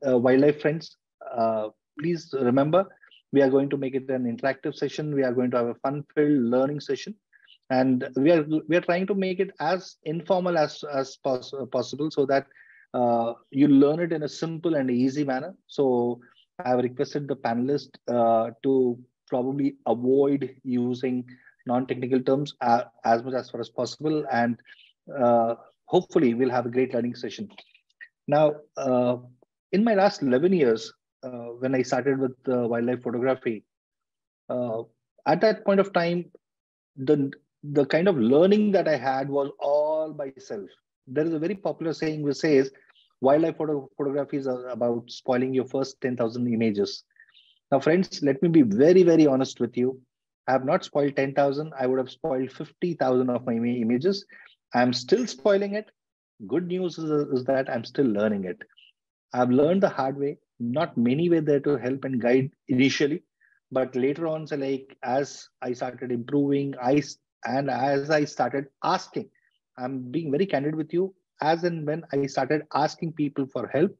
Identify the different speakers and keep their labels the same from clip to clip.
Speaker 1: wildlife friends, please remember, we are going to make it an interactive session. We are going to have a fun-filled learning session, and we are trying to make it as informal as possible, so that you learn it in a simple and easy manner. So I have requested the panelists to probably avoid using non-technical terms as much as far as possible, and hopefully we'll have a great learning session. Now, in my last 11 years, when I started with wildlife photography, uh, at that point of time, the kind of learning that I had was all by self. There is a very popular saying which says wildlife photography is about spoiling your first 10,000 images. Now, friends, let me be very, very honest with you. I have not spoiled 10,000. I would have spoiled 50,000 of my images. I'm still spoiling it. Good news is that I'm still learning it. I've learned the hard way. Not many were there to help and guide initially, but later on, so like as I started improving, and as I started asking, I'm being very candid with you. As and when I started asking people for help,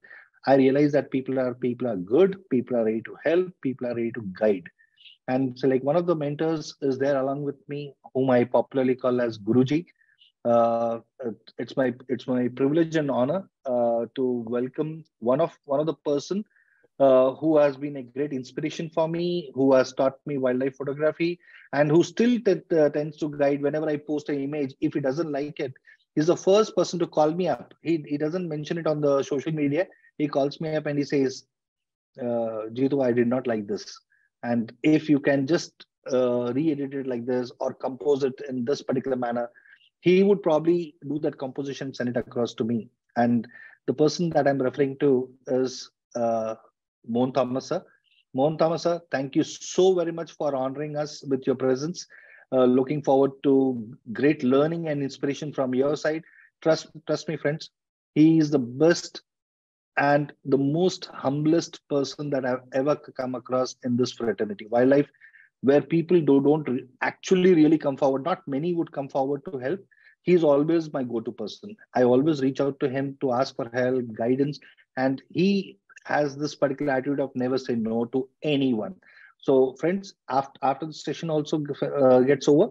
Speaker 1: I realized that people are good, people are ready to help, people are ready to guide. And so, like one of the mentors is there along with me, whom I popularly call as Guruji. Uh, it's my privilege and honor to welcome one of the person who has been a great inspiration for me, who has taught me wildlife photography, and who still tends to guide whenever I post an image. If he doesn't like it, he's the first person to call me up. He doesn't mention it on the social media. He calls me up and he says, Jitu, I did not like this. And if you can just re-edit it like this or compose it in this particular manner, he would probably do that composition, send it across to me. And the person that I'm referring to is Mohan Thomas sir. Mohan Thomas sir, thank you so very much for honoring us with your presence. Looking forward to great learning and inspiration from your side. Trust me, friends. He is the best and the most humblest person that I've ever come across in this fraternity, wildlife, where people don't actually really come forward. Not many would come forward to help. He's always my go-to person. I always reach out to him to ask for help, guidance, and he has this particular attitude of never say no to anyone. So, friends, after the session also gets over,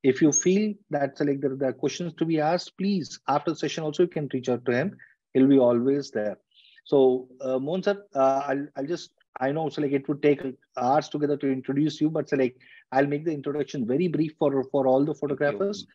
Speaker 1: if you feel that like there are questions to be asked, please, after the session also you can reach out to him. He'll be always there. So, Mohan sir, I'll just, I know so like it would take hours together to introduce you, but so like I'll make the introduction very brief for all the photographers.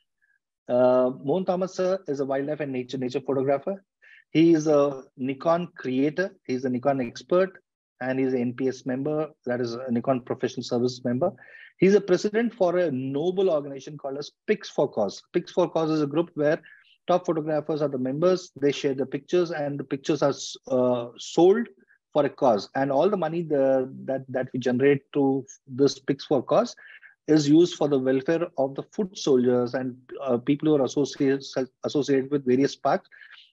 Speaker 1: Mohan Thomas sir is a wildlife and nature photographer. He is a Nikon creator. He's a Nikon expert, and he's an NPS member. That is a Nikon Professional Service member. He's a president for a noble organization called as Pics for Cause. Pics for Cause is a group where top photographers are the members. They share the pictures, and the pictures are sold for a cause. And all the money that we generate to this Pics for Cause is used for the welfare of the foot soldiers and people who are associated with various parks.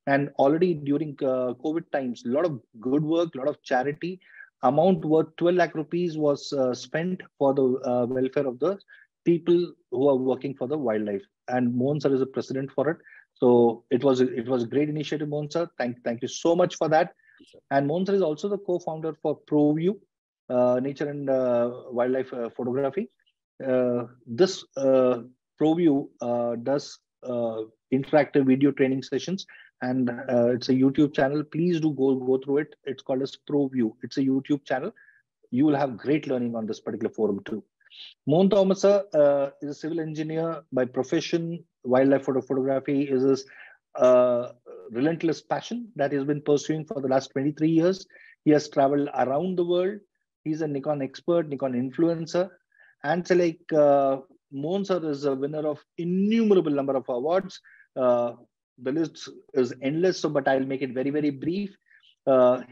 Speaker 1: And already during COVID times, a lot of good work, a lot of charity, amount worth 12 lakh rupees was spent for the welfare of the people who are working for the wildlife. And Mohan sir is the president for it. So it was a great initiative, Mohan sir. Thank you so much for that. And Mohan sir is also the co-founder for ProView, Nature and Wildlife Photography. This ProView does interactive video training sessions, and it's a YouTube channel. Please do go through it. It's called as ProView. It's a YouTube channel. You will have great learning on this particular forum too. Mohan Thomas is a civil engineer by profession. Wildlife photography is his relentless passion that he's been pursuing for the last 23 years. He has traveled around the world. He's a Nikon expert, Nikon influencer. And so like Mohan sir is a winner of innumerable number of awards. The list is endless, but I'll make it very, very brief.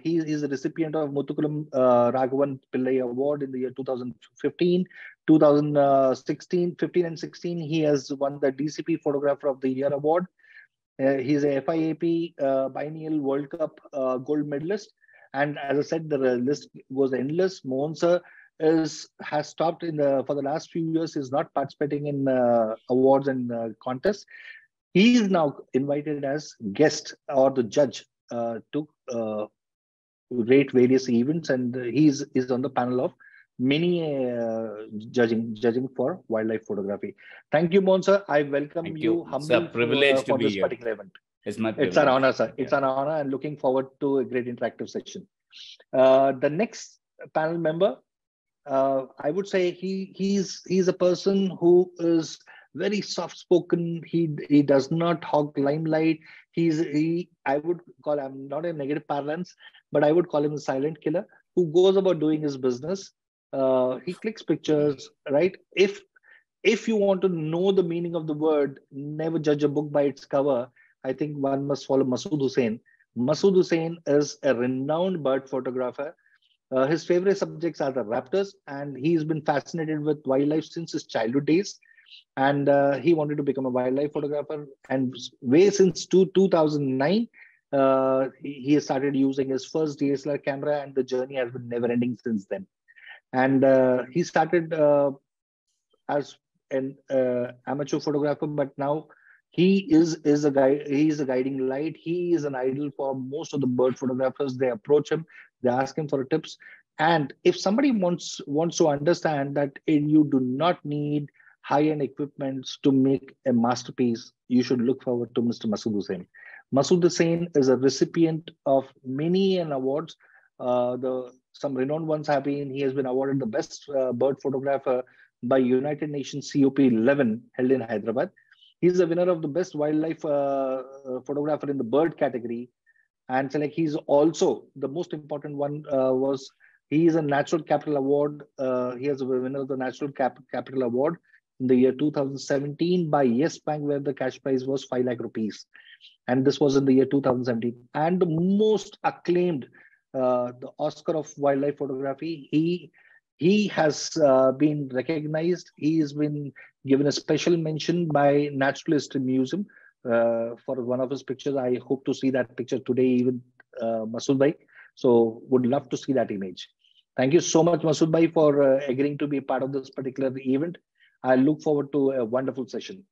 Speaker 1: He is a recipient of Muthukulam Raghavan Pillai Award in the year 2015, 2016, 15 and 16. He has won the DCP Photographer of the Year Award. He's a FIAP Biennial World Cup gold medalist. And as I said, the list was endless. Mohan sir has stopped for the last few years. Is not participating in awards and contests. He is now invited as guest or the judge to rate various events, and he's on the panel of many judging for wildlife photography. Thank you, Mohan sir. I welcome
Speaker 2: Thank
Speaker 1: you
Speaker 2: you. It's a
Speaker 1: humbly
Speaker 2: privilege to
Speaker 1: for
Speaker 2: be
Speaker 1: this
Speaker 2: here.
Speaker 1: particular event.
Speaker 2: It's my
Speaker 1: It's an
Speaker 2: privilege.
Speaker 1: honor, sir. It's an honor, and looking forward to a great interactive session. The next panel member, I would say he's a person who is very soft spoken. He does not hog limelight. I would call him not a negative parlance, but I would call him a silent killer who goes about doing his business. He clicks pictures, right? If you want to know the meaning of the word, never judge a book by its cover, I think one must follow Masood Hussain. Masood Hussain is a renowned bird photographer. His favorite subjects are the raptors, and he's been fascinated with wildlife since his childhood days. And he wanted to become a wildlife photographer. And way since 2009, he has started using his first DSLR camera, and the journey has been never ending since then. And he started as an amateur photographer, but now he is a guy. He is a guiding light. He is an idol for most of the bird photographers. They approach him, they ask him for tips, and if somebody wants to understand that you do not need high-end equipment to make a masterpiece, you should look forward to Mr. Masood Hussain. Masood Hussain is a recipient of many an awards. Some renowned ones have been. He has been awarded the best bird photographer by United Nations COP11 held in Hyderabad. He's the winner of the best wildlife photographer in the bird category. And so, like, he's also the most important one was he is a Natural Capital Award. He has a winner of the Natural Capital Award in the year 2017 by Yes Bank, where the cash prize was 5 lakh rupees. And this was in the year 2017. And the most acclaimed, the Oscar of wildlife photography, he has been recognized. He has been given a special mention by Naturalist Museum for one of his pictures. I hope to see that picture today, even Masood Bhai. So would love to see that image. Thank you so much, Masood Bhai, for agreeing to be part of this particular event. I look forward to a wonderful session.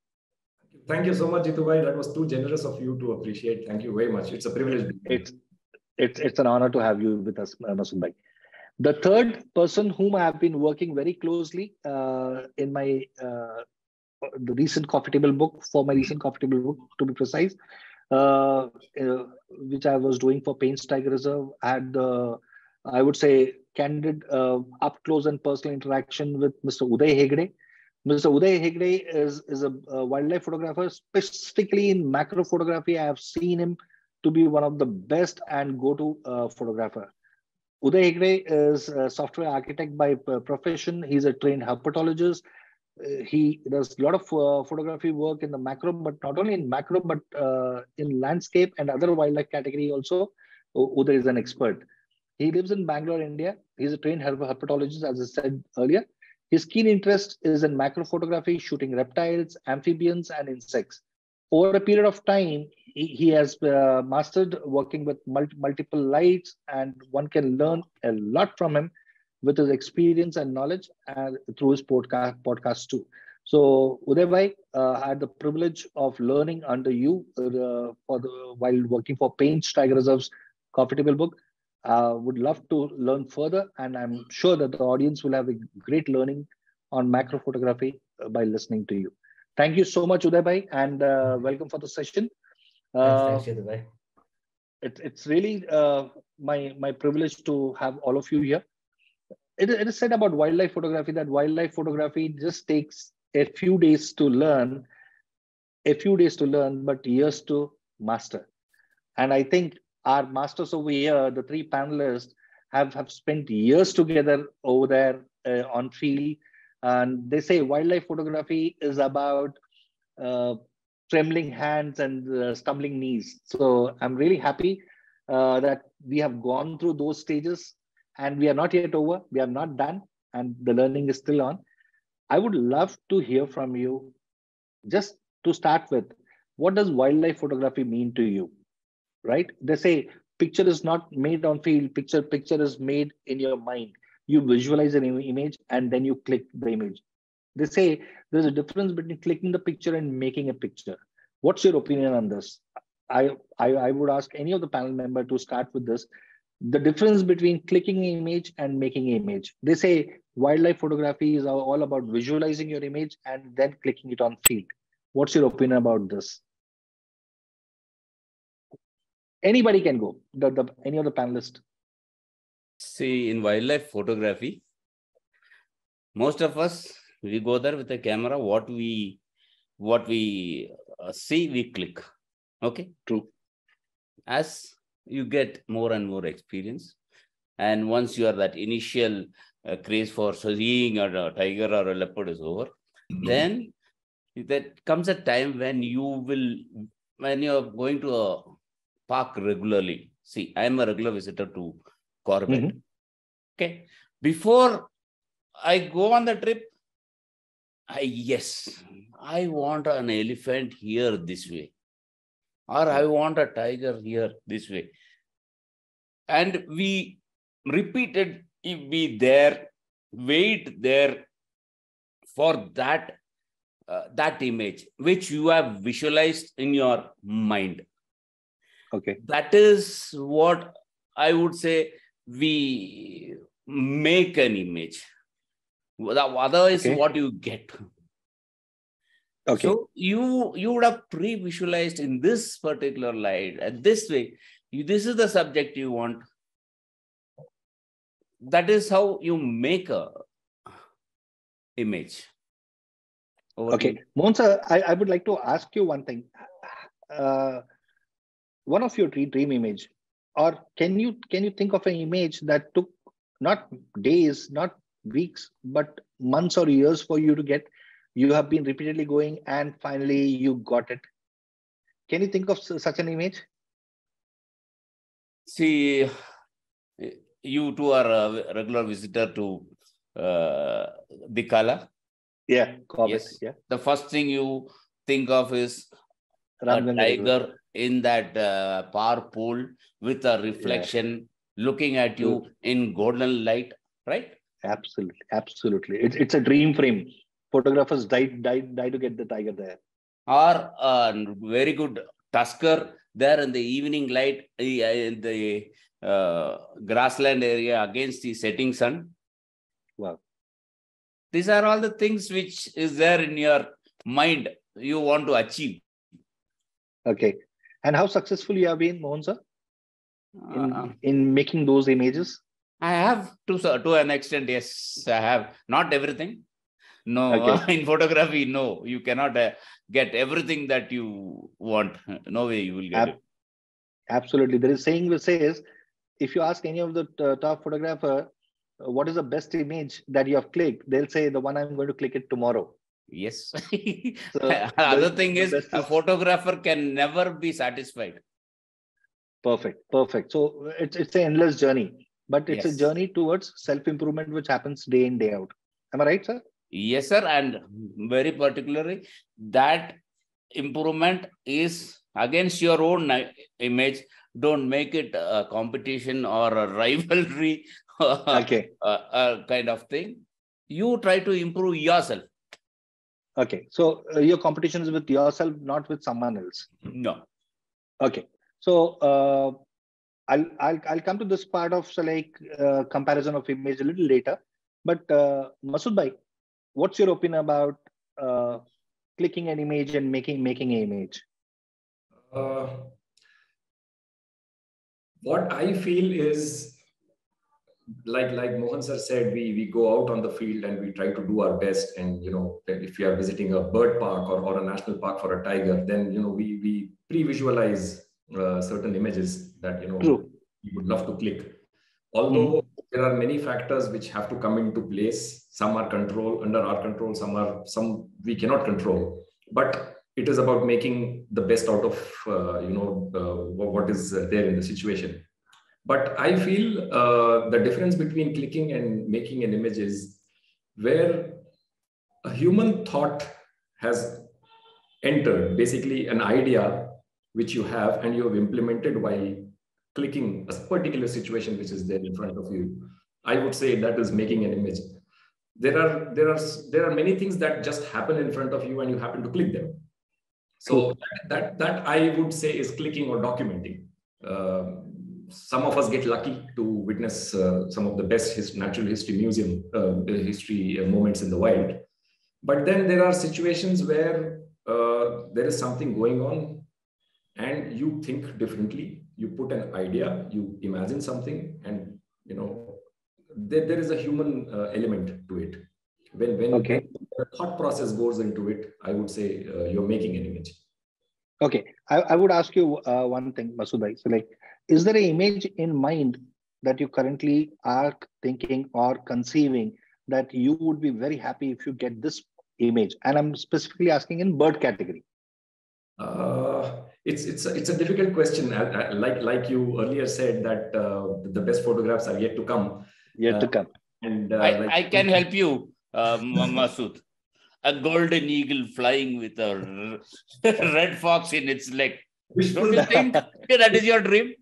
Speaker 3: Thank you so much, Jitu Bhai. That was too generous of you to appreciate. Thank you very much. It's a privilege.
Speaker 1: It's an honor to have you with us, Masood Bhai. The third person whom I have been working very closely in my the recent coffee table book, for my recent coffee table book to be precise, which I was doing for Paints Tiger Reserve, I had the, I would say, candid, up close and personal interaction with Mr. Uday Hegde. Mr. Uday Hegde is a wildlife photographer, specifically in macro photography. I have seen him to be one of the best and go-to photographer. Uday Hegde is a software architect by profession. He's a trained herpetologist. He does a lot of photography work in the macro, but not only in macro, but in landscape and other wildlife category also. Uday is an expert. He lives in Bangalore, India. He's a trained herpetologist, as I said earlier. His keen interest is in macro photography, shooting reptiles, amphibians, and insects. Over a period of time, he has mastered working with multiple lights, and one can learn a lot from him with his experience and knowledge through his podcast too. So, Uday Bhai, I had the privilege of learning under you while working for Paints Tiger Reserve's coffee table book. Would love to learn further, and I'm sure that the audience will have a great learning on macro photography by listening to you. Thank you so much, Uday Bhai, and welcome for the session.
Speaker 4: Thanks, Jitu Bhai.
Speaker 1: It's really my privilege to have all of you here. It is said about wildlife photography that wildlife photography just takes a few days to learn, but years to master. And I think our masters over here, the three panelists, have spent years together over there on field. And they say wildlife photography is about trembling hands and stumbling knees. So I'm really happy that we have gone through those stages, and we are not yet over. We are not done, and the learning is still on. I would love to hear from you. Just to start with, what does wildlife photography mean to you? Right? They say picture is not made on field. Picture is made in your mind. You visualize an image and then you click the image. They say there's a difference between clicking the picture and making a picture. What's your opinion on this? I would ask any of the panel member to start with this. the difference between clicking an image and making an image. They say wildlife photography is all about visualizing your image and then clicking it on field. What's your opinion about this? Anybody can go, any of the panelists.
Speaker 2: See, in wildlife photography, most of us, we go there with a camera, what we see, we click. Okay?
Speaker 1: True.
Speaker 2: As you get more and more experience, and once you are that initial craze for seeing a tiger or a leopard is over, then that comes a time when when you're going to a park regularly. See, I'm a regular visitor to Corbett. Okay. Before I go on the trip, I want an elephant here this way, or I want a tiger here this way. And we repeated, be there, wait there for that image, which you have visualized in your mind.
Speaker 1: Okay.
Speaker 2: That is what I would say we make an image. Otherwise, what you get.
Speaker 1: Okay.
Speaker 2: So you would have pre-visualized in this particular light, and this way, this is the subject you want. That is how you make a image.
Speaker 1: Okay. Mohan sir, I would like to ask you one thing. One of your dream image, or can you think of an image that took not days, not weeks, but months or years for you to get? You have been repeatedly going and finally you got it. Can you think of such an image?
Speaker 2: See, you two are a regular visitor to Dikala.
Speaker 1: Yeah, Corbett,
Speaker 2: yes.
Speaker 1: Yeah.
Speaker 2: The first thing you think of is a tiger in that power pool with a reflection looking at you in golden light, right?
Speaker 1: Absolutely, absolutely. It's a dream frame. Photographers die to get the tiger there.
Speaker 2: Or a very good tusker there in the evening light in the grassland area against the setting sun.
Speaker 1: Wow.
Speaker 2: These are all the things which is there in your mind you want to achieve.
Speaker 1: Okay. And how successful you have been, Mohan sir, in making those images?
Speaker 2: I have to an extent, yes. I have. Not everything. No, in photography, no. You cannot get everything that you want. No way you will get it.
Speaker 1: Absolutely. There is saying which says, if you ask any of the top photographer, what is the best image that you have clicked? They'll say the one I'm going to click it tomorrow.
Speaker 2: Yes.
Speaker 1: So
Speaker 2: other thing is a photographer can never be satisfied.
Speaker 1: Perfect. So it's an endless journey, but it's a journey towards self-improvement, which happens day in, day out. Am I right, sir?
Speaker 2: Yes, sir. And very particularly, that improvement is against your own image. Don't make it a competition or a rivalry kind of thing. You try to improve yourself.
Speaker 1: Okay. So your competition is with yourself, not with someone else.
Speaker 2: No.
Speaker 1: Okay. So I'll come to this part of comparison of image a little later. But Masood bhai, what's your opinion about clicking an image and making an image?
Speaker 3: What I feel is, like Mohan sir said, we go out on the field and we try to do our best. And if you are visiting a bird park or a national park for a tiger, then we pre-visualize certain images that we would love to click. Although there are many factors which have to come into place. Some are under our control, some we cannot control. But it is about making the best out of what is there in the situation. But I feel the difference between clicking and making an image is where a human thought has entered, basically an idea which you have and you have implemented while clicking a particular situation which is there in front of you. I would say that is making an image. There are many things that just happen in front of you and you happen to click them. So that I would say is clicking or documenting. some of us get lucky to witness some of the best natural history museum history moments in the wild. But then there are situations where there is something going on and you think differently. You put an idea, you imagine something, and there is a human element to it. When the thought process goes into it, I would say you're making an image.
Speaker 1: Okay, I would ask you one thing, Masood. So, like, is there an image in mind that you currently are thinking or conceiving that you would be very happy if you get this image? And I'm specifically asking in bird category.
Speaker 3: It's a difficult question. Like you earlier said that the best photographs are yet to come.
Speaker 1: Yet to come.
Speaker 3: And
Speaker 2: I can help you, Masood. A golden eagle flying with a red fox in its leg. Don't you think that is your dream?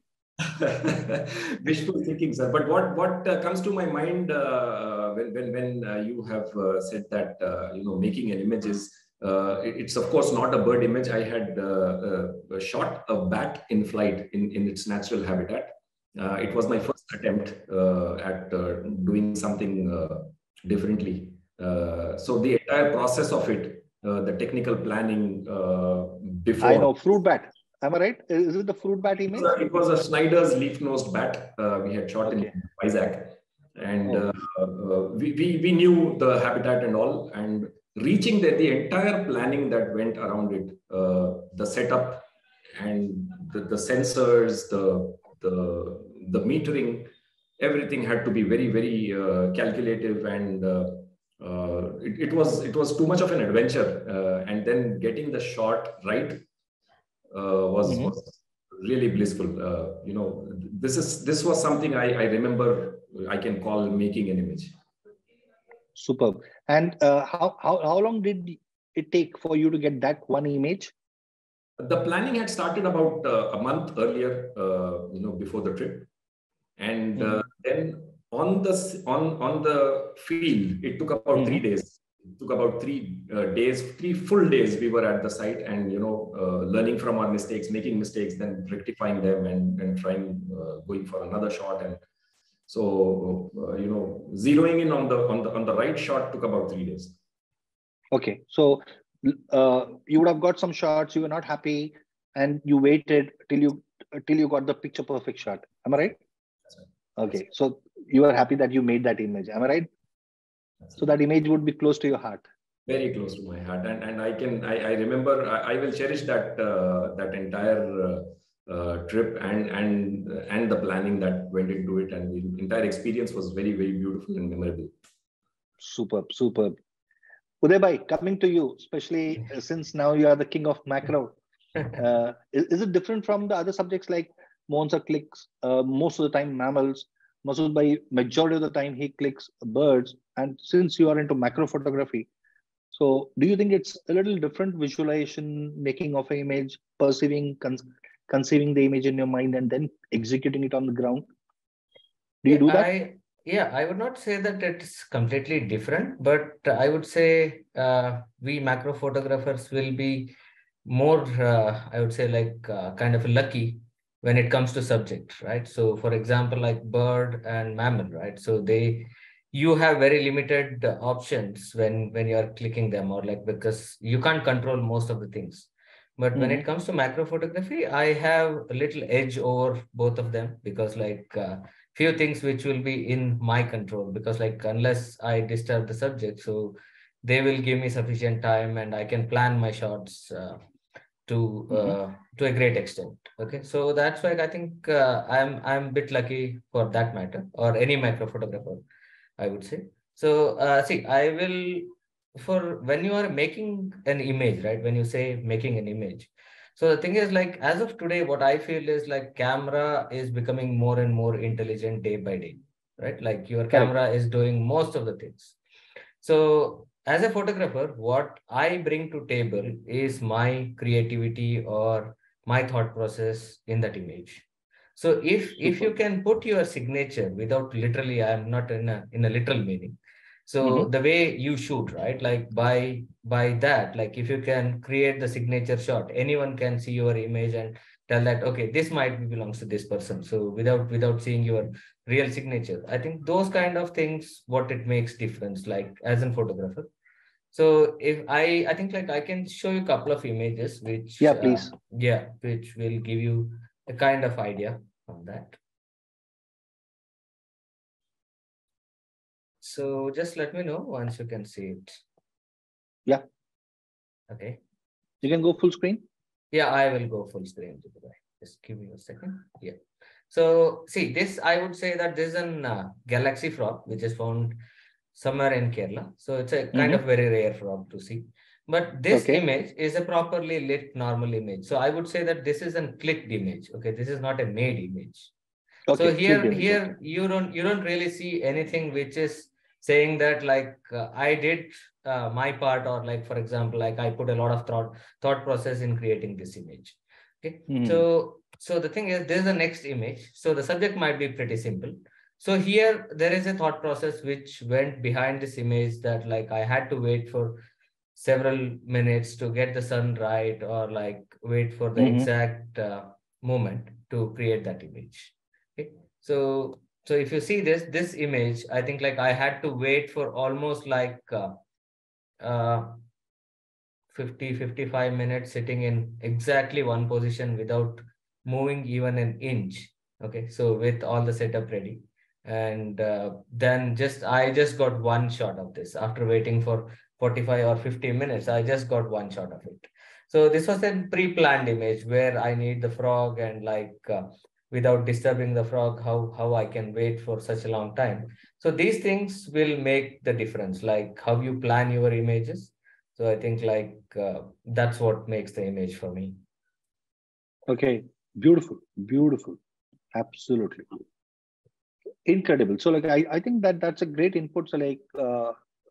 Speaker 3: Wishful thinking, sir. But what comes to my mind when you have said that making an image is it's of course not a bird image. I had shot a bat in flight in its natural habitat. It was my first attempt at doing something differently. So the entire process of it, the technical planning before.
Speaker 1: I know, fruit bat. Am I right? Is it the fruit bat image?
Speaker 3: It was a Schneider's leaf-nosed bat we had shot in Isaac. And we knew the habitat and all. And reaching there, the entire planning that went around it, the setup and the sensors, the metering, everything had to be very, very calculative, and it was too much of an adventure. And then getting the shot right was really blissful. This was something I remember I can call making an image.
Speaker 1: Superb. And how long did it take for you to get that one image?
Speaker 3: The planning had started about a month earlier, before the trip, and then on the field, it took about 3 days. It took about 3 days, 3 full days. We were at the site, and learning from our mistakes, making mistakes, then rectifying them, and trying going for another shot. And so zeroing in on the right shot took about 3 days. Okay,
Speaker 1: so you would have got some shots, you were not happy, and you waited till you got the picture perfect shot. Am I right?
Speaker 3: That's right.
Speaker 1: Okay, so you are happy that you made that image. Am I right? So that image would be close to your heart.
Speaker 3: Very close to my heart, and I remember I will cherish that entire trip and the planning that went into it, and the entire experience was very, very beautiful and memorable.
Speaker 1: Superb. Uday bhai, coming to you, especially since now you are the king of macro, is it different from the other subjects like Mohan sir clicks most of the time mammals? Masood bhai, majority of the time he clicks birds, and since you are into macro photography, so do you think it's a little different visualization, making of an image, perceiving, conceiving the image in your mind, and then executing it on the ground? Do you do that?
Speaker 4: I would not say that it's completely different, but I would say we macro photographers will be more, I would say, like kind of lucky when it comes to subject, right? So for example, like bird and mammal, right? So you have very limited options when you are clicking them, or like, because you can't control most of the things. But when it comes to macro photography, I have a little edge over both of them, because like few things which will be in my control, because like unless I disturb the subject, so they will give me sufficient time and I can plan my shots to a great extent. Okay, so that's why I think I'm a bit lucky for that matter, or any macro photographer, I would say. So see, I will, for when you are making an image, right? When you say making an image, so the thing is, like, as of today, what I feel is like camera is becoming more and more intelligent day by day, right? Like your camera is doing most of the things. So as a photographer, what I bring to table is my creativity or my thought process in that image. So if you can put your signature without literally, I'm not in a literal meaning. So the way you shoot, right? Like by that, like if you can create the signature shot, anyone can see your image and tell that, okay, this might be belongs to this person. So without seeing your real signature, I think those kind of things, what it makes difference, like as a photographer. So if I think like I can show you a couple of images, which
Speaker 1: Yeah, please.
Speaker 4: which will give you a kind of idea on that. So just let me know once you can see it.
Speaker 1: Yeah.
Speaker 4: Okay.
Speaker 1: You can go full screen.
Speaker 4: Yeah, I will go full screen. Just give me a second. Yeah. So see this, I would say that this is an galaxy frog, which is found somewhere in Kerala. So it's a kind of very rare frog to see. But this image is a properly lit normal image. So I would say that this is a clicked image. Okay, this is not a made image.
Speaker 1: Okay,
Speaker 4: so here you don't really see anything which is saying that like I did my part, or like for example, like I put a lot of thought process in creating this image. Okay, so the thing is, this is the next image. So the subject might be pretty simple. So here there is a thought process which went behind this image, that like I had to wait for several minutes to get the sun right, or like wait for the exact moment to create that image. Okay. So if you see this image, I think like I had to wait for almost like 55 minutes sitting in exactly one position without moving even an inch. Okay, so with all the setup ready, and then I just got one shot of this after waiting for 45 or 50 minutes. I just got one shot of it. So this was a pre-planned image where I need the frog, and like without disturbing the frog, how I can wait for such a long time. So these things will make the difference, like how you plan your images. So I think like that's what makes the image for me.
Speaker 1: Okay, beautiful, beautiful, absolutely incredible. So like I think that's a great input. So like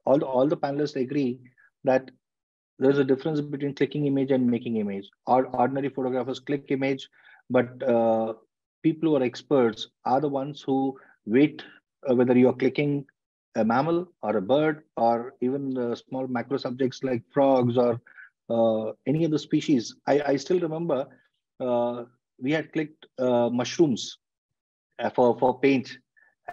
Speaker 1: all the panelists agree that there's a difference between clicking image and making image. Ordinary photographers click image, but people who are experts are the ones who wait whether you're clicking a mammal or a bird or even small macro subjects like frogs or any other species. I still remember we had clicked mushrooms for paint,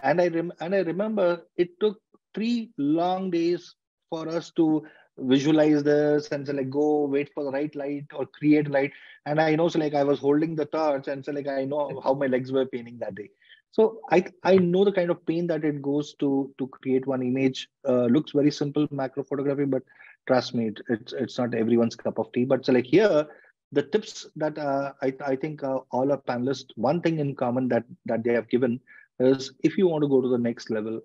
Speaker 1: and I remember it took 3 long days for us to visualize this and so like go wait for the right light or create light. And I know, so like I was holding the torch, and so like I know how my legs were paining that day. So I know the kind of pain that it goes to create one image. Looks very simple macro photography, but trust me, it's not everyone's cup of tea. But so like here, the tips that I think all our panelists, one thing in common that they have given is, if you want to go to the next level,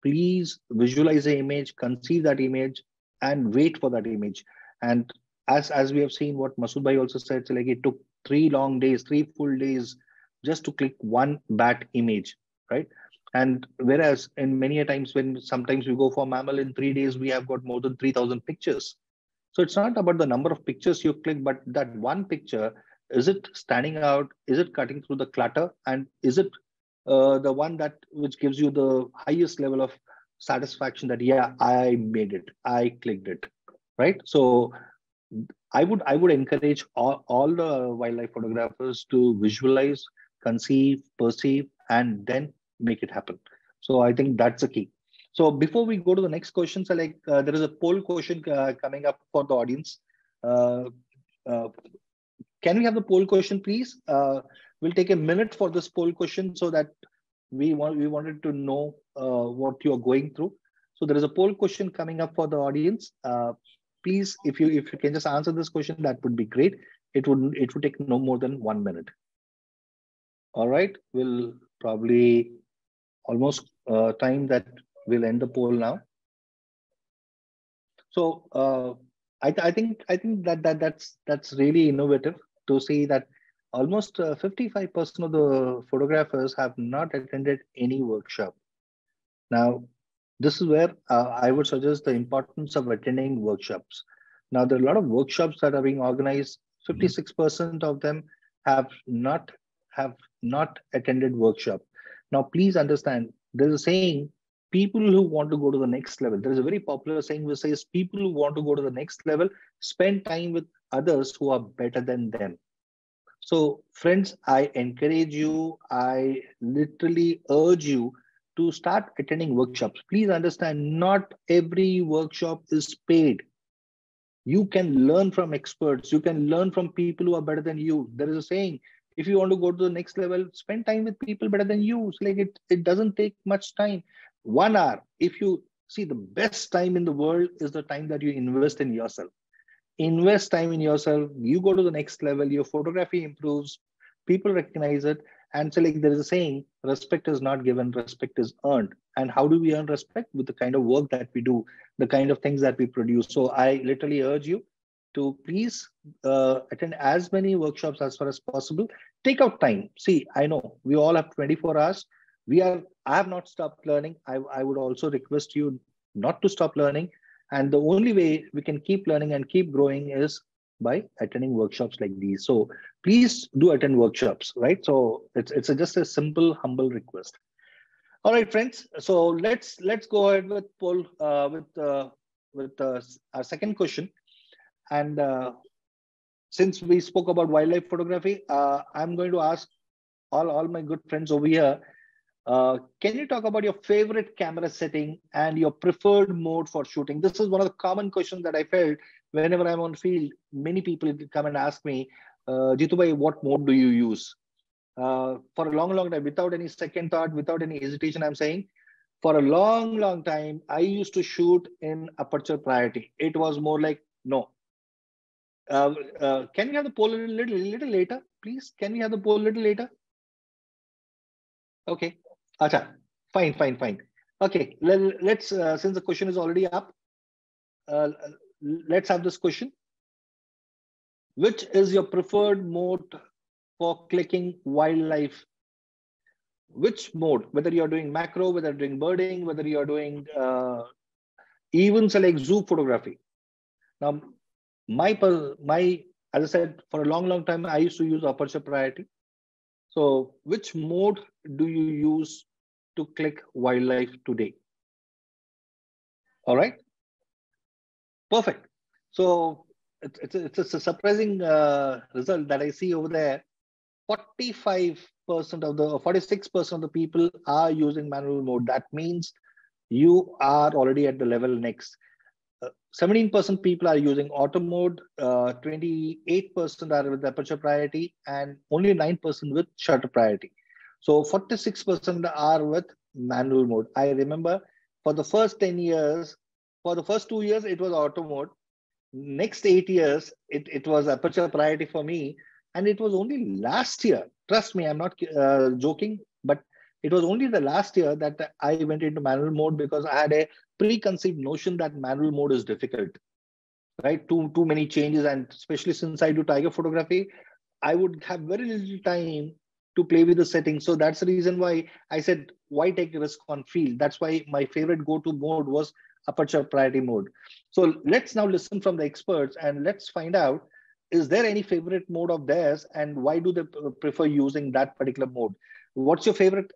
Speaker 1: please visualize the image, conceive that image, and wait for that image. And as we have seen what Masood bhai also said, so like it took 3 long days, 3 full days just to click one bat image, right? And whereas in many a times when sometimes we go for mammal, in 3 days we have got more than 3,000 pictures. So it's not about the number of pictures you click, but that one picture, is it standing out? Is it cutting through the clutter? And is it the one that which gives you the highest level of satisfaction that, yeah, I made it, I clicked it, right? So I would encourage all the wildlife photographers to visualize, conceive, perceive, and then make it happen. So I think that's the key. So before we go to the next question, so like there is a poll question coming up for the audience. Uh, uh, can we have the poll question, please? We'll take a minute for this poll question so that we wanted to know what you are going through. So there is a poll question coming up for the audience. Please, if you can just answer this question, that would be great. It would take no more than 1 minute. All right, we'll probably almost time that we'll end the poll now. So I think that's really innovative to see that almost 55% of the photographers have not attended any workshop. Now, this is where I would suggest the importance of attending workshops. Now, there are a lot of workshops that are being organized. 56% of them have not attended workshop. Now, please understand, there's a saying, people who want to go to the next level. There is a very popular saying which says, people who want to go to the next level spend time with others who are better than them. So friends, I encourage you, I literally urge you to start attending workshops. Please understand, not every workshop is paid. You can learn from experts. You can learn from people who are better than you. There is a saying, if you want to go to the next level, spend time with people better than you. It's like it doesn't take much time. 1 hour. If you see, the best time in the world is the time that you invest in yourself. Invest time in yourself. You go to the next level. Your photography improves. People recognize it. And so, like, there is a saying, respect is not given, respect is earned. And how do we earn respect? With the kind of work that we do, the kind of things that we produce. So I literally urge you to please attend as many workshops as far as possible. Take out time. See, I know we all have 24 hours. I have not stopped learning. I would also request you not to stop learning. And the only way we can keep learning and keep growing is by attending workshops like these. So please do attend workshops, right? So it's just a simple, humble request. All right, friends. So let's go ahead with Paul with our second question. And since we spoke about wildlife photography, I'm going to ask all my good friends over here. Can you talk about your favorite camera setting and your preferred mode for shooting? This is one of the common questions that I felt whenever I'm on field. Many people come and ask me, Jitu bhai, what mode do you use? For a long time, without any second thought, without any hesitation, I'm saying, for a long time, I used to shoot in aperture priority. It was more like, no. Can we have the poll a little later, please? Can we have the poll a little later? Okay. Acha, fine. Okay, let's since the question is already up, let's have this question. Which is your preferred mode for clicking wildlife? Which mode, whether you're doing macro, whether you're doing birding, whether you're doing even select zoo photography. Now, as I said, for a long time, I used to use aperture priority. So which mode do you use to click wildlife today? All right. Perfect. So it's a surprising result that I see over there. 46% of the people are using manual mode. That means you are already at the level next. 17% people are using auto mode, 28% are with aperture priority, and only 9% with shutter priority. So 46% are with manual mode. I remember for the first 10 years, for the first 2 years, it was auto mode. Next 8 years, it was aperture priority for me. And it was only last year, trust me, I'm not joking, but it was only the last year that I went into manual mode because I had a preconceived notion that manual mode is difficult, right? Too many changes. And especially since I do tiger photography, I would have very little time to play with the settings. So that's the reason why I said, why take a risk on field? That's why my favorite go-to mode was aperture priority mode. So let's now listen from the experts and let's find out, is there any favorite mode of theirs and why do they prefer using that particular mode? What's your favorite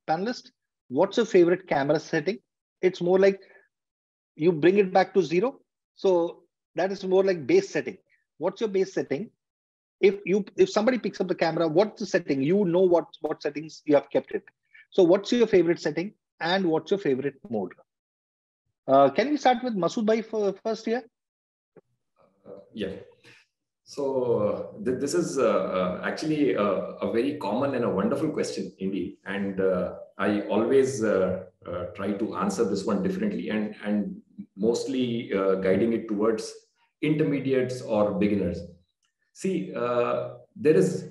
Speaker 1: panelist? What's your favorite camera setting? It's more like you bring it back to 0. So that is more like base setting. What's your base setting? If somebody picks up the camera, what's the setting? You know what settings you have kept it. So what's your favorite setting and what's your favorite mode? Can we start with Masood bhai first here?
Speaker 3: Yeah. So this is actually a very common and a wonderful question indeed. And I always try to answer this one differently and mostly guiding it towards intermediates or beginners. See, there is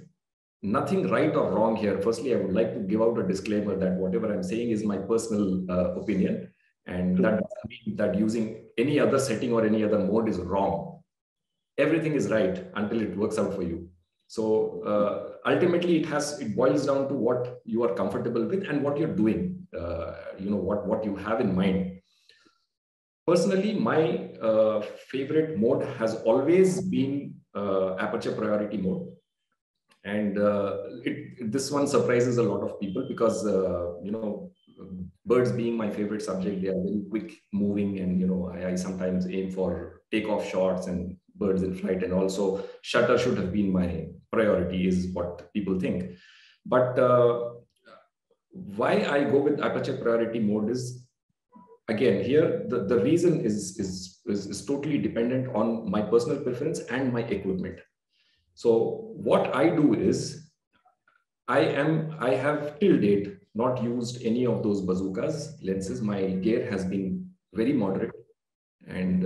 Speaker 3: nothing right or wrong here. Firstly, I would like to give out a disclaimer that whatever I'm saying is my personal opinion. And that doesn't mean that using any other setting or any other mode is wrong. Everything is right until it works out for you. So ultimately, it boils down to what you are comfortable with and what you're doing. What you have in mind. Personally, my favorite mode has always been aperture priority mode, and this one surprises a lot of people because birds being my favorite subject, they are very quick moving, and I sometimes aim for takeoff shots and birds in flight, and also shutter should have been my priority, is what people think. But why I go with aperture priority mode is, again, here the reason is totally dependent on my personal preference and my equipment. So what I do is, I have till date not used any of those bazookas lenses. My gear has been very moderate, and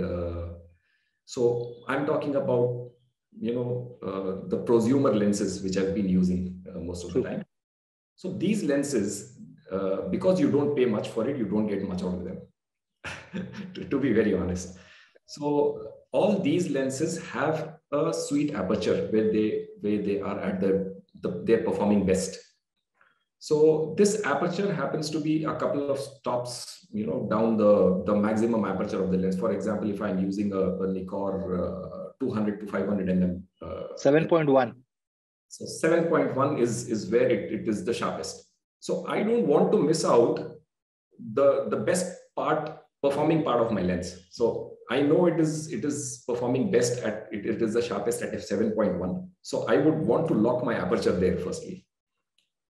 Speaker 3: so I'm talking about, the prosumer lenses which I've been using most of the time. So these lenses, because you don't pay much for it, you don't get much out of them, to be very honest. So all these lenses have a sweet aperture where they are at they're performing best. So this aperture happens to be a couple of stops, down the maximum aperture of the lens. For example, if I'm using a Nikon 200 to 500 mm.
Speaker 1: 7.1.
Speaker 3: So 7.1 is where it is the sharpest. So I don't want to miss out the best performing part of my lens. So I know it is performing best it is the sharpest at f7.1. So I would want to lock my aperture there firstly.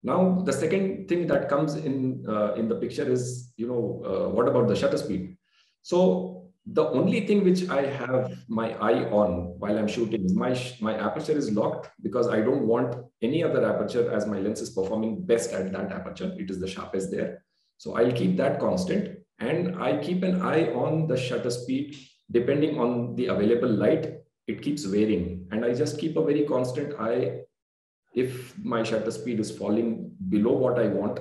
Speaker 3: Now, the second thing that comes in the picture is, what about the shutter speed? So the only thing which I have my eye on while I'm shooting is my aperture is locked, because I don't want any other aperture, as my lens is performing best at that aperture. It is the sharpest there. So I'll keep that constant, and I keep an eye on the shutter speed. Depending on the available light, it keeps varying, and I just keep a very constant eye. If my shutter speed is falling below what I want,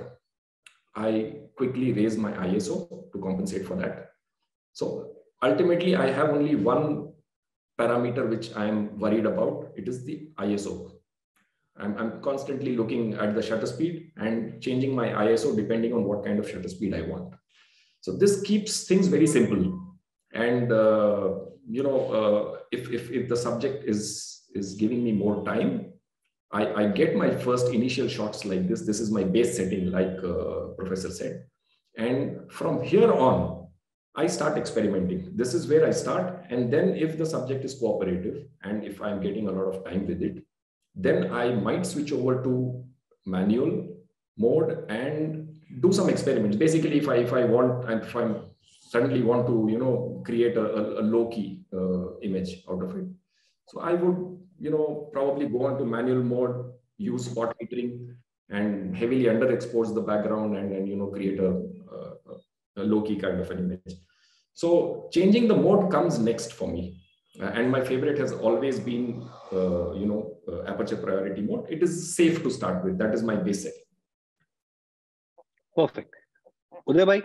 Speaker 3: I quickly raise my ISO to compensate for that. So ultimately, I have only one parameter which I'm worried about. It is the ISO. I'm constantly looking at the shutter speed and changing my ISO depending on what kind of shutter speed I want. So this keeps things very simple. And if the subject is giving me more time, I get my first initial shots like this. This is my base setting, like Professor said. And from here on, I start experimenting. This is where I start. And then if the subject is cooperative, and if I'm getting a lot of time with it, then I might switch over to manual mode and do some experiments. Basically, if I suddenly want to, create a low-key image out of it, so I would, probably go on to manual mode, use spot metering, and heavily underexpose the background, and then, create a low-key kind of an image. So changing the mode comes next for me. And my favorite has always been, aperture priority mode. It is safe to start with. That is my basic.
Speaker 1: Perfect. Uday bhai,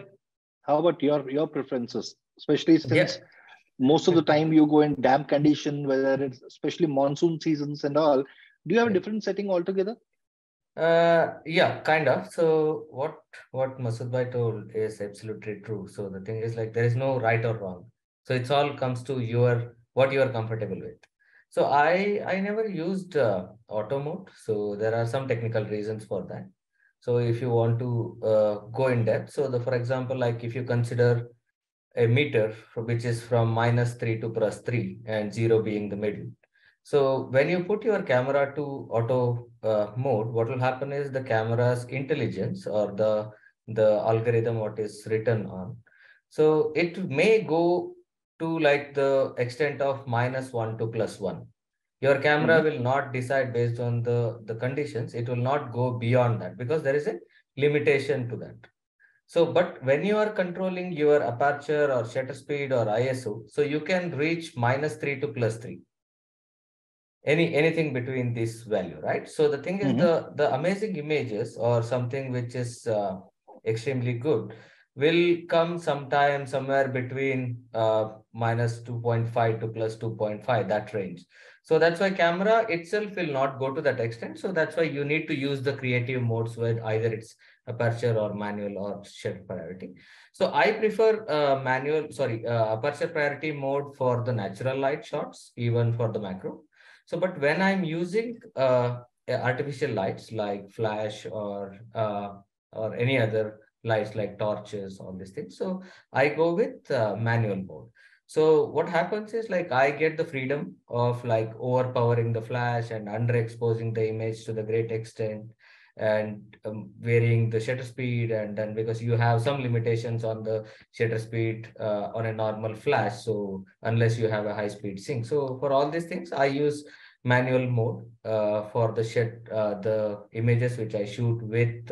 Speaker 1: how about your preferences, especially since most of the time you go in damp condition, whether it's especially monsoon seasons and all. Do you have a different setting altogether?
Speaker 4: Yeah, kind of. So what Masood bhai told is absolutely true. So the thing is, like, there is no right or wrong. So it's all comes to what you are comfortable with. So I never used auto mode. So there are some technical reasons for that. So if you want to go in depth, so for example, like if you consider a meter which is from -3 to +3 and 0 being the middle. So when you put your camera to auto mode, what will happen is the camera's intelligence, or the algorithm what is written on. So it may go to like the extent of -1 to +1. Your camera will not decide based on the conditions. It will not go beyond that, because there is a limitation to that. So, but when you are controlling your aperture or shutter speed or ISO, so you can reach -3 to +3. Anything between this value, right? So the thing is, the amazing images or something which is extremely good will come sometime somewhere between -2.5 to +2.5, that range. So that's why camera itself will not go to that extent. So that's why you need to use the creative modes where either it's aperture or manual or shutter priority. So I prefer aperture priority mode for the natural light shots, even for the macro. So, but when I'm using artificial lights like flash or any other lights like torches, all these things, so I go with manual mode. So what happens is like I get the freedom of like overpowering the flash and underexposing the image to the great extent, and varying the shutter speed. And then because you have some limitations on the shutter speed on a normal flash, so unless you have a high speed sync. So for all these things, I use manual mode for the images which I shoot with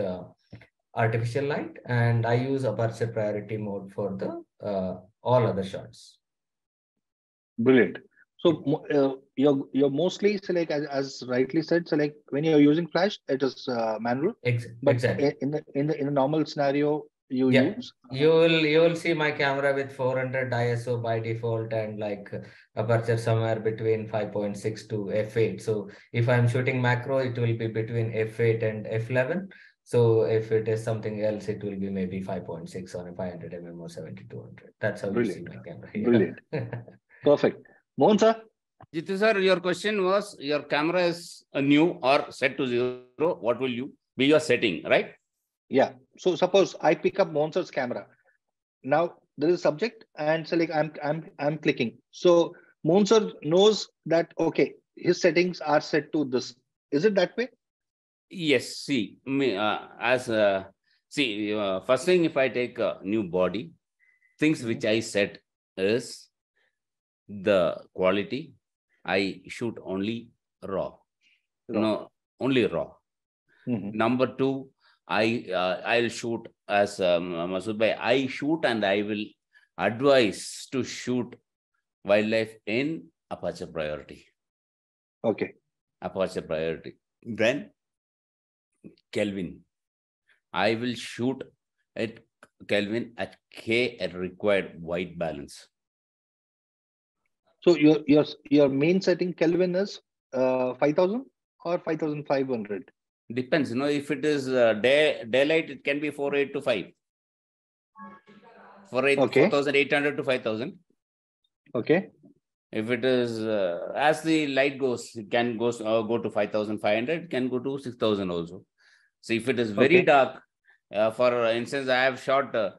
Speaker 4: artificial light, and I use aperture priority mode for the all other shots.
Speaker 1: Brilliant. So you're mostly, so like as rightly said, so like when you're using flash, it is manual. But
Speaker 4: Exactly.
Speaker 1: in the normal scenario, you
Speaker 4: Yeah,
Speaker 1: use
Speaker 4: you will see my camera with 400 ISO by default, and like aperture somewhere between 5.6 to f8. So if I'm shooting macro, it will be between f8 and f11. So if it is something else, it will be maybe 5.6 on a 500 mm or 70-200. That's how you see
Speaker 1: brilliant,
Speaker 4: my camera.
Speaker 1: brilliant,
Speaker 4: Yeah.
Speaker 1: perfect. Mohan sir.
Speaker 2: Jitu sir, your question was your camera is a new or set to 0. What will you be your setting, right?
Speaker 1: Yeah. So suppose I pick up Mohan sir's camera. Now there is a subject, and so like I'm clicking. So Mohan sir knows that okay, his settings are set to this. Is it that way?
Speaker 2: Yes. See, first thing, if I take a new body, things which I set is the quality. I shoot only raw. No, only raw. Number two, I'll shoot as Masood bhai, I shoot and I will advise to shoot wildlife in aperture priority.
Speaker 1: Okay.
Speaker 2: Aperture priority. Then Kelvin. I will shoot at Kelvin at K at required white balance.
Speaker 1: So your main setting Kelvin is 5000 or 5500?
Speaker 2: Depends, if it is daylight, it can be 48 to 5. 4,800 to 5,000.
Speaker 1: Okay.
Speaker 2: If it is as the light goes, it can go to 5,500. It can go to 6,000 also. So if it is very dark, for instance, I have shot a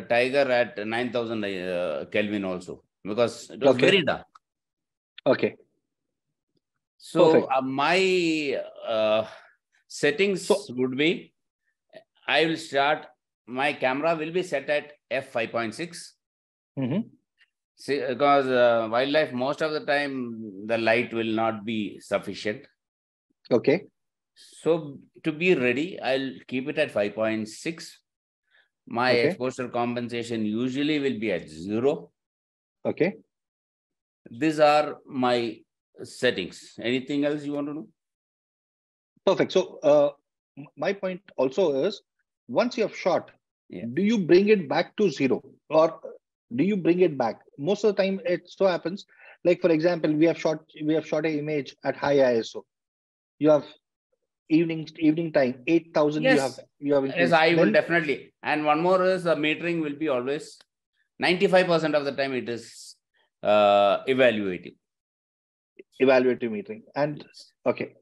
Speaker 2: tiger at 9,000 Kelvin also, because it was very dark.
Speaker 1: Okay.
Speaker 2: So my settings would be, I will start, my camera will be set at f5.6. See, because wildlife, most of the time, the light will not be sufficient.
Speaker 1: Okay.
Speaker 2: So to be ready, I'll keep it at 5.6. My exposure compensation usually will be at 0.
Speaker 1: Okay.
Speaker 2: These are my settings. Anything else you want to know?
Speaker 1: Perfect. So my point also is, once you have shot, do you bring it back to 0, or do you bring it back? Most of the time, it so happens, like for example, we have shot an image at high ISO. You have evening time, 8,000.
Speaker 2: Yes.
Speaker 1: You have
Speaker 2: Yes, I will definitely. And one more is the metering will be always 95% of the time it is evaluative metering.
Speaker 1: And okay,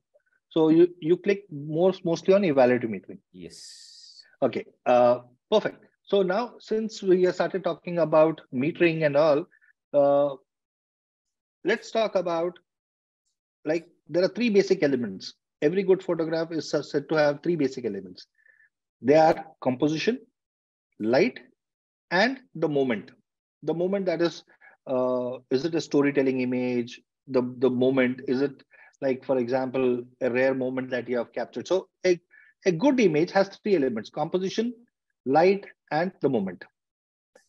Speaker 1: so you click mostly on evaluative metering.
Speaker 2: Yes.
Speaker 1: Okay. Perfect. So now, since we have started talking about metering and all, let's talk about, like, there are 3 basic elements. Every good photograph is said to have 3 basic elements. They are composition, light, and the moment. The moment, that is it a storytelling image? The moment, is it, like, for example, a rare moment that you have captured? So a good image has 3 elements: composition, light, and the moment.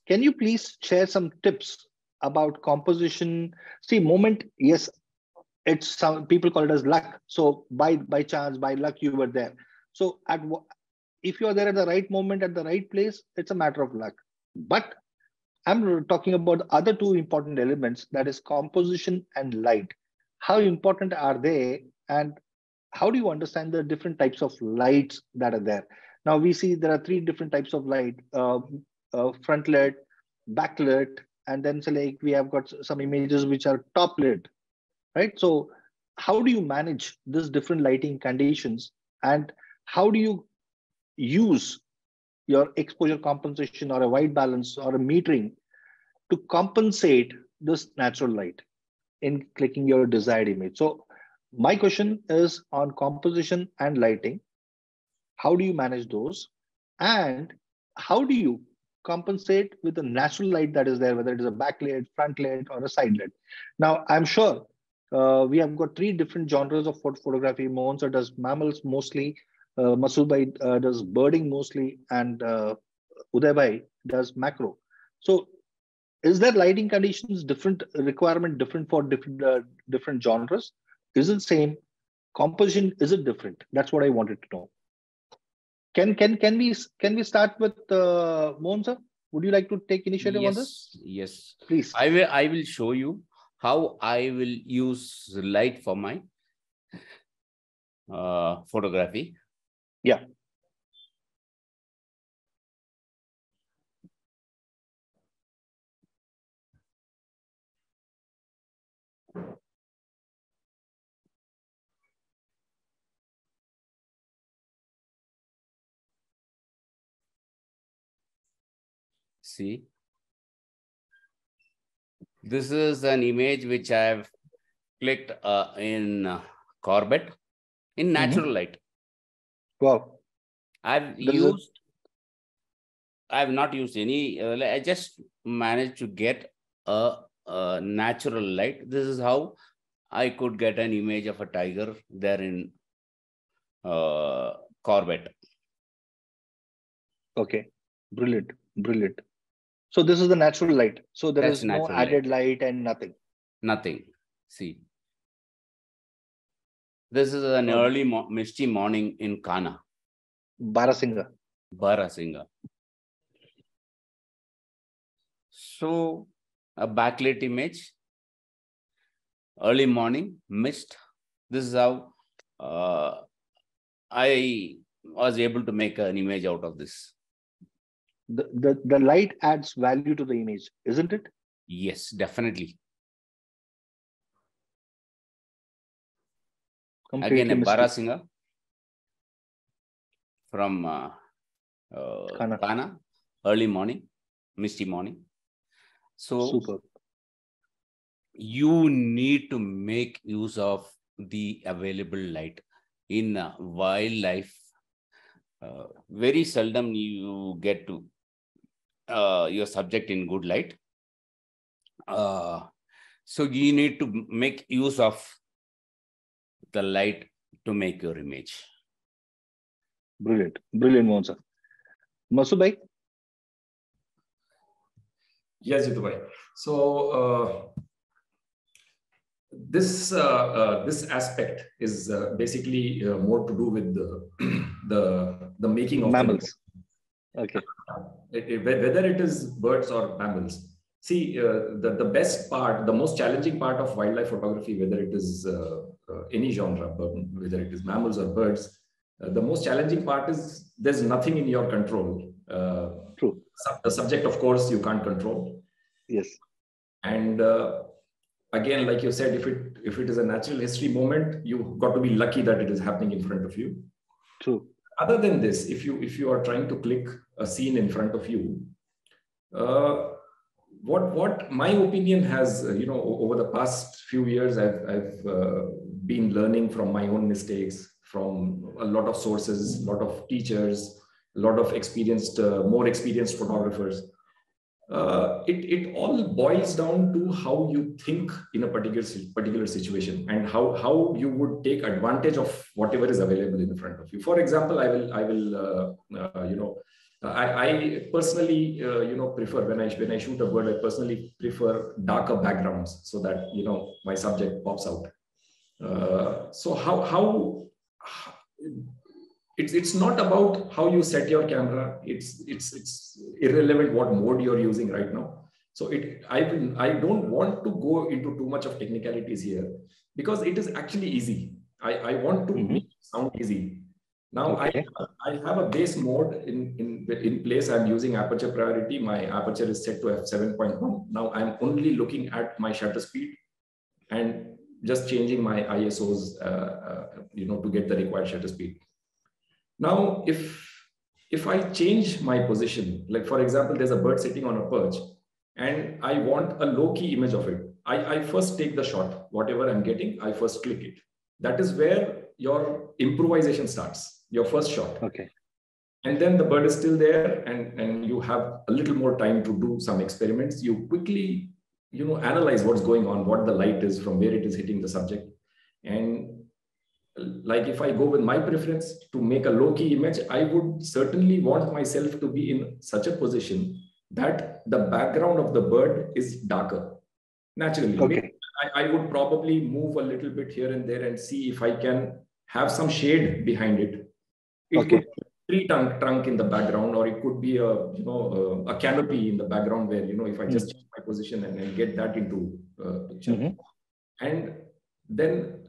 Speaker 1: Can you please share some tips about composition? See, moment, yes, it's some people call it as luck. So by chance, by luck, you were there. So if you are there at the right moment, at the right place, it's a matter of luck. But I'm talking about the other 2 important elements, that is composition and light. How important are they, and how do you understand the different types of lights that are there? Now we see there are 3 different types of light: front lit, backlit, and then, so like, we have got some images which are top lit, right? So how do you manage these different lighting conditions, and how do you use your exposure compensation or a white balance or a metering to compensate this natural light in clicking your desired image? So my question is on composition and lighting. How do you manage those? And how do you compensate with the natural light that is there, whether it is a backlit, front lit, or a side lit? Now, I'm sure we have got three different genres of photography. Mohan sir does mammals mostly, Masood bhai does birding mostly, and Uday bhai does macro. So is there lighting conditions different, requirement different for different genres? Is it same? Composition, is it different? That's what I wanted to know. Can we start with Mohan sir? Would you like to take initiative on this?
Speaker 2: Yes.
Speaker 1: Please.
Speaker 2: I will show you how I will use light for my photography.
Speaker 1: Yeah.
Speaker 2: See, this is an image which I have clicked in Corbett in natural light.
Speaker 1: Wow.
Speaker 2: I have not used any, I just managed to get a natural light. This is how I could get an image of a tiger there in Corbett.
Speaker 1: Okay, brilliant, brilliant. So this is the natural light. So there is no added light and nothing.
Speaker 2: Nothing. See, this is an early misty morning in Kana.
Speaker 1: Barasinga.
Speaker 2: So a backlit image, early morning, mist. This is how I was able to make an image out of this.
Speaker 1: The light adds value to the image, isn't it?
Speaker 2: Yes, definitely.
Speaker 1: Completely
Speaker 2: again, a Barasinga from Kana, early morning, misty morning. So
Speaker 1: super.
Speaker 2: You need to make use of the available light in wildlife. Very seldom you get to your subject in good light. So you need to make use of the light to make your image.
Speaker 1: Brilliant. Brilliant, Mohan sir. Masood bhai?
Speaker 3: Yes, Jitu bhai. So this aspect is basically more to do with the making of
Speaker 1: mammals. Okay.
Speaker 3: Whether it is birds or mammals. See, the best part, the most challenging part of wildlife photography, whether it is any genre, whether it is mammals or birds, the most challenging part is there's nothing in your control.
Speaker 1: True.
Speaker 3: The subject, of course, you can't control.
Speaker 1: Yes.
Speaker 3: And again, like you said, if it is a natural history moment, you've got to be lucky that it is happening in front of you.
Speaker 1: True.
Speaker 3: Other than this, if you are trying to click a scene in front of you, what my opinion has, over the past few years, I've been learning from my own mistakes, from a lot of sources, a lot of teachers, a lot of more experienced photographers. It all boils down to how you think in a particular situation and how you would take advantage of whatever is available in front of you. For example, I personally prefer when I shoot a bird, I personally prefer darker backgrounds so that my subject pops out. So how it's not about how you set your camera. It's irrelevant what mode you're using right now. So I don't want to go into too much of technicalities here because it is actually easy. I want to make it sound easy. Now okay. I have a base mode in place. I'm using aperture priority. My aperture is set to f7.1. Now I'm only looking at my shutter speed and just changing my ISOs, to get the required shutter speed. Now, if I change my position, like for example, there's a bird sitting on a perch. and I want a low-key image of it. I first take the shot, whatever I'm getting, I first click it. That is where your improvisation starts, your first shot.
Speaker 1: Okay.
Speaker 3: And then the bird is still there, and you have a little more time to do some experiments. You quickly, analyze what's going on, what the light is, from where it is hitting the subject. And like if I go with my preference to make a low-key image, I would certainly want myself to be in such a position that the background of the bird is darker, naturally.
Speaker 1: Okay.
Speaker 3: I would probably move a little bit here and there and see if I can have some shade behind it. It
Speaker 1: Okay.
Speaker 3: could be a tree trunk in the background, or it could be a canopy in the background where, if I just change my position and get that into picture. And then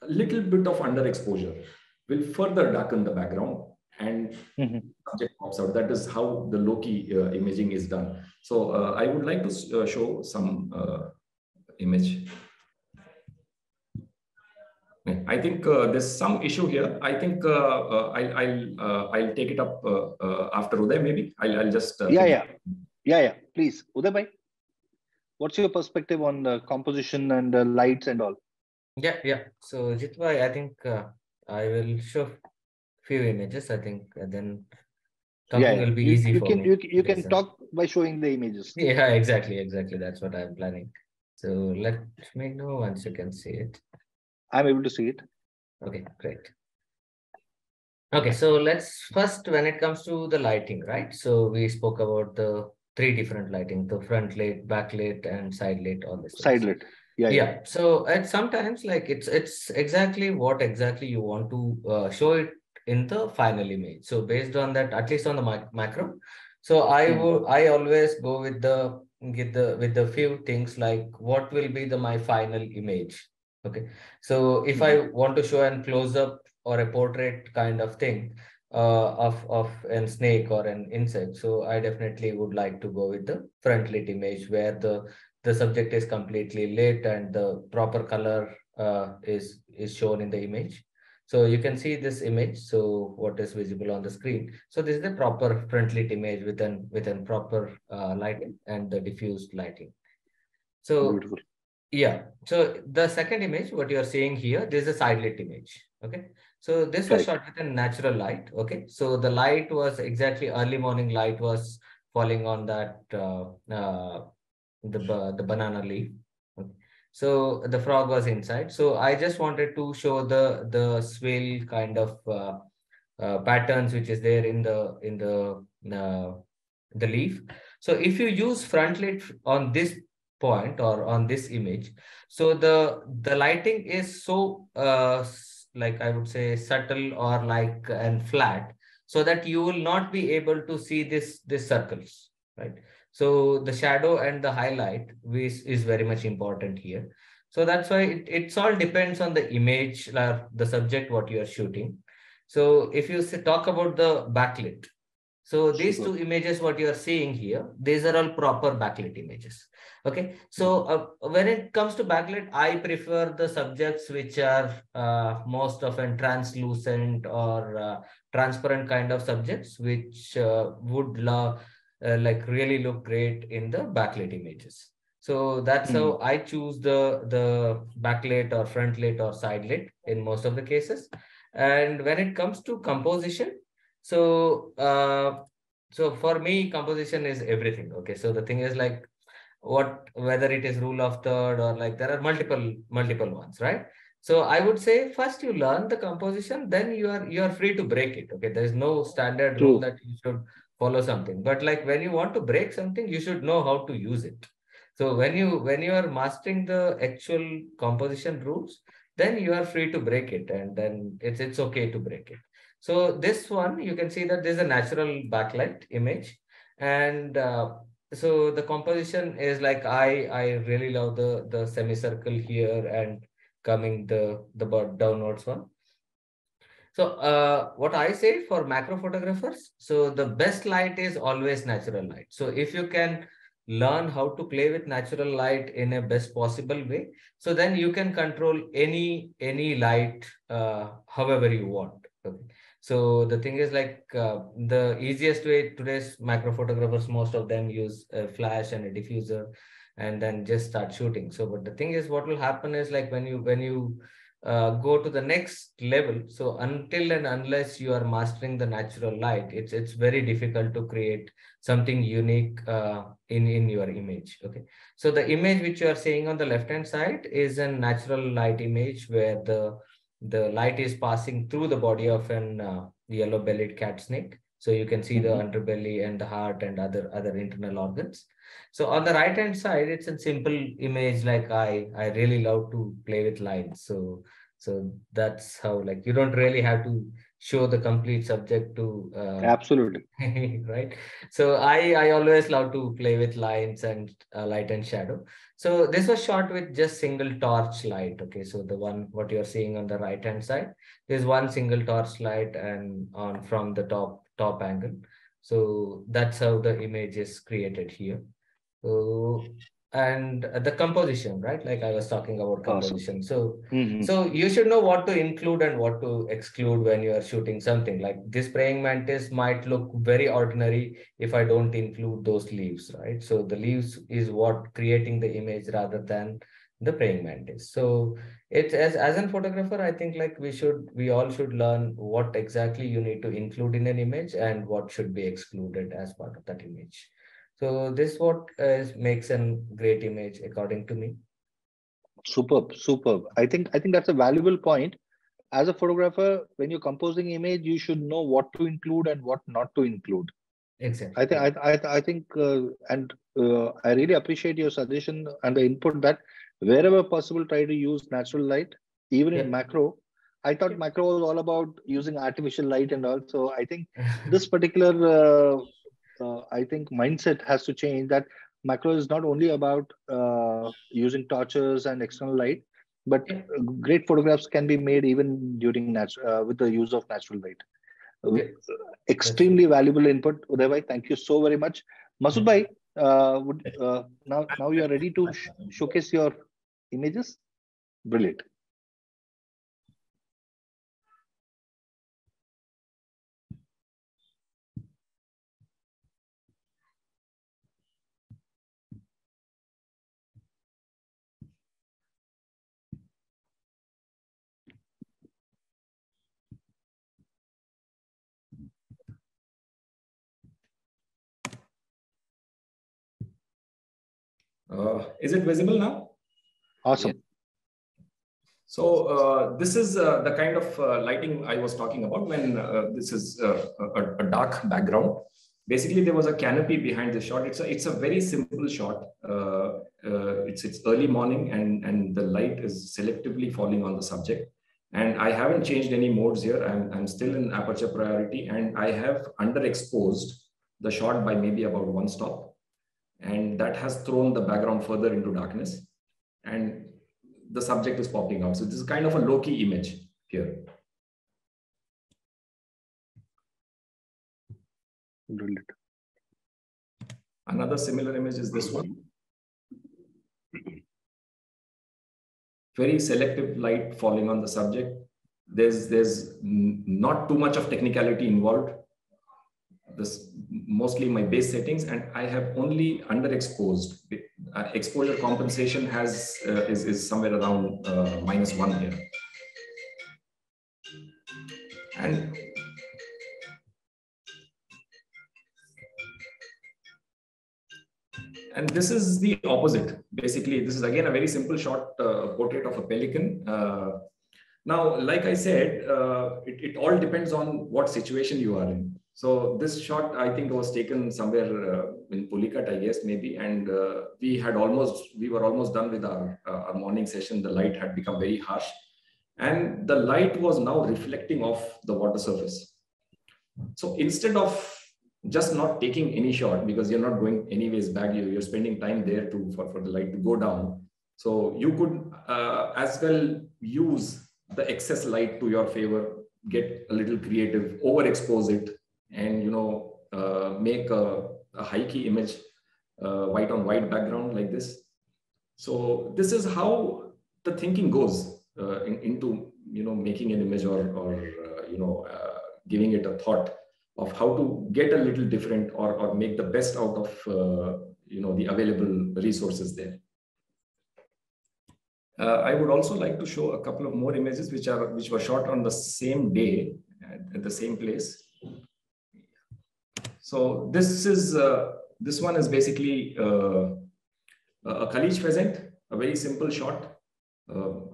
Speaker 3: a little bit of underexposure will further darken the background, and subject pops out. That is how the low-key imaging is done. So I would like to show some image. I think there's some issue here. I think I'll take it up after Uday. Maybe I'll just
Speaker 1: yeah. Please, Uday bhai, what's your perspective on the composition and the lights and all?
Speaker 4: Yeah. So Jitbhai, I think I will show few images. I think then talking will be easy for me.
Speaker 1: You can talk by showing the images.
Speaker 4: Yeah, exactly. That's what I'm planning. So let me know once you can see it.
Speaker 1: I'm able to see it.
Speaker 4: Okay, great. Okay, so let's first, when it comes to the lighting, right? So we spoke about the 3 different lighting, the front lit, back lit, and side lit, all this.
Speaker 1: Side lit.
Speaker 4: Yeah. So at sometimes like it's exactly what exactly you want to show it in the final image. So based on that, at least on the macro. So I always go with the few things like what will be my final image. Okay. So if I want to show a close up or a portrait kind of thing of a snake or an insect, so I definitely would like to go with the front lit image where the subject is completely lit and the proper color is shown in the image. So you can see this image. So what is visible on the screen? So this is the proper front lit image with an proper lighting and the diffused lighting. So
Speaker 1: beautiful.
Speaker 4: Yeah. So the second image, what you are seeing here, this is a side lit image. Okay. So this was shot with a natural light. Okay. So the light was exactly early morning light was falling on that the banana leaf. Okay. So the frog was inside. So I just wanted to show the swirl kind of patterns which is there in the leaf. So if you use front lit on this point or on this image, so the lighting is so like I would say subtle or like and flat, so that you will not be able to see this circles, right? So the shadow and the highlight is very much important here. So that's why it's all depends on the image or the subject what you are shooting. So if you talk about the backlit, so these 2 images what you are seeing here, these are all proper backlit images. Okay. So when it comes to backlit, I prefer the subjects which are most often translucent or transparent kind of subjects, which would like really look great in the backlit images. So that's how I choose the backlit or front lit or side lit in most of the cases. And when it comes to composition, so for me, composition is everything. Okay. So the thing is like whether it is rule of third or like there are multiple ones, right? So I would say first you learn the composition, then you are free to break it. Okay. There is no standard rule that you should follow something, but like when you want to break something, you should know how to use it. So when you are mastering the actual composition rules, then you are free to break it, and then it's okay to break it. So this one, you can see that there's a natural backlight image, and so the composition is like I really love the semicircle here and coming the bird downwards one. So what I say for macro photographers, so the best light is always natural light. So if you can learn how to play with natural light in a best possible way, so then you can control any light however you want. Okay. So the thing is like the easiest way, today's macro photographers, most of them use a flash and a diffuser and then just start shooting. So, but the thing is, what will happen is like when you go to the next level, so until and unless you are mastering the natural light, it's very difficult to create something unique in your image. Okay, so the image which you are seeing on the left hand side is a natural light image where the light is passing through the body of an yellow-bellied cat snake. So you can see the underbelly and the heart and other internal organs. So on the right hand side, it's a simple image. Like I really love to play with lines. So that's how, like, you don't really have to show the complete subject to
Speaker 1: Absolutely.
Speaker 4: right. So I always love to play with lines and light and shadow. So this was shot with just single torch light. Okay, so the one what you're seeing on the right hand side, there's one single torch light and on from the top angle. So that's how the image is created here. So, and the composition, right? Like I was talking about composition.
Speaker 1: Awesome.
Speaker 4: So you should know what to include and what to exclude when you are shooting something. Like this praying mantis might look very ordinary if I don't include those leaves, right? So the leaves is what creating the image rather than the praying mantis. So it's as a photographer, I think like we all should learn what exactly you need to include in an image and what should be excluded as part of that image. So this what makes a great image according to me.
Speaker 1: Superb, superb. I think that's a valuable point. As a photographer, when you're composing image, you should know what to include and what not to include.
Speaker 4: Exactly.
Speaker 1: I think, I really appreciate your suggestion and the input that wherever possible, try to use natural light, even in macro. I thought macro was all about using artificial light and all. So I think this particular I think mindset has to change, that macro is not only about using torches and external light, but great photographs can be made even during with the use of natural light. Extremely valuable input, Uday bhai. Thank you so very much. Masood bhai, now you are ready to showcase your images. Brilliant.
Speaker 3: Is it visible now?
Speaker 1: Awesome.
Speaker 3: Yeah. So this is the kind of lighting I was talking about when this is a dark background. Basically, there was a canopy behind the shot. It's a very simple shot. It's early morning and the light is selectively falling on the subject. And I haven't changed any modes here. I'm still in aperture priority, and I have underexposed the shot by maybe about 1 stop. And that has thrown the background further into darkness. And the subject is popping out. So this is kind of a low-key image here.
Speaker 1: Brilliant.
Speaker 3: Another similar image is this one. Very selective light falling on the subject. There's not too much of technicality involved. This mostly my base settings, and I have only underexposed. Exposure compensation is somewhere around -1 here. And this is the opposite. Basically, this is again a very simple short portrait of a pelican. Now, like I said, it all depends on what situation you are in. So this shot, I think, was taken somewhere in Pulicat, I guess, maybe. And we were almost done with our morning session. The light had become very harsh. And the light was now reflecting off the water surface. So instead of just not taking any shot, because you're not going anyways back, you're spending time there for the light to go down. So you could as well use the excess light to your favor, get a little creative, overexpose it, and make a high key image, white on white background like this. So this is how the thinking goes into making an image or giving it a thought of how to get a little different or make the best out of the available resources there. I would also like to show a couple of more images which were shot on the same day at the same place. So this one is basically a Khalij pheasant, a very simple shot.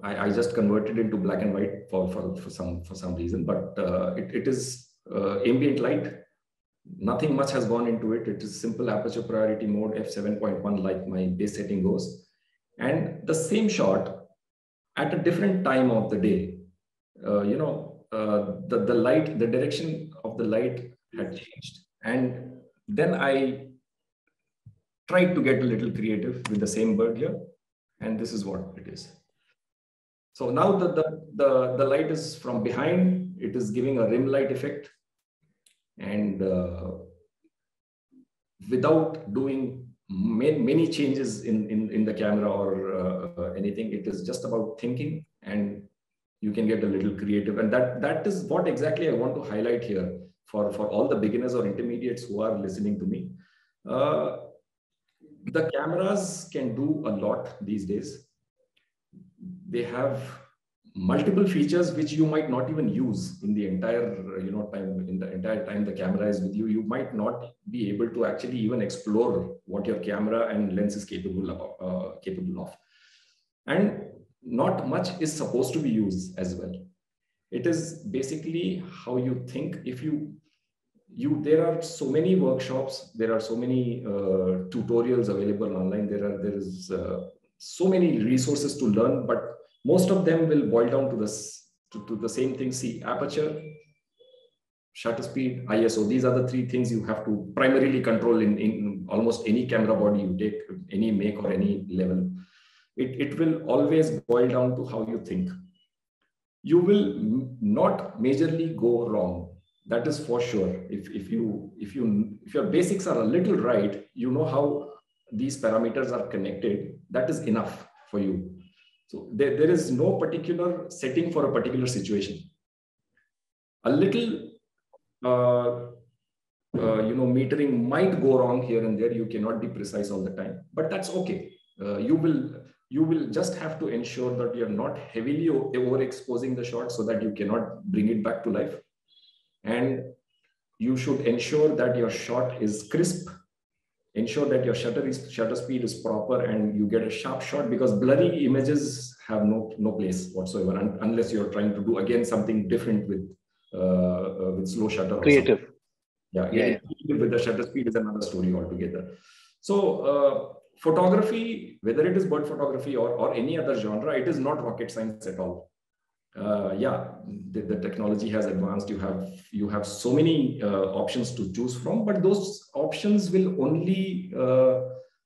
Speaker 3: I just converted into black and white for some reason, but it is ambient light. Nothing much has gone into it. It is simple aperture priority mode, f7.1, like my base setting goes. And the same shot at a different time of the day, the light, the direction of the light had changed. And then I tried to get a little creative with the same bird here. And this is what it is. So now the light is from behind. It is giving a rim light effect. And without doing many changes in the camera or anything, it is just about thinking, and you can get a little creative. And that is what exactly I want to highlight here for all the beginners or intermediates who are listening to me. The cameras can do a lot these days. They have multiple features which you might not even use in the entire time the camera is with you. You might not be able to actually even explore what your camera and lens is capable of. And not much is supposed to be used as well. It is basically how you think. If there are so many workshops, there are so many tutorials available online. There is so many resources to learn, but most of them will boil down to the same thing. See, aperture, shutter speed, ISO. These are the three things you have to primarily control in almost any camera body you take, any make or any level. It will always boil down to how you think. You will not majorly go wrong. That is for sure. If your basics are a little right, you know how these parameters are connected. That is enough for you. So there is no particular setting for a particular situation. A little, metering might go wrong here and there. You cannot be precise all the time, but that's okay. You will just have to ensure that you're not heavily overexposing the shot so that you cannot bring it back to life. And you should ensure that your shot is crisp. Ensure that your shutter speed is proper and you get a sharp shot, because blurry images have no place whatsoever unless you're trying to do again something different with slow shutter.
Speaker 1: Creative.
Speaker 3: With the shutter speed is another story altogether. So photography, whether it is bird photography or any other genre, it is not rocket science at all. The technology has advanced. You have so many options to choose from, but those options will only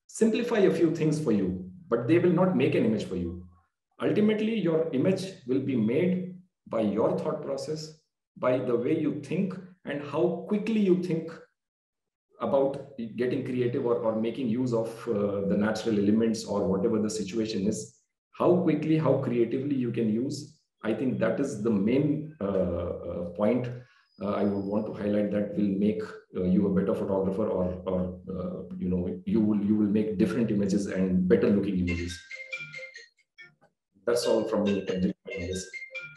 Speaker 3: simplify a few things for you, but they will not make an image for you. Ultimately, your image will be made by your thought process, by the way you think and how quickly you think about getting creative or making use of the natural elements or whatever the situation is. How quickly, how creatively you can use. I think that is the main point I would want to highlight, that will make you a better photographer, or you will make different images and better looking images. That's all from me.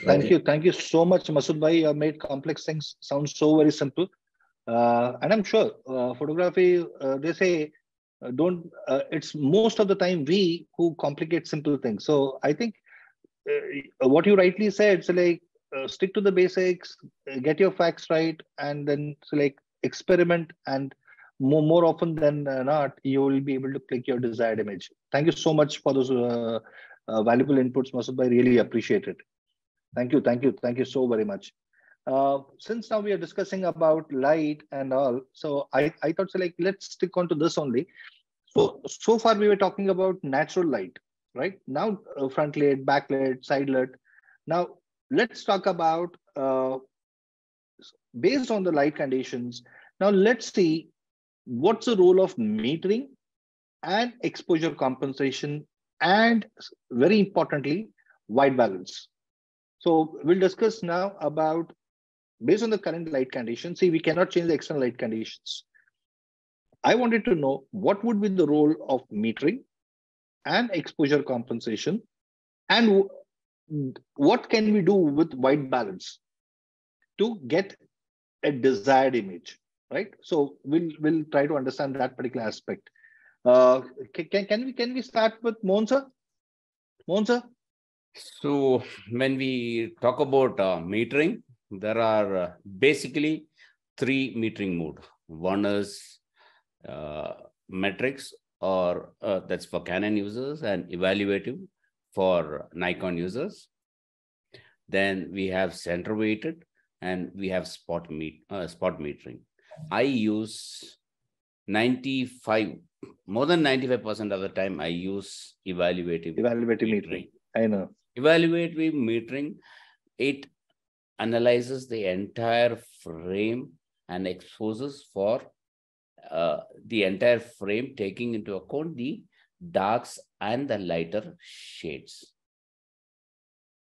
Speaker 1: Thank you so much, Masood bhai. You made complex things sound so very simple, and I'm sure photography. They say it's most of the time we who complicate simple things. So I think. What you rightly said, so like stick to the basics, get your facts right, and then experiment, and more often than not, you will be able to click your desired image. Thank you so much for those valuable inputs, Masood. I really appreciate it. Thank you so very much. Since now we are discussing about light and all, so I thought let's stick on to this only. So far we were talking about natural light. Right now, front lit, back lit, side lit. Now let's talk about based on the light conditions. Now let's see what's the role of metering and exposure compensation, and very importantly, white balance. So we'll discuss now about based on the current light conditions, see, we cannot change the external light conditions. I wanted to know what would be the role of metering and exposure compensation, and what can we do with white balance to get a desired image, right? So we'll try to understand that particular aspect. Can we start with Mohan sir? Mohan sir?
Speaker 2: So when we talk about metering, there are basically 3 metering mode. One is metrics, or that's for Canon users, and evaluative for Nikon users. Then we have center weighted, and we have spot metering. I use more than 95% of the time I use evaluative
Speaker 1: metering. I know.
Speaker 2: Evaluative metering, it analyzes the entire frame and exposes for the entire frame, taking into account the darks and the lighter shades.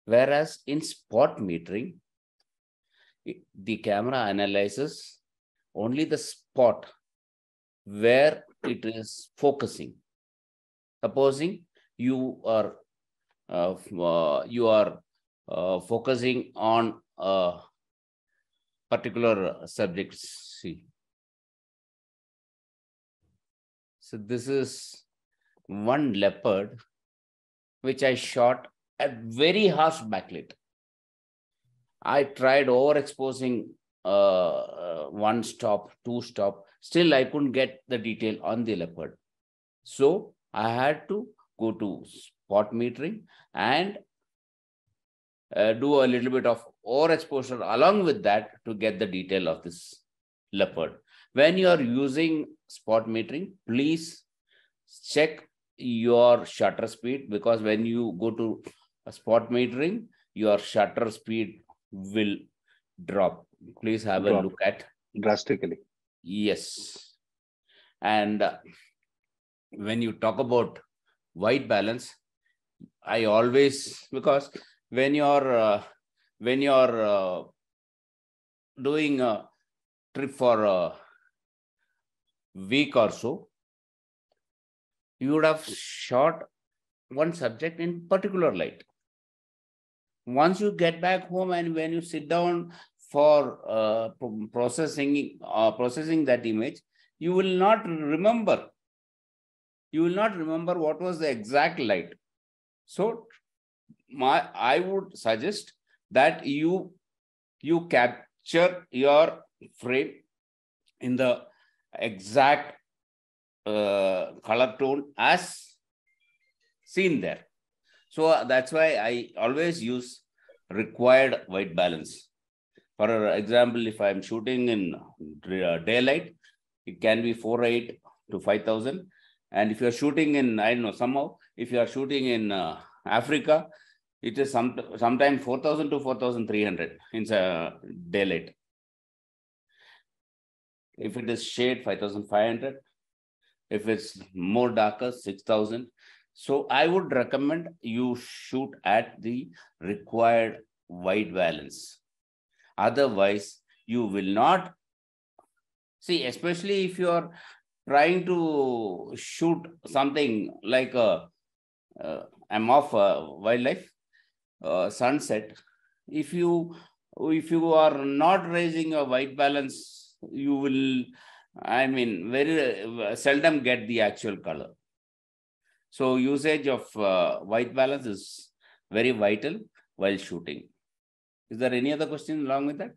Speaker 2: Whereas in spot metering, the camera analyzes only the spot where it is focusing. Supposing you are focusing on a particular subject. See, so this is one leopard which I shot at very harsh backlit. I tried overexposing 1 stop, 2 stop. Still, I couldn't get the detail on the leopard. So I had to go to spot metering and do a little bit of overexposure along with that to get the detail of this leopard. When you are using spot metering, please check your shutter speed, because when you go to a spot metering, your shutter speed will drop. Please have a look at
Speaker 1: drastically.
Speaker 2: Yes. And when you talk about white balance, I always, because when you're doing a trip for a week or so, you would have shot one subject in particular light. Once you get back home and when you sit down for processing that image, you will not remember. You will not remember what was the exact light. So I would suggest that you capture your frame in the exact color tone as seen there. So that's why I always use required white balance. For example, if I'm shooting in daylight, it can be 4.8 to 5,000. And if you're shooting in, I don't know, somehow, if you are shooting in Africa, it is sometimes 4,000 to 4,300 in daylight. If it is shade, 5,500. If it's more darker, 6,000. So I would recommend you shoot at the required white balance. Otherwise, you will not see, especially if you are trying to shoot something like I'm off wildlife, sunset. If you are not raising a white balance, you will, I mean, very seldom get the actual color. So usage of white balance is very vital while shooting. Is there any other question along with that?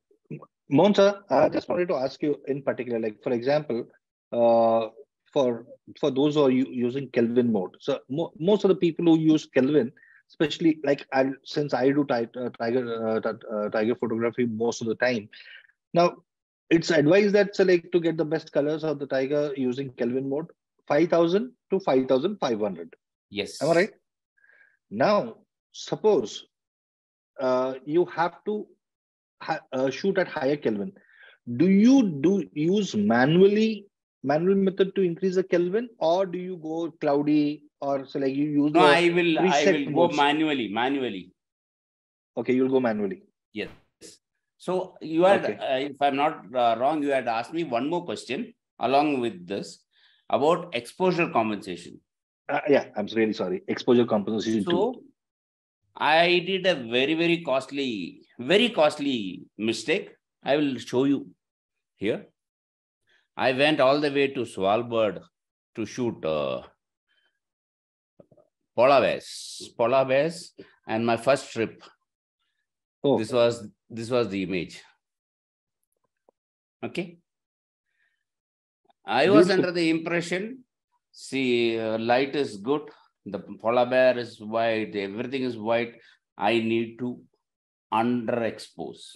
Speaker 1: Mohan sir, I just wanted to ask you in particular, like for example, for those who are using Kelvin mode. So most of the people who use Kelvin, especially like since I do tiger photography most of the time. Now, it's advised that select to get the best colors of the tiger using Kelvin mode, 5,000 to 5,500.
Speaker 2: Yes.
Speaker 1: Am I right? Now, suppose you have to shoot at higher Kelvin. Do you use manual method to increase the Kelvin, or do you go cloudy, or so like you use?
Speaker 2: No, I will go manually.
Speaker 1: Okay, you'll go manually.
Speaker 2: Yes. So you had,
Speaker 1: Okay.
Speaker 2: if I'm not wrong, you had asked me one more question along with this about exposure compensation.
Speaker 1: Yeah, I'm really sorry. Exposure compensation tool.
Speaker 2: So I did a very costly mistake. I will show you here. I went all the way to Svalbard to shoot polar bears, and my first trip.
Speaker 1: Oh.
Speaker 2: This was the image. Okay. I was under the impression, see, light is good. The polar bear is white. Everything is white. I need to underexpose.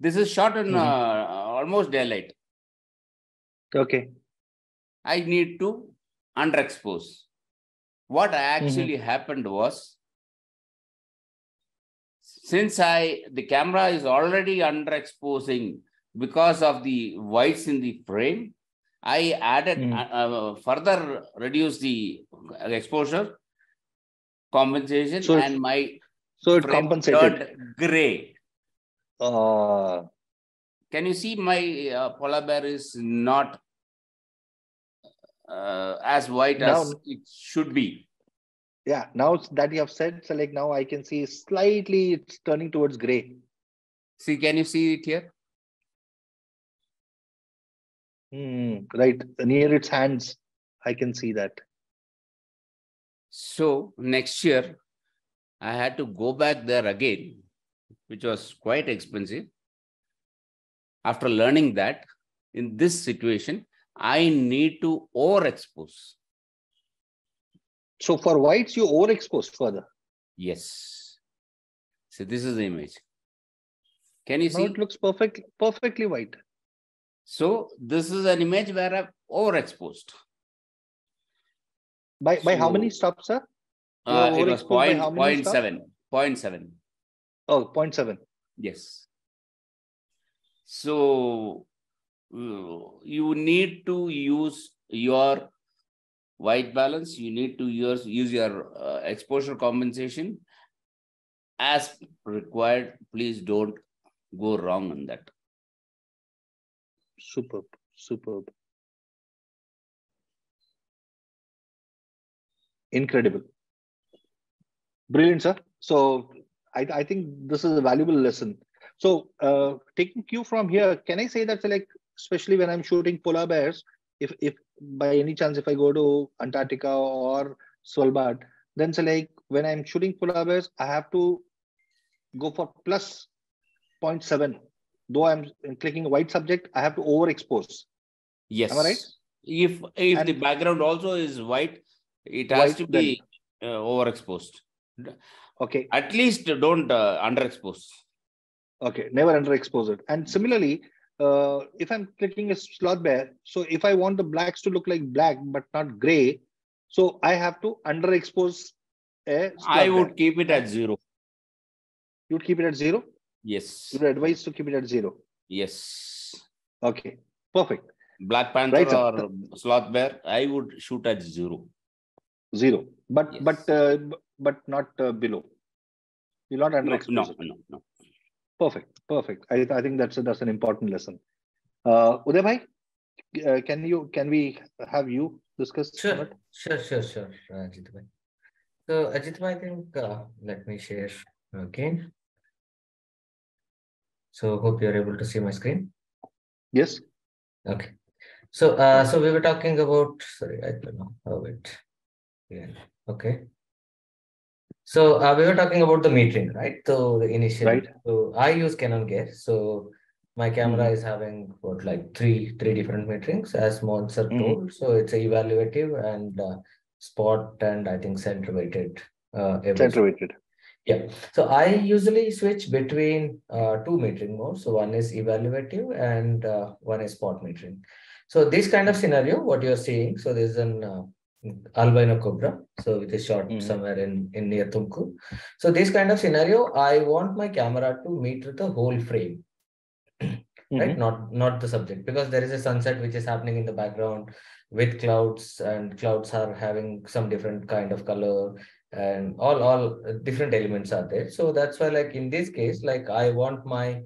Speaker 2: This is shot in almost daylight.
Speaker 1: Okay.
Speaker 2: I need to underexpose. What actually happened was, since the camera is already underexposing because of the whites in the frame, I added further reduced the exposure compensation,
Speaker 1: so
Speaker 2: and my
Speaker 1: it
Speaker 2: frame
Speaker 1: compensated.
Speaker 2: turned gray. Can you see my polar bear is not as white
Speaker 1: now,
Speaker 2: as it should be?
Speaker 1: Yeah, now that you have said, so like now I can see slightly it's turning towards gray.
Speaker 2: See, can you see it here?
Speaker 1: Right, near its hands, I can see that.
Speaker 2: So next year, I had to go back there again, which was quite expensive. After learning that, in this situation, I need to overexpose.
Speaker 1: So for whites, you overexpose further.
Speaker 2: Yes. So this is the image. Can you
Speaker 1: Now
Speaker 2: see?
Speaker 1: it looks perfectly white.
Speaker 2: So this is an image where I've overexposed.
Speaker 1: By how many stops, sir?
Speaker 2: It was 0.7.
Speaker 1: Oh, 0.7.
Speaker 2: Yes. So you need to use your white balance. You need to use your exposure compensation as required. Please don't go wrong on that.
Speaker 1: Superb. Incredible. Brilliant, sir. So I think this is a valuable lesson. So taking cue from here, can I say that, like, especially when I'm shooting polar bears, if by any chance, if I go to Antarctica or Svalbard, then so like when I'm shooting polar bears, I have to go for plus 0.7. Though I'm clicking a white subject, I have to overexpose.
Speaker 2: Yes.
Speaker 1: Am I right?
Speaker 2: If the background also is white, it has to be overexposed.
Speaker 1: Okay.
Speaker 2: At least don't underexpose.
Speaker 1: Okay, never underexpose it. And similarly, if I'm clicking a sloth bear, so if I want the blacks to look like black but not gray, so I have to underexpose a sloth
Speaker 2: I would
Speaker 1: bear.
Speaker 2: keep it at 0.
Speaker 1: You would keep it at 0?
Speaker 2: Yes.
Speaker 1: You would advise to keep it at 0?
Speaker 2: Yes.
Speaker 1: Okay, perfect.
Speaker 2: Black Panther or sloth bear, I would shoot at 0.
Speaker 1: 0, but
Speaker 2: yes.
Speaker 1: but not below. You'll not underexpose it.
Speaker 2: No.
Speaker 1: Perfect. I think that's an important lesson. Uday bhai, can we have you discuss?
Speaker 4: Sure, Ajit bhai. So Ajit bhai, I think let me share again. So hope you're able to see my screen.
Speaker 1: Yes.
Speaker 4: Okay. So so we were talking about, sorry, I don't know how it. Yeah. Okay. So we were talking about the metering, right? So the initial.
Speaker 1: Right.
Speaker 4: So I use Canon gear. So my camera is having what, like three different meterings, as Mohan sir told. So it's a evaluative and spot, and I think center weighted.
Speaker 1: Center weighted.
Speaker 4: Yeah. So I usually switch between two metering modes. So one is evaluative and one is spot metering. So this kind of scenario, what you're seeing, so there's an albino cobra. So it is shot somewhere in near Tumku. So this kind of scenario, I want my camera to meter the whole frame. Right, not the subject, because there is a sunset which is happening in the background with clouds, and clouds are having some different kind of color, and all different elements are there. So that's why, like in this case, like I want my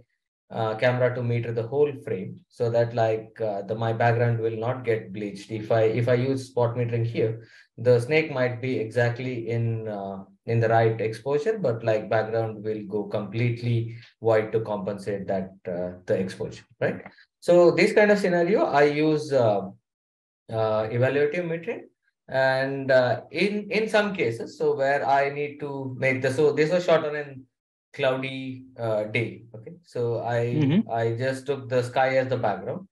Speaker 4: camera to meter the whole frame, so that like my background will not get bleached. If I use spot metering here, the snake might be exactly in the right exposure, but like background will go completely white to compensate that the exposure, right? So this kind of scenario, I use evaluative metering. And in some cases, so where I need to make so this was shot on an cloudy day. Okay, so I just took the sky as the background.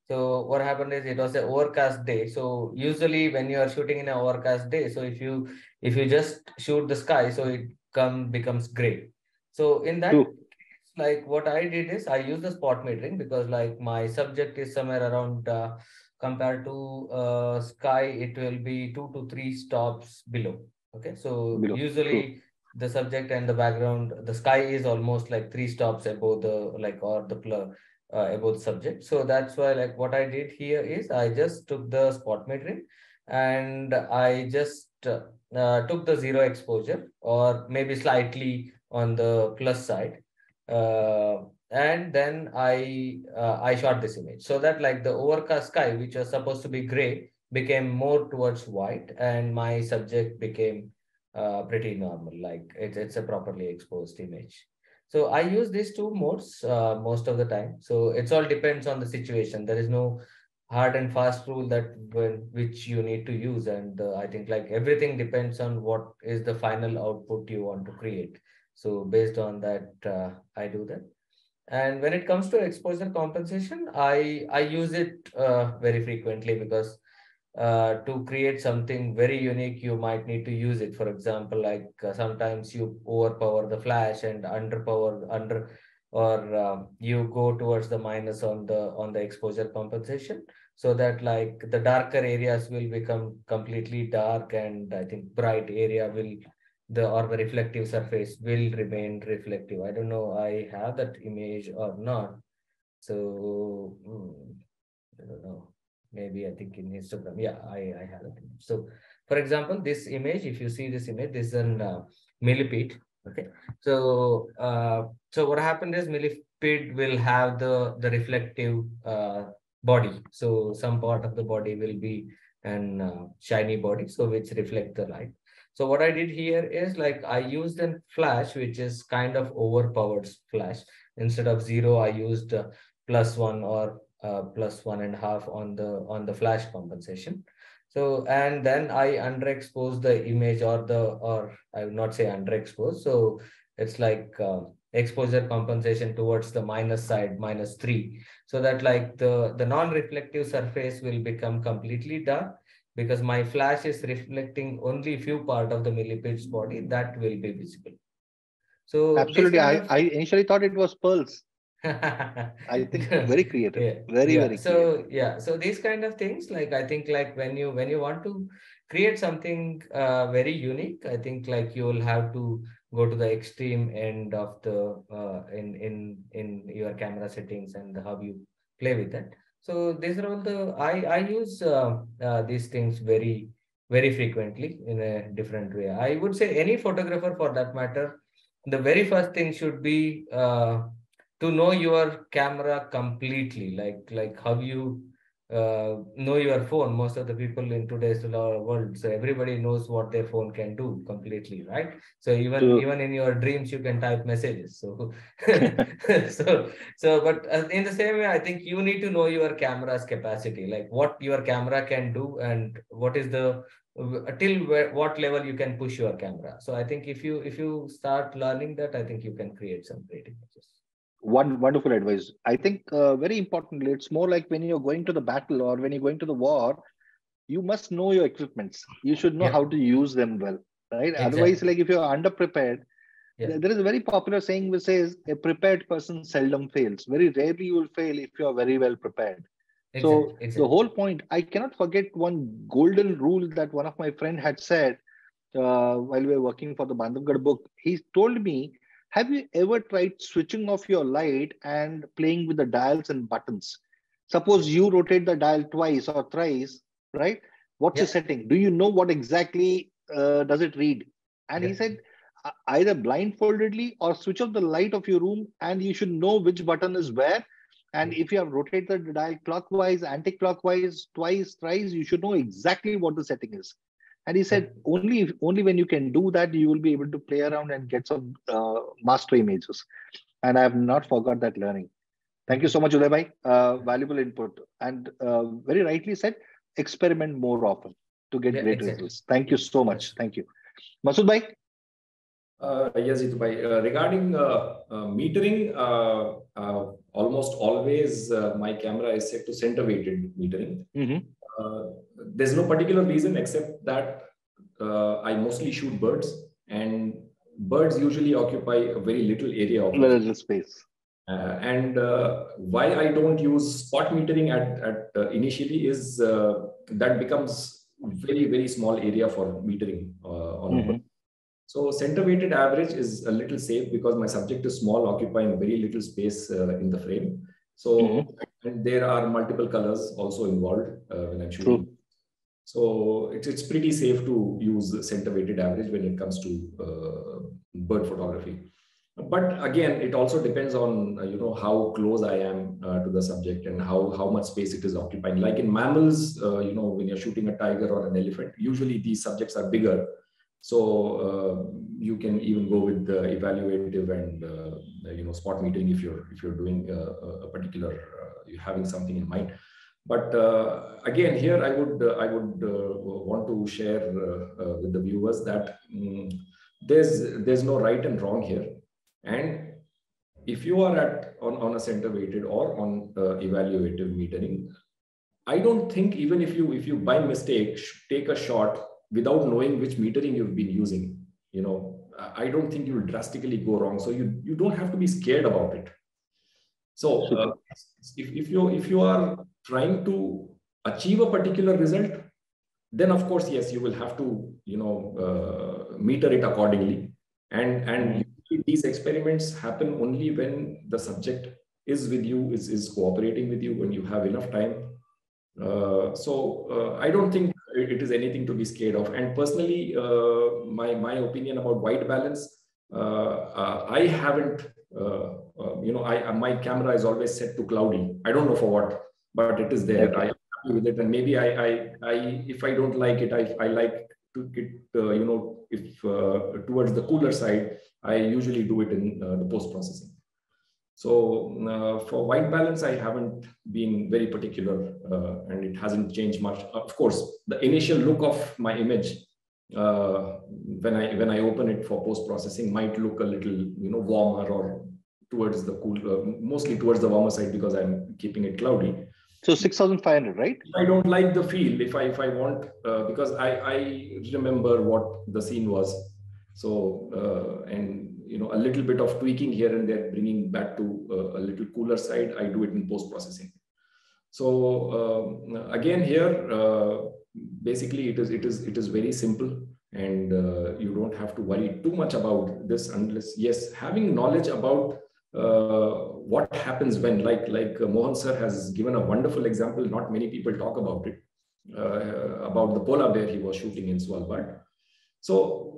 Speaker 4: So what happened is it was an overcast day. So usually when you are shooting in an overcast day, so if you just shoot the sky, so it becomes gray. So in that
Speaker 1: True.
Speaker 4: case, like what I did is I used the spot metering, because like my subject is somewhere around compared to sky, it will be 2 to 3 stops below. Okay, so
Speaker 1: Below. True.
Speaker 4: usually the subject and the background, the sky is almost like 3 stops above the above the subject. So that's why like what I did here is I just took the spot metering and I just took the zero exposure, or maybe slightly on the plus side. And then I shot this image, so that like the overcast sky, which was supposed to be gray, became more towards white, and my subject became pretty normal, like it's a properly exposed image. So I use these two modes most of the time. So it's all depends on the situation. There is no hard and fast rule that which you need to use, and I think like everything depends on what is the final output you want to create. So based on that, I do that. And when it comes to exposure compensation, I use it very frequently, because to create something very unique, you might need to use it. For example, like sometimes you overpower the flash and or you go towards the minus on the exposure compensation, so that like the darker areas will become completely dark, and I think bright area will the reflective surface will remain reflective. I don't know I have that image or not. So I don't know. Maybe I think in Instagram. Yeah, I have it. So, for example, this image, if you see this image, this is an millipede. Okay. So, so what happened is millipede will have the reflective body. So some part of the body will be an shiny body, so which reflect the light. So what I did here is like I used a flash, which is kind of overpowered flash. Instead of zero, I used +1 or +1.5 on the flash compensation. So and then I underexpose the image, or I would not say underexpose. So it's like exposure compensation towards the minus side, -3, so that like the non-reflective surface will become completely dark, because my flash is reflecting only few part of the millipede's body that will be visible. So this
Speaker 1: Absolutely.
Speaker 4: kind of
Speaker 1: I initially thought it was pearls. I think very creative.
Speaker 4: Yeah,
Speaker 1: Very,
Speaker 4: yeah.
Speaker 1: very creative.
Speaker 4: So yeah, so these kind of things, like I think like when you want to create something very unique, I think like you will have to go to the extreme end of the in your camera settings and how you play with that. So these are all the I use these things very frequently in a different way. I would say any photographer for that matter, the very first thing should be to know your camera completely, like how you know your phone. Most of the people in today's world, so everybody knows what their phone can do completely, right? So
Speaker 1: So
Speaker 4: even in your dreams you can type messages. So but in the same way, I think you need to know your camera's capacity, like what your camera can do, and what is the what level you can push your camera. So I think if you start learning that, I think you can create some great images.
Speaker 1: one wonderful advice. I think very importantly, it's more like when you're going to the battle or when you're going to the war, you must know your equipments. You should know
Speaker 4: Yeah,
Speaker 1: how to use them well, right? Otherwise,
Speaker 4: exactly.
Speaker 1: like if you're underprepared,
Speaker 4: Yeah,
Speaker 1: there is a very popular saying which says a prepared person seldom fails. Very rarely you will fail if you are very well prepared.
Speaker 4: exactly,
Speaker 1: So the
Speaker 4: exactly.
Speaker 1: whole point, I cannot forget one golden rule that one of my friend had said while we were working for the Bandhavgarh book. He told me, have you ever tried switching off your light and playing with the dials and buttons? Suppose you rotate the dial twice or thrice, right? What's the
Speaker 4: Yeah,
Speaker 1: setting? Do you know what exactly does it read? And he said, either blindfoldedly or switch off the light of your room, and you should know which button is where. And if you have rotated the dial clockwise, anti-clockwise, twice, thrice, you should know exactly what the setting is. And he said, only when you can do that, you will be able to play around and get some master images. And I have not forgot that learning. Thank you so much, Uday bhai. Valuable input. And very rightly said, experiment more often to get great results. Thank you so much. Thank you. Masood bhai?
Speaker 3: Yes, Jitu bhai. Regarding metering, almost always my camera is set to center weighted metering. There's no particular reason except that I mostly shoot birds, and birds usually occupy a very little area of
Speaker 1: little space.
Speaker 3: And why I don't use spot metering at initially is that becomes very, very small area for metering on a bird. So center weighted average is a little safe because my subject is small, occupying very little space in the frame. So and there are multiple colors also involved when I'm shooting.
Speaker 1: True.
Speaker 3: So it's pretty safe to use center weighted average when it comes to bird photography. But again, it also depends on how close I am to the subject and how much space it is occupying. Like in mammals, when you're shooting a tiger or an elephant, usually these subjects are bigger. So you can even go with the evaluative and spot metering if you're doing a particular you're having something in mind. But again, here I would want to share with the viewers that there's no right and wrong here. And if you are on a center weighted or on evaluative metering, I don't think even if you by mistake take a shot without knowing which metering you've been using, I don't think you will drastically go wrong. So you don't have to be scared about it. So if you are trying to achieve a particular result, then of course, yes, you will have to meter it accordingly. And these experiments happen only when the subject is with you, is cooperating with you, when you have enough time. So I don't think it is anything to be scared of. And personally, my opinion about white balance, I haven't, my camera is always set to cloudy. I don't know for what, but it is there. Okay. I am happy with it. And maybe if I don't like it, I like to get, if towards the cooler side, I usually do it in the post-processing. So for white balance, I haven't been very particular and it hasn't changed much. Of course, the initial look of my image when I open it for post-processing might look a little warmer or towards the cool, mostly towards the warmer side because I'm keeping it cloudy.
Speaker 1: So 6,500, right?
Speaker 3: I don't like the feel if I want because I remember what the scene was. So and a little bit of tweaking here and there, bringing back to a little cooler side, I do it in post-processing. So again here, basically it is very simple, and you don't have to worry too much about this unless, yes, having knowledge about what happens when, like Mohan sir has given a wonderful example. Not many people talk about it, about the polar bear he was shooting in Svalbard. So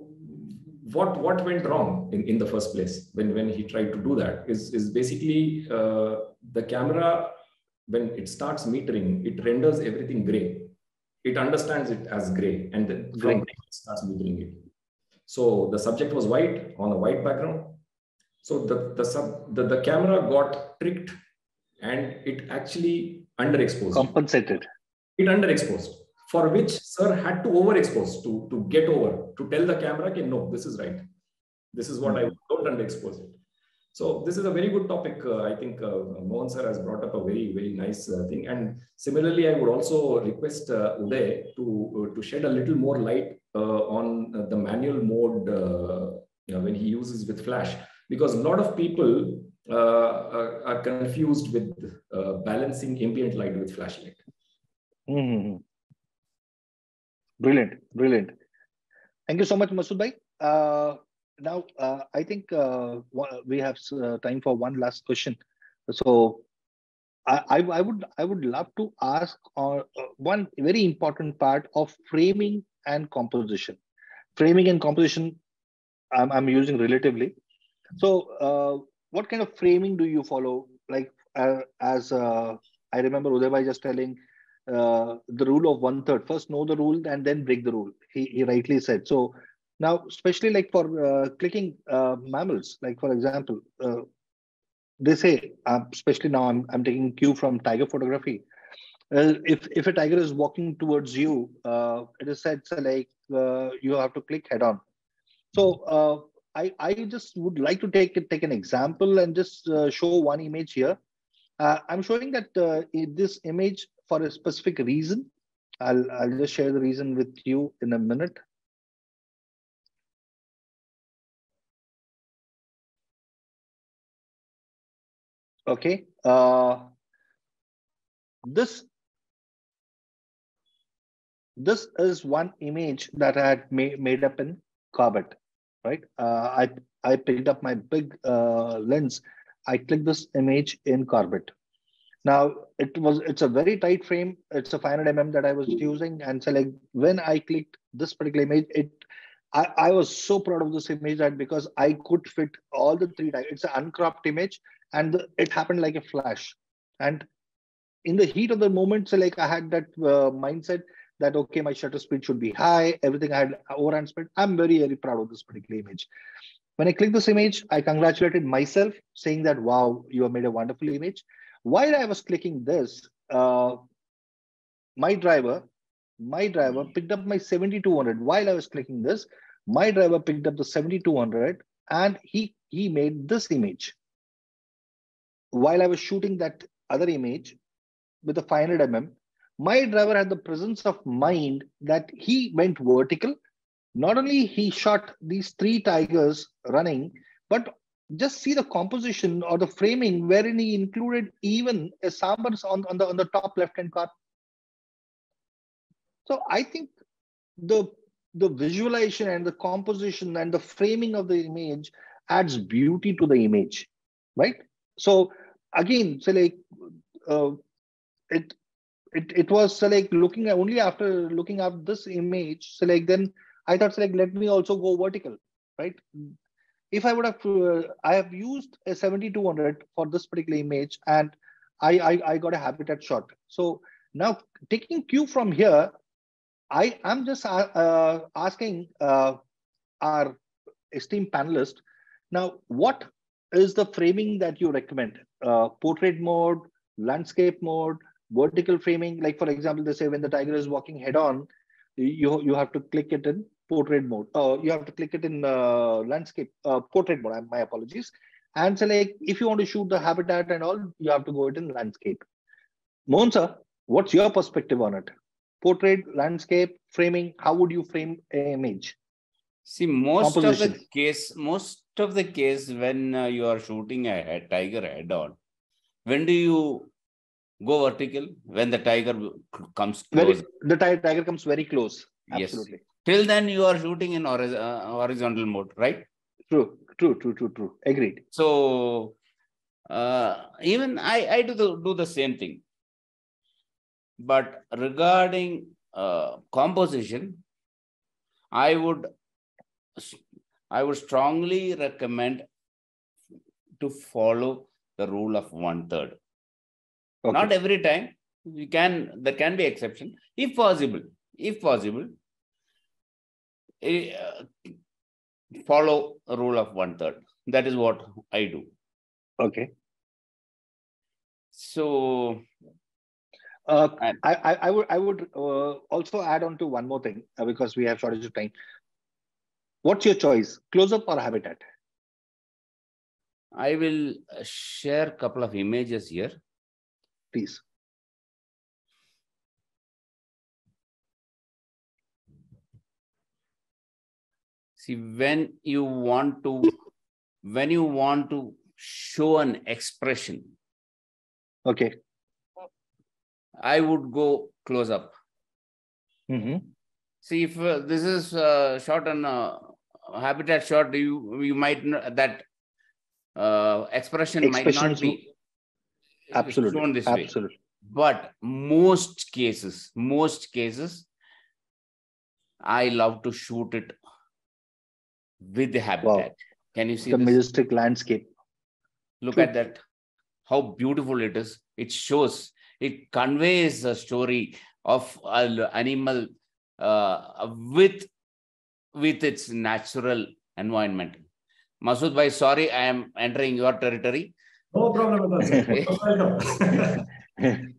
Speaker 3: what went wrong in the first place when he tried to do that is basically the camera, when it starts metering, it renders everything gray. It understands it as gray, and then from gray it starts metering it. So the subject was white on a white background. So the camera got tricked, and it actually underexposed.
Speaker 1: Compensated.
Speaker 3: It underexposed, for which sir had to overexpose to get over, to tell the camera, okay, no, this is right. This is what I don't underexpose it. So this is a very good topic. I think Mohan sir has brought up a very, very nice thing. And similarly, I would also request Uday to shed a little more light on the manual mode when he uses with flash, because a lot of people are confused with balancing ambient light with flashlight.
Speaker 1: Brilliant. Thank you so much, Masood bhai. Now, I think we have time for one last question. So, I would love to ask one very important part of framing and composition. Framing and composition I'm using relatively. So what kind of framing do you follow? Like as I remember Uday just telling the rule of 1/3. First know the rule and then break the rule. He rightly said. So now, especially like for clicking mammals, like for example, they say, especially now I'm taking cue from tiger photography. If a tiger is walking towards you, it is said so like you have to click head on. So I just would like to take an example and just show one image here. I'm showing that this image for a specific reason. I'll just share the reason with you in a minute. Okay. This is one image that I had made up in Corbett, right? I picked up my big lens. I clicked this image in Corbett. Now it's a very tight frame. It's a 500 mm that I was using, and so like when I clicked this particular image, I was so proud of this image that because I could fit all the three tigers. It's an uncropped image, and it happened like a flash. And in the heat of the moment, so like I had that mindset that okay, my shutter speed should be high. Everything I had overhand speed. I'm very proud of this particular image. When I clicked this image, I congratulated myself, saying that wow, you have made a wonderful image. While I was clicking this, my driver picked up my 7200. While I was clicking this, my driver picked up the 7200, and he made this image. While I was shooting that other image with a 500 mm, my driver had the presence of mind that he went vertical. Not only he shot these three tigers running, but just see the composition or the framing wherein he included even a sambars on the top left-hand corner. So I think the visualization and the composition and the framing of the image adds beauty to the image, right? So again, so like it was so like looking only after looking at this image. So like then I thought so like let me also go vertical, right? If I would have, I have used a 7200 for this particular image, and I got a habitat shot. So now taking cue from here, I am just asking our esteemed panelist, now what is the framing that you recommend? Portrait mode, landscape mode, vertical framing? Like for example, they say when the tiger is walking head on, you have to click it in portrait mode. You have to click it in landscape portrait mode. My apologies. And so like if you want to shoot the habitat and all, you have to go it in landscape. Mohan sir, what's your perspective on it? Portrait, landscape, framing. How would you frame an image?
Speaker 2: See, most of the case when you are shooting a tiger head on, when do you go vertical? When the tiger comes close.
Speaker 1: The tiger comes very close.
Speaker 2: Yes.
Speaker 1: Absolutely.
Speaker 2: Till then you are shooting in horizontal mode, right?
Speaker 1: True. Agreed.
Speaker 2: So even I do the same thing. But regarding composition, I would strongly recommend to follow the rule of 1/3. Okay. Not every time. There can be exception. If possible, follow a rule of 1/3. That is what I do.
Speaker 1: Okay.
Speaker 2: So
Speaker 1: I would also add on to one more thing because we have shortage of time. What's your choice, close-up or habitat?
Speaker 2: I will share a couple of images here.
Speaker 1: Please.
Speaker 2: See, when you want to show an expression,
Speaker 1: okay, I
Speaker 2: would go close up. See, if this is shot on habitat shot, you might know that expression might not be shown this way. But most cases, I love to shoot it with the habitat. Can you see
Speaker 1: the
Speaker 2: this?
Speaker 1: majestic landscape?
Speaker 2: Look
Speaker 1: True.
Speaker 2: at that. How beautiful it is. It shows, it conveys a story of an animal with its natural environment. Masood bhai, sorry, I am entering your territory.
Speaker 3: No problem with that, sir.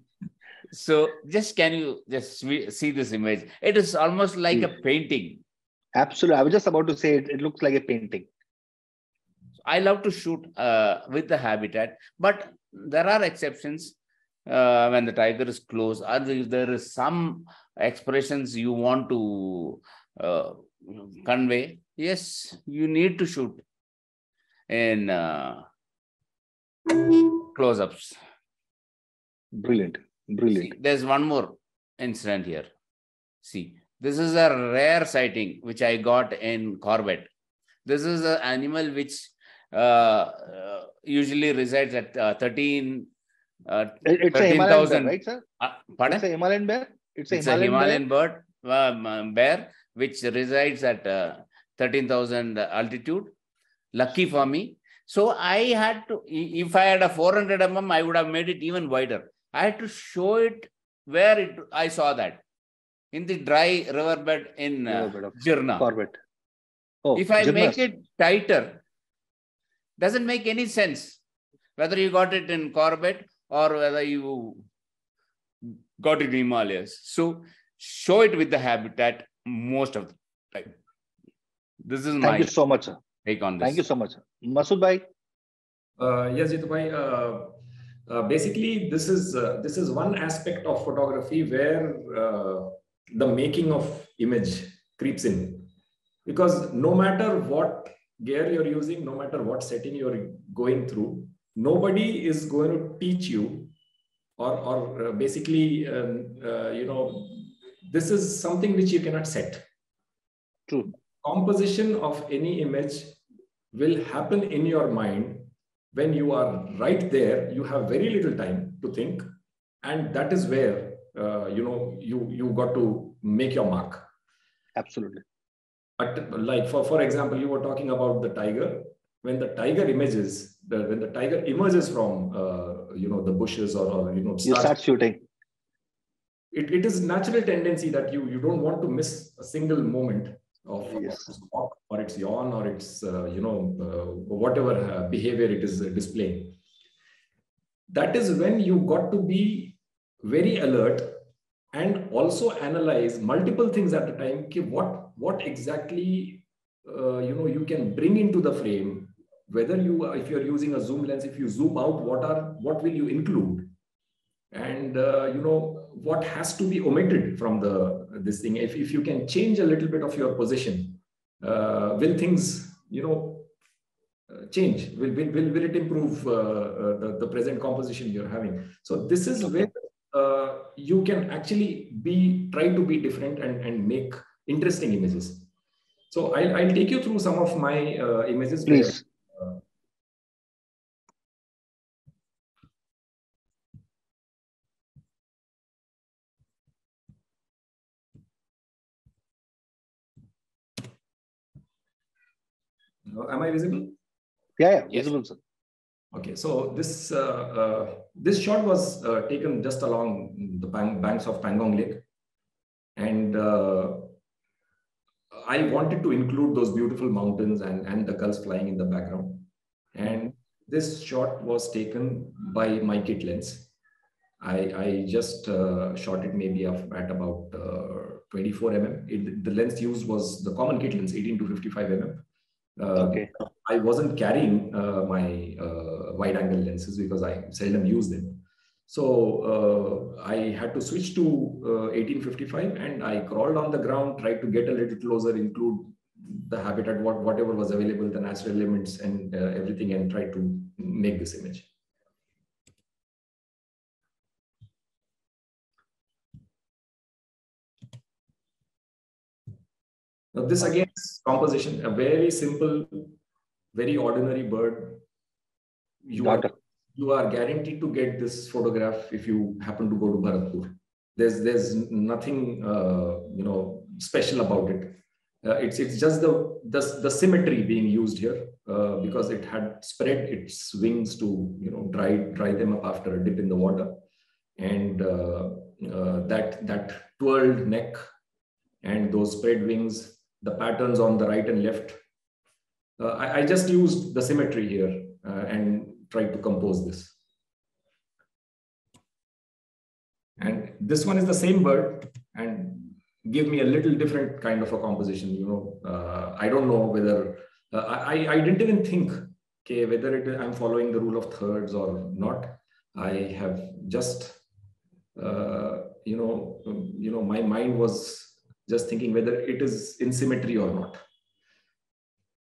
Speaker 2: So just can you just see this image? It is almost like a painting.
Speaker 1: Absolutely. I was just about to say it looks like a painting.
Speaker 2: I love to shoot with the habitat, but there are exceptions when the tiger is close, or if there is some expressions you want to convey. Yes, you need to shoot in close-ups.
Speaker 1: Brilliant. Brilliant.
Speaker 2: See, there's one more incident here. See, this is a rare sighting which I got in Corbett. This is an animal which usually resides at 13,000.
Speaker 1: It's a Himalayan bear, right, sir?
Speaker 2: Pardon?
Speaker 1: It's a Himalayan bear?
Speaker 2: It's a Himalayan bird, bear, which resides at 13,000 altitude. Lucky for me. So I had to, if I had a 400 mm, I would have made it even wider. I had to show it where I saw that. In the dry riverbed in Girna.
Speaker 1: Corbett. Oh,
Speaker 2: if I make it tighter, doesn't make any sense. Whether you got it in Corbett or whether you got it in Himalayas. So show it with the habitat most of the time. This is
Speaker 1: Thank you so much, sir.
Speaker 2: Take on this.
Speaker 1: Thank you so much, sir. Masood bhai.
Speaker 3: Yes, Jitu bhai. Basically, this is one aspect of photography where the making of image creeps in, because no matter what gear you're using, no matter what setting you're going through, nobody is going to teach you, or basically, this is something which you cannot set.
Speaker 1: True.
Speaker 3: Composition of any image will happen in your mind when you are right there. You have very little time to think, and that is where you got to make your mark.
Speaker 1: Absolutely.
Speaker 3: But like for example, you were talking about the tiger. When the tiger emerges, when the tiger emerges from the bushes or
Speaker 1: you start shooting.
Speaker 3: It is natural tendency that you don't want to miss a single moment of its walk or its yawn or its whatever behavior it is displaying. That is when you got to be very alert and also analyze multiple things at a time. Okay, what exactly you can bring into the frame. Whether if you're using a zoom lens, if you zoom out, what will you include, and what has to be omitted from this thing. If you can change a little bit of your position, will things change? Will it improve the present composition you're having? So this is where you can actually try to be different and make interesting images. So I'll take you through some of my images.
Speaker 1: Please.
Speaker 3: Am I visible?
Speaker 1: Yeah, visible, sir.
Speaker 3: Okay, so this shot was taken just along the banks of Pangong Lake, and I wanted to include those beautiful mountains and the gulls flying in the background. And this shot was taken by my kit lens. I just shot it maybe at about 24 mm. The lens used was the common kit lens, 18 to 55 mm.
Speaker 1: Okay.
Speaker 3: I wasn't carrying my wide angle lenses because I seldom use them. So I had to switch to 1855, and I crawled on the ground, tried to get a little closer, include the habitat, whatever was available, the natural elements and everything, and tried to make this image. Now this again is composition, a very simple, very ordinary bird. You are guaranteed to get this photograph if you happen to go to Bharatpur. There's nothing special about it. It's just the symmetry being used here, because it had spread its wings to dry them up after a dip in the water, and that twirled neck and those spread wings, the patterns on the right and left. I just used the symmetry here and tried to compose this. And this one is the same bird and give me a little different kind of a composition. I don't know whether I didn't even think whether I'm following the rule of thirds or not. I have just my mind was just thinking whether it is in symmetry or not.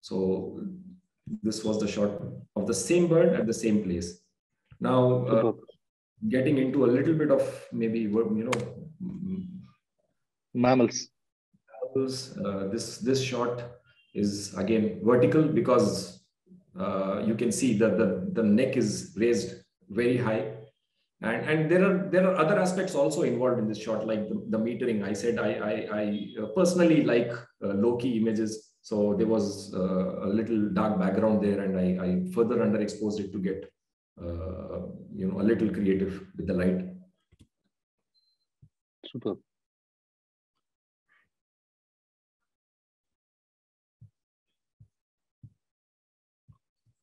Speaker 3: So this was the shot of the same bird at the same place. Now getting into a little bit of maybe
Speaker 1: mammals.
Speaker 3: This shot is again vertical because you can see that the neck is raised very high, and there are other aspects also involved in this shot, like the metering. I said I personally like low-key images, so there was a little dark background there, and I further underexposed it to get a little creative with the light.
Speaker 1: Super.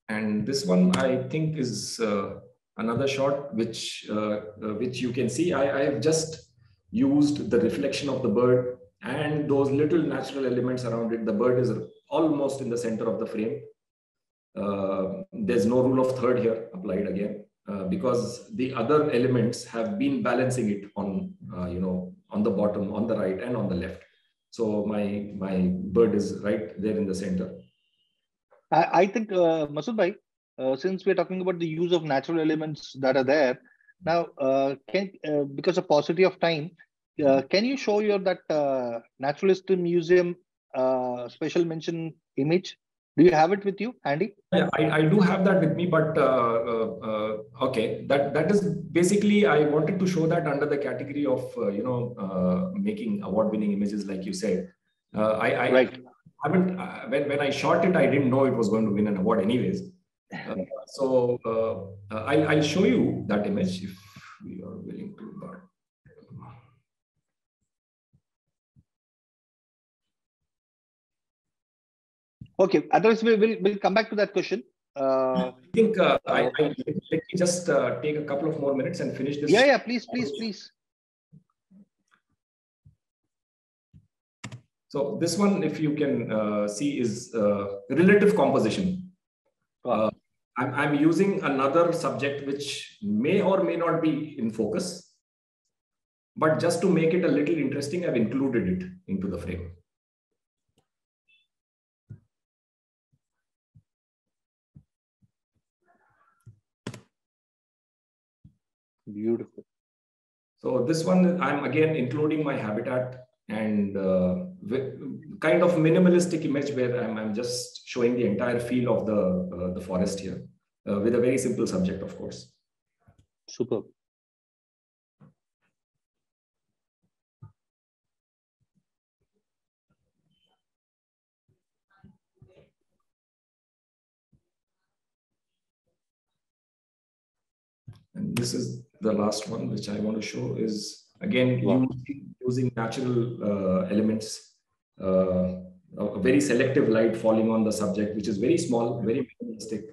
Speaker 3: And this one I think is another shot which you can see. I have just used the reflection of the bird and those little natural elements around it. The bird is almost in the center of the frame. There's no rule of third here applied again, because the other elements have been balancing it on on the bottom, on the right, and on the left. So my bird is right there in the center.
Speaker 1: I think, Masood bhai, since we're talking about the use of natural elements that are there, now, because of paucity of time, can you show your that Naturalist Museum special mention image? Do you have it with you handy?
Speaker 3: Yeah, I do have that with me, but okay, that is basically, I wanted to show that under the category of making award-winning images, like you said.
Speaker 1: Right.
Speaker 3: I haven't, when I shot it, I didn't know it was going to win an award anyways. So I'll show you that image if you are willing to.
Speaker 1: Okay, otherwise we'll come back to that question.
Speaker 3: I think let me just take a couple of more minutes and finish this.
Speaker 1: Yeah, please.
Speaker 3: So this one, if you can see, is relative composition. I'm using another subject which may or may not be in focus, but just to make it a little interesting, I've included it into the frame.
Speaker 1: Beautiful.
Speaker 3: So this one, I'm again including my habitat and kind of minimalistic image where I'm just showing the entire feel of the forest here with a very simple subject, of course.
Speaker 1: Superb.
Speaker 3: And this is the last one, which I want to show is again using natural elements, a very selective light falling on the subject, which is very small, very minimalistic,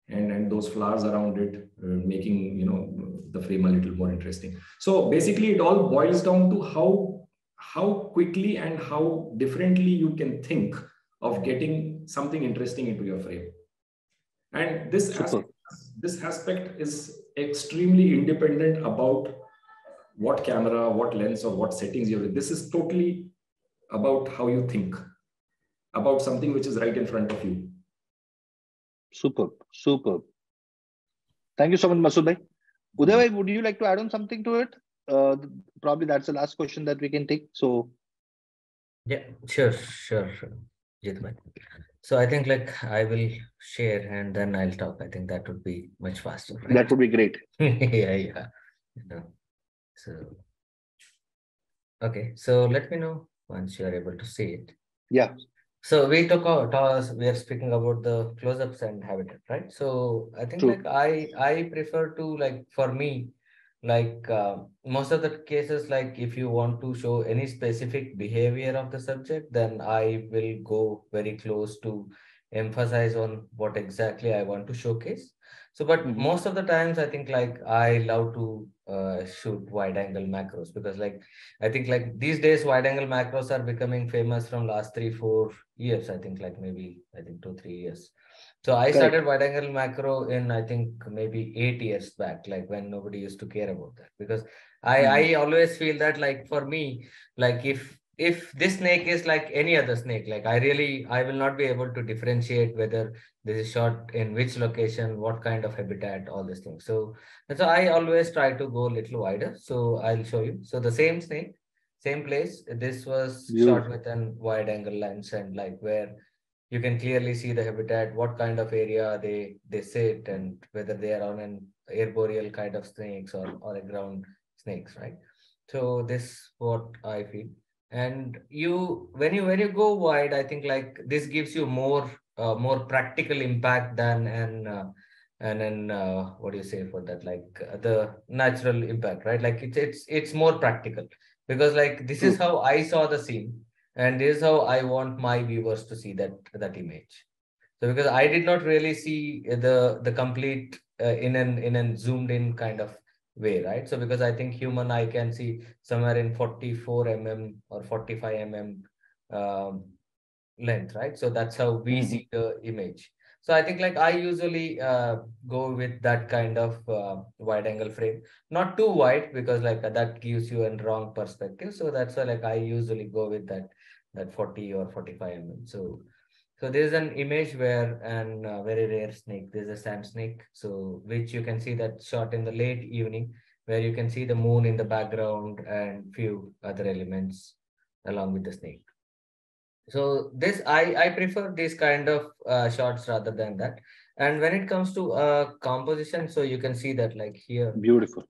Speaker 3: and those flowers around it making the frame a little more interesting. So basically, it all boils down to how quickly and how differently you can think of getting something interesting into your frame. And this aspect is extremely independent about what camera, what lens, or what settings you're in. This is totally about how you think about something which is right in front of you.
Speaker 1: Superb. Thank you so much, Masood bhai. Uday bhai, would you like to add on something to it? Probably that's the last question that we can take. So
Speaker 4: yeah, sure. Jit bhai. So I think I will share and then I'll talk. I think that would be much faster. Right?
Speaker 1: That would be great.
Speaker 4: yeah. So, okay. So let me know once you are able to see it.
Speaker 1: Yeah.
Speaker 4: So we we are speaking about the close-ups and habitat, right? So I think
Speaker 1: True.
Speaker 4: like I prefer to, like, for me, like most of the cases, like if you want to show any specific behavior of the subject, then I will go very close to emphasize on what exactly I want to showcase. So, but
Speaker 1: Mhm.
Speaker 4: most of the times I think like I love to shoot wide angle macros, because like I think like these days wide angle macros are becoming famous from last 3-4 years. I think like maybe I think 2-3 years. So I
Speaker 1: Correct.
Speaker 4: started wide angle macro in, I think, maybe 8 years back, like when nobody used to care about that. Because I always feel that, like, for me, like if this snake is like any other snake, like I will not be able to differentiate whether this is shot in which location, what kind of habitat, all these things. So I always try to go a little wider. So I'll show you. So the same snake, same place. This was shot
Speaker 1: Beautiful.
Speaker 4: with an wide angle lens, and like where you can clearly see the habitat, what kind of area they sit, and whether they are on an arboreal kind of snakes or a ground snakes, right? So this what I feel. And when you go wide, I think like this gives you more practical impact than an what do you say for that, like the natural impact, right? Like it's more practical, because like this is
Speaker 1: True.
Speaker 4: how I saw the scene, and this is how I want my viewers to see that image. So because I did not really see the complete in an zoomed in kind of way, right? So because I think human eye can see somewhere in 44 mm or 45 mm um, length, right? So that's how we
Speaker 1: Mhm.
Speaker 4: see the image. So I think like I usually go with that kind of wide angle frame, not too wide, because like that gives you a wrong perspective. So that's why like I usually go with that 40 or 45 mm. So there's an image where an very rare snake. There's a sand snake. So which you can see that shot in the late evening, where you can see the moon in the background and few other elements along with the snake. So this I prefer this kind of shots rather than that. And when it comes to composition, so you can see that like here.
Speaker 1: Beautiful.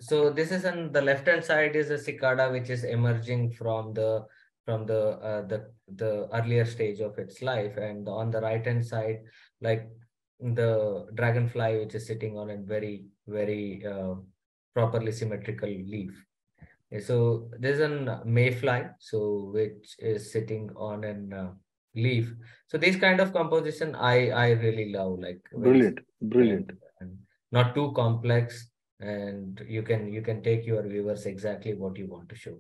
Speaker 4: So this is on the left hand side is a cicada which is emerging from the earlier stage of its life, and on the right hand side, like the dragonfly which is sitting on a very properly symmetrical leaf. So there's an mayfly, so which is sitting on an leaf. So this kind of composition I really love, like very
Speaker 1: Brilliant.
Speaker 4: simple
Speaker 1: Brilliant.
Speaker 4: and not too complex, and you can take your viewers exactly what you want to show.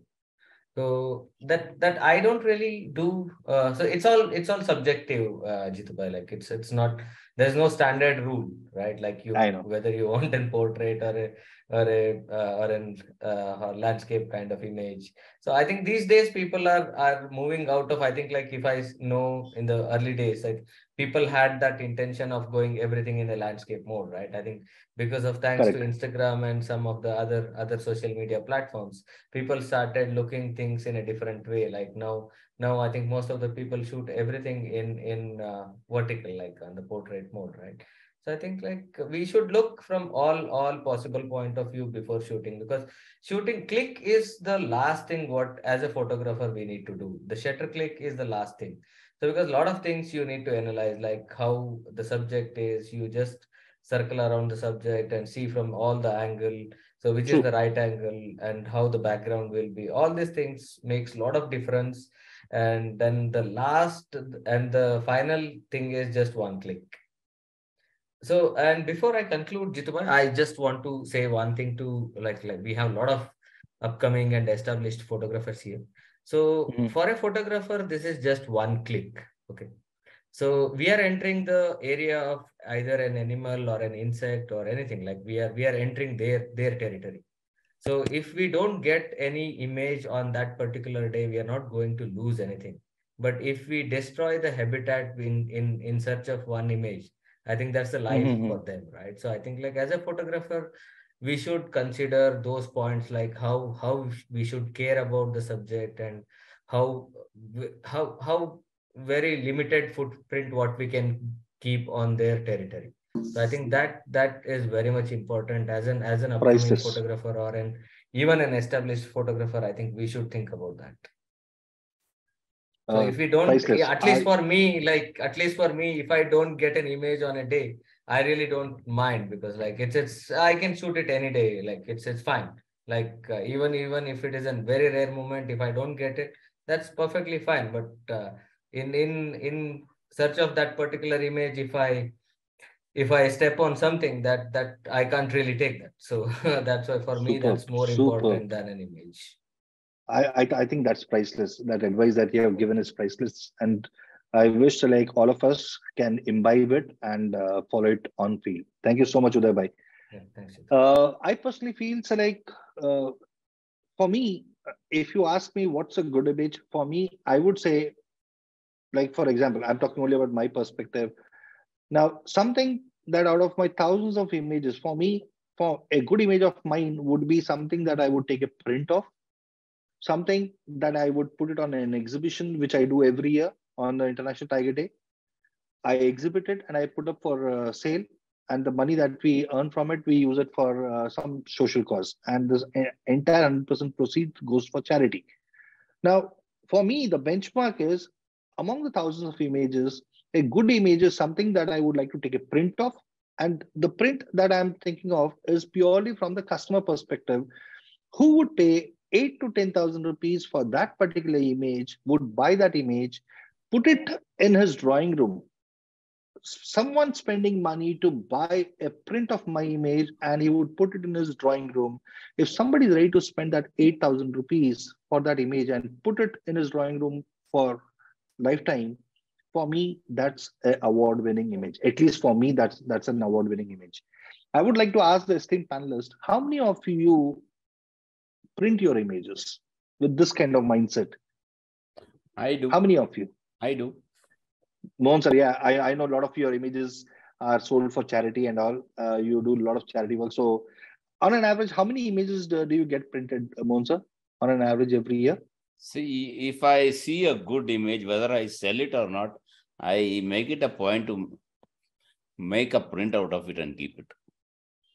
Speaker 4: So that I don't really do. So it's all subjective, Jitubai. Like it's not. There's no standard rule, right? Like
Speaker 1: I
Speaker 4: you
Speaker 1: know.
Speaker 4: whether you want a portrait or a landscape kind of image. So I think these days people are moving out of. I think like if know in the early days, like people had that intention of going everything in a landscape mode, right? I think because of thanks to
Speaker 1: Correct.
Speaker 4: Instagram and some of the other social media platforms, people started looking things in a different way. Like now I think most of the people shoot everything in vertical, like on the portrait mode, right? So I think like we should look from all possible point of view before shooting, because shooting click is the last thing what as a photographer we need to do. The shutter click is the last thing. So because a lot of things you need to analyze, like how the subject is, you just circle around the subject and see from all the angle, so which is the
Speaker 1: True.
Speaker 4: right angle and how the background will be. All these things makes a lot of difference. And then the last and the final thing is just one click. So, and before I conclude, Jitubai, I just want to say one thing to like we have a lot of upcoming and established photographers here. So
Speaker 1: Mhm.
Speaker 4: for a photographer, this is just one click. Okay. So we are entering the area of either an animal or an insect or anything. Like we are entering their territory. So if we don't get any image on that particular day, we are not going to lose anything. But if we destroy the habitat in search of one image, I think that's the life
Speaker 1: Mhm.
Speaker 4: for them, right? So I think like as a photographer, we should consider those points, like how we should care about the subject, and how how very limited footprint what we can keep on their territory. So I think that is very much important as an upcoming
Speaker 1: Priceless.
Speaker 4: photographer or an even an established photographer. I think we should think about that. So if we don't,
Speaker 1: priceless.
Speaker 4: at least for me, if I don't get an image on a day, I really don't mind, because like it's I can shoot it any day. Like it's fine. Like even if it is a very rare moment, if I don't get it, that's perfectly fine. But in search of that particular image, if I step on something that I can't really take that. So that's why for me that's more important than an image.
Speaker 1: I think that's priceless. That advice that you have given is priceless, and I wish like all of us can imbibe it and follow it on field. Thank you so much, Uday bhai.
Speaker 4: Yeah, thanks.
Speaker 1: I personally feel so like for me, if you ask me what's a good image for me, I would say, like for example, I'm talking only about my perspective. Now, something that out of my thousands of images, for me, for a good image of mine would be something that I would take a print of, something that I would put it on an exhibition, which I do every year on the International Tiger Day. I exhibit it and I put up for sale. And the money that we earn from it, we use it for some social cause. And this entire 100% proceed goes for charity. Now, for me, the benchmark is among the thousands of images, a good image is something that I would like to take a print of. And the print that I'm thinking of is purely from the customer perspective. Who would pay 8 to 10,000 rupees for that particular image, would buy that image, put it in his drawing room. Someone spending money to buy a print of my image and he would put it in his drawing room. If somebody is ready to spend that 8,000 rupees for that image and put it in his drawing room for lifetime, for me, that's an award-winning image. At least for me, that's an award-winning image. I would like to ask the esteemed panelists, how many of you print your images with this kind of mindset?
Speaker 2: I do.
Speaker 1: How many of you?
Speaker 2: I do.
Speaker 1: Mohan sir, yeah, I know a lot of your images are sold for charity and all. You do a lot of charity work. So on an average, how many images do you get printed, Mohan sir, on an average every year?
Speaker 2: See, if I see a good image, whether I sell it or not, I make it a point to make a print out of it and keep it.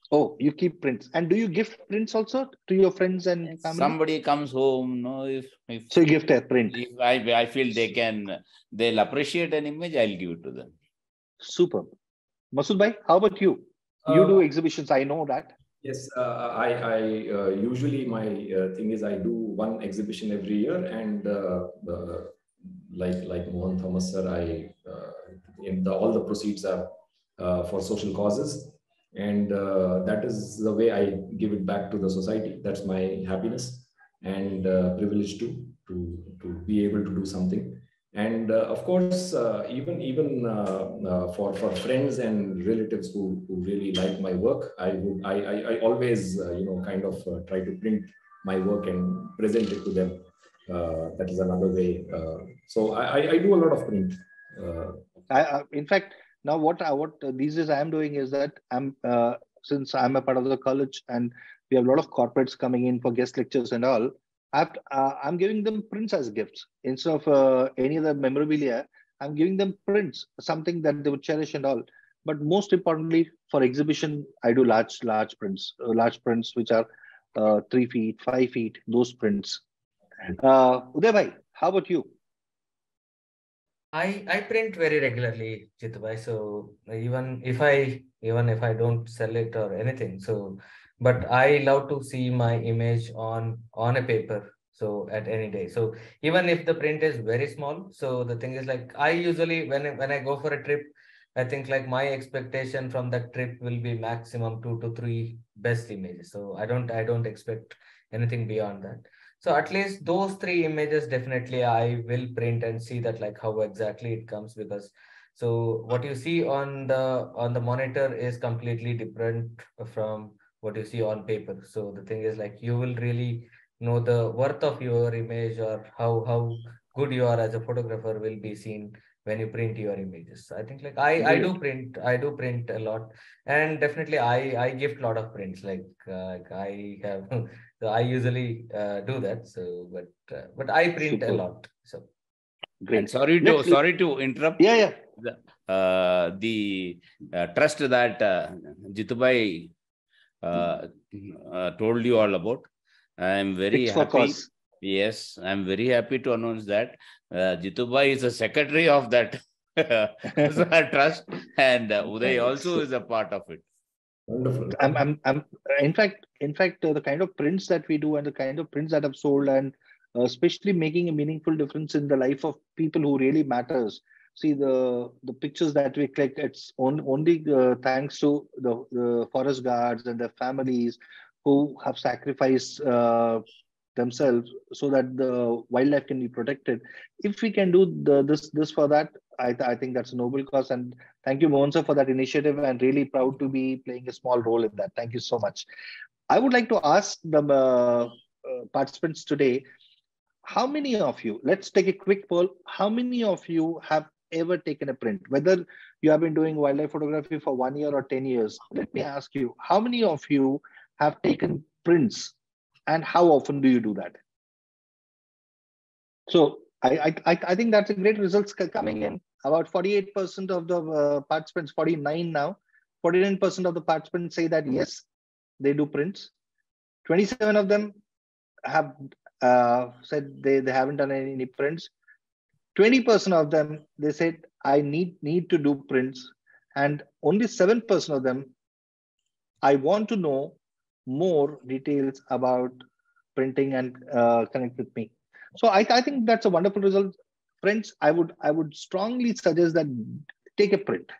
Speaker 1: Oh, you keep prints. And do you give prints also to your friends and family?
Speaker 2: Somebody comes home, no, if
Speaker 1: so you gift a print.
Speaker 2: If I feel they'll appreciate an image, I'll give it to them.
Speaker 1: Super. Masood bhai, how about you? You do exhibitions, I know that.
Speaker 3: Yes, I usually my thing is I do one exhibition every year, and like Mohan Thomas sir, all the proceeds are for social causes, and that is the way I give it back to the society. That's my happiness and privilege to be able to do something. And of course, even for friends and relatives who really like my work, I always kind of try to print my work and present it to them. That is another way. So I do a lot of print.
Speaker 1: In fact, now what these days I am doing is that since I'm a part of the college and we have a lot of corporates coming in for guest lectures and all. I'm giving them prints as gifts instead of any other memorabilia. I'm giving them prints, something that they would cherish and all. But most importantly, for exhibition, I do large prints which are 3 feet, 5 feet. Those prints. Uday bhai, how about you?
Speaker 4: I print very regularly, Jitu bhai. So even if I don't sell it or anything, so. But I love to see my image on a paper, so at any day. So even if the print is very small, so the thing is like I usually when I go for a trip, I think like my expectation from that trip will be maximum 2 to 3 best images. So I don't expect anything beyond that. So at least those 3 images definitely I will print and see that like how exactly it comes, because so what you see on the monitor is completely different from what you see on paper. So the thing is like you will really know the worth of your image, or how good you are as a photographer will be seen when you print your images. I think like I do print a lot, and definitely I gift a lot of prints. Like I have so I usually do that. So but I print a lot. So
Speaker 2: great. And sorry to interrupt.
Speaker 1: Yeah.
Speaker 2: The trust that Jitu bhai told you all about. I am very happy. Yes, I am very happy to announce that Jitubai is a secretary of that trust, and Uday also is a part of it.
Speaker 3: Wonderful.
Speaker 1: In fact, the kind of prints that we do and the kind of prints that have sold, and especially making a meaningful difference in the life of people who really matters. See, the pictures that we click, it's only thanks to the forest guards and their families who have sacrificed themselves so that the wildlife can be protected. If we can do this for that, I think that's a noble cause. And thank you, Mohan sir, for that initiative, and really proud to be playing a small role in that. Thank you so much. I would like to ask the participants today, how many of you, let's take a quick poll, how many of you have ever taken a print? Whether you have been doing wildlife photography for 1 year or 10 years, let me ask you, how many of you have taken prints, and how often do you do that? So I think that's a great results coming in. About 48% of the participants, 49 now, 49% of the participants say that yes, they do prints. 27 of them have said they haven't done any prints. 20% of them, they said I need to do prints, and only 7% of them, I want to know more details about printing and connect with me. So I think that's a wonderful result. Friends, I would strongly suggest that take a print.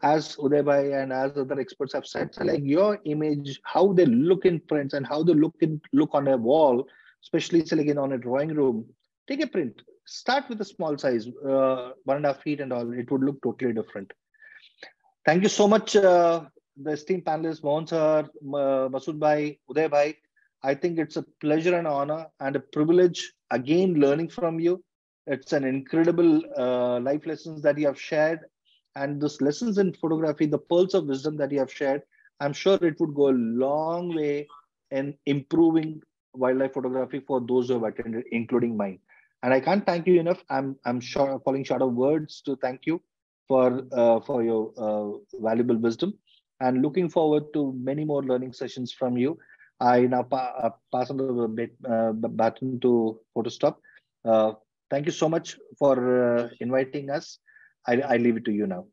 Speaker 1: As Uday bhai and as other experts have said, so like your image, how they look in prints and how they look on a wall, especially like on a drawing room. Take a print. Start with a small size, 1.5 feet and all. It would look totally different. Thank you so much, the esteemed panelists, Mohan sir, Masood bhai, Uday bhai. I think it's a pleasure and honor and a privilege again learning from you. It's an incredible life lessons that you have shared, and those lessons in photography, the pearls of wisdom that you have shared. I'm sure it would go a long way in improving wildlife photography for those who have attended, including mine. And I can't thank you enough. I'm falling short of words to thank you for your valuable wisdom, and looking forward to many more learning sessions from you. I now pass on the baton to Photostop. Thank you so much for inviting us. I leave it to you now.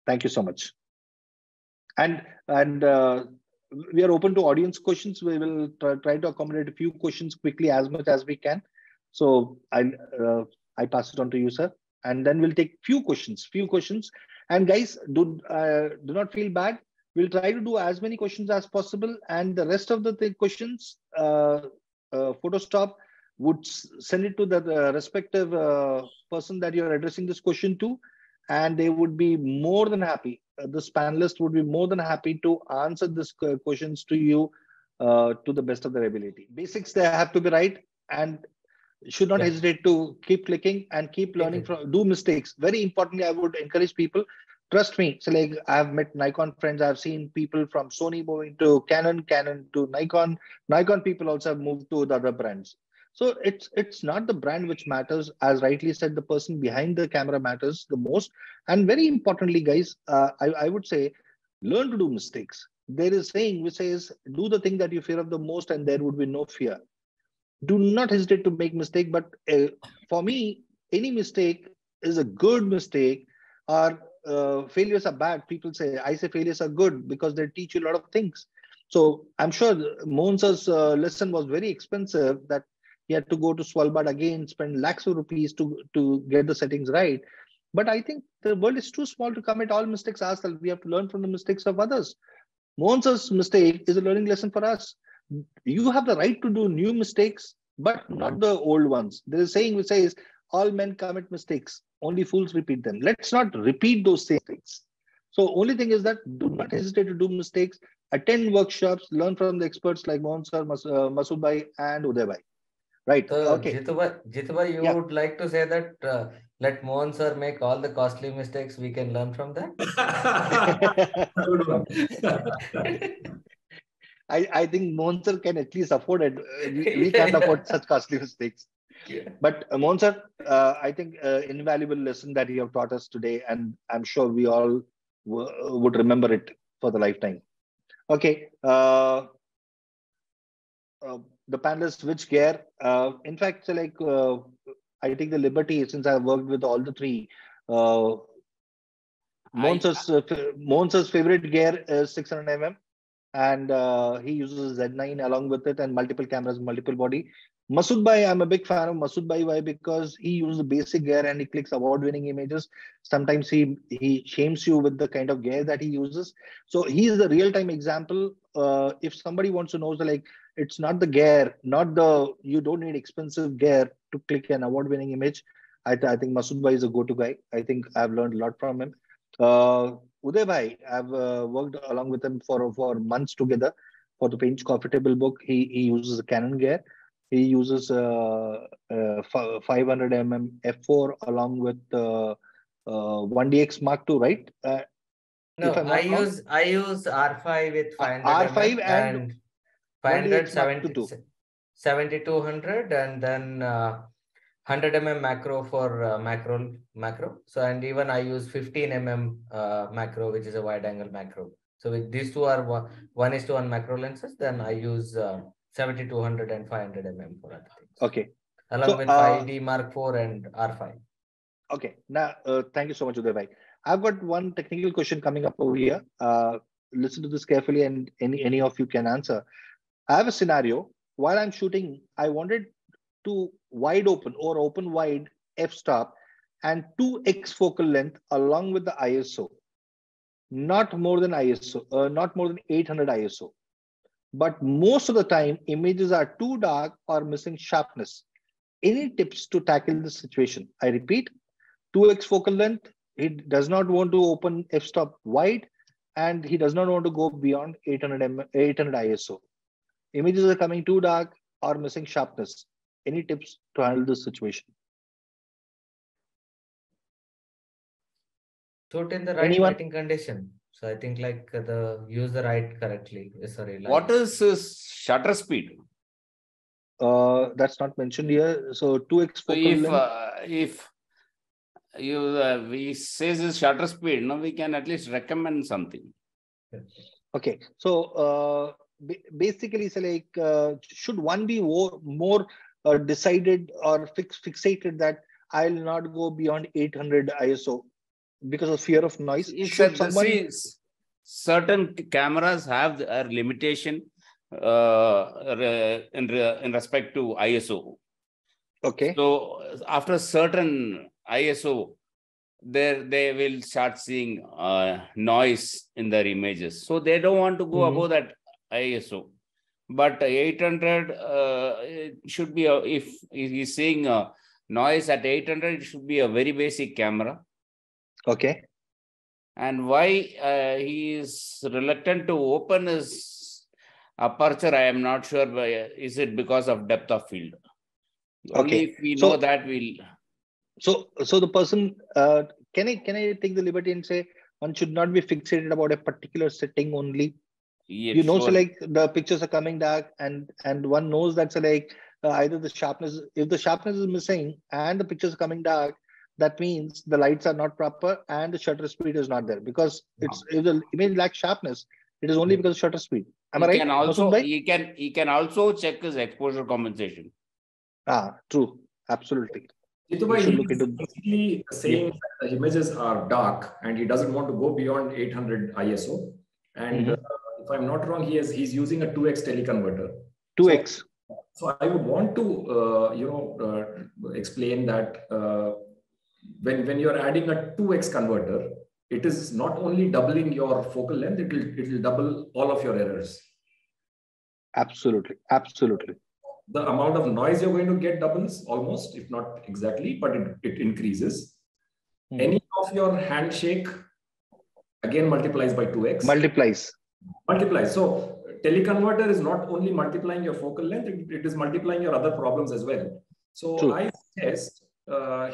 Speaker 1: Thank you so much. And we are open to audience questions. We will try to accommodate a few questions quickly as much as we can. So I pass it on to you, sir. And then we'll take few questions. And guys, do not feel bad. We'll try to do as many questions as possible. And the rest of the questions, Photostop would send it to the respective person that you're addressing this question to. And they would be more than happy. This panelist would be more than happy to answer these questions to you to the best of their ability. Basics, they have to be right, and should not hesitate to keep clicking and keep learning from, do mistakes. Very importantly, I would encourage people, trust me. So like I've met Nikon friends, I've seen people from Sony moving to Canon to Nikon. Nikon people also have moved to the other brands. So it's not the brand which matters, as rightly said, the person behind the camera matters the most. And very importantly, guys, I would say, learn to do mistakes. There is a saying which says, do the thing that you fear of the most, and there would be no fear. Do not hesitate to make mistake. But for me, any mistake is a good mistake, or failures are bad. People say, I say failures are good because they teach you a lot of things. So I'm sure Mohan's lesson was very expensive, that he had to go to Svalbard again, spend lakhs of rupees to get the settings right. But I think the world is too small to commit all mistakes ourselves. We have to learn from the mistakes of others. Mohan's mistake is a learning lesson for us. You have the right to do new mistakes, but not the old ones. There is a saying which says, all men commit mistakes, only fools repeat them. Let's not repeat those same things. So only thing is that do not hesitate to do mistakes, attend workshops, learn from the experts like Mohan sir, Masood bhai, and Uday bhai. Right.
Speaker 4: So,
Speaker 1: okay.
Speaker 4: Jitubai, you would like to say that let Mohan sir make all the costly mistakes, we can learn from that?
Speaker 3: Good one.
Speaker 1: I think Mohan sir can at least afford it. We can't afford such costly mistakes. But Mohan sir, I think invaluable lesson that you have taught us today, and I'm sure we all would remember it for the lifetime. Okay. The panelists, which gear? In fact, so like I take the liberty, since I've worked with all the three. Mohan's favorite gear is 600 mm, and he uses Z9 along with it, and multiple cameras, multiple body. Masood Bhai, I'm a big fan of Masood Bhai. Why? Because he uses the basic gear and he clicks award-winning images. Sometimes he shames you with the kind of gear that he uses. So he is the real-time example. If somebody wants to know, so like, it's not the gear, you don't need expensive gear to click an award-winning image. I think Masood Bhai is a go-to guy. I think I've learned a lot from him. Uday Bhai, I've worked along with him for months together for the Pinch Coffee Table book. He uses a Canon gear. He uses 500 mm f4 along with 1DX Mark II, right?
Speaker 4: No, I use R5 with 500
Speaker 1: R5
Speaker 4: mm
Speaker 1: and
Speaker 4: 500, 7200, and then 100 mm macro for macro. So, and even I use 15 mm macro, which is a wide angle macro. So with these two are 1:1 macro lenses, then I use 7200 and 500 mm for other things.
Speaker 1: Okay.
Speaker 4: Along with 5D Mark IV and R5.
Speaker 1: Okay. Now, thank you so much, Uday Bhai. I've got one technical question coming up over here. Listen to this carefully, and any of you can answer. I have a scenario. While I'm shooting, I wanted to wide open or open wide f-stop and 2x focal length along with the ISO. Not more than ISO, not more than 800 ISO. But most of the time, images are too dark or missing sharpness. Any tips to tackle this situation? I repeat, 2x focal length. He does not want to open f-stop wide, and he does not want to go beyond 800 ISO. Images are coming too dark or missing sharpness. Any tips to handle this situation?
Speaker 4: Shoot in the right lighting condition. So I think like use the light correctly. Sorry.
Speaker 2: What is his shutter speed?
Speaker 1: That's not mentioned here. So 2x focal length.
Speaker 2: If he says his shutter speed, no, we can at least recommend something.
Speaker 1: Okay. So basically, so like, should one be more decided or fixated that I'll not go beyond 800 ISO because of fear of noise?
Speaker 2: Certain cameras have a limitation in respect to ISO.
Speaker 1: Okay.
Speaker 2: So after certain ISO, they will start seeing noise in their images. So they don't want to go above that ISO. But 800 it should be, if he's seeing noise at 800, it should be a very basic camera.
Speaker 1: Okay.
Speaker 2: And why he is reluctant to open his aperture, I am not sure. Is it because of depth of field? Only if we know that, we'll.
Speaker 1: So the person, can I take the liberty and say one should not be fixated about a particular setting only?
Speaker 2: Yeah,
Speaker 1: you know, sure. So like the pictures are coming dark, and one knows that, so like either the sharpness, if the sharpness is missing and the pictures are coming dark, that means the lights are not proper and the shutter speed is not there, because it's if the image lacks sharpness, it is only because of shutter speed. Am I right?
Speaker 2: He can also check his exposure compensation.
Speaker 1: True, absolutely.
Speaker 3: Basically saying that the images are dark and he doesn't want to go beyond 800 ISO. And if I'm not wrong, he's using a 2x teleconverter.
Speaker 1: 2x.
Speaker 3: So I would want to explain that when you're adding a 2x converter, it is not only doubling your focal length, it will double all of your errors.
Speaker 1: Absolutely.
Speaker 3: The amount of noise you're going to get doubles almost, if not exactly, but it increases. Any of your handshake again multiplies by 2x.
Speaker 1: Multiplies.
Speaker 3: So teleconverter is not only multiplying your focal length, it is multiplying your other problems as well. So true. I suggest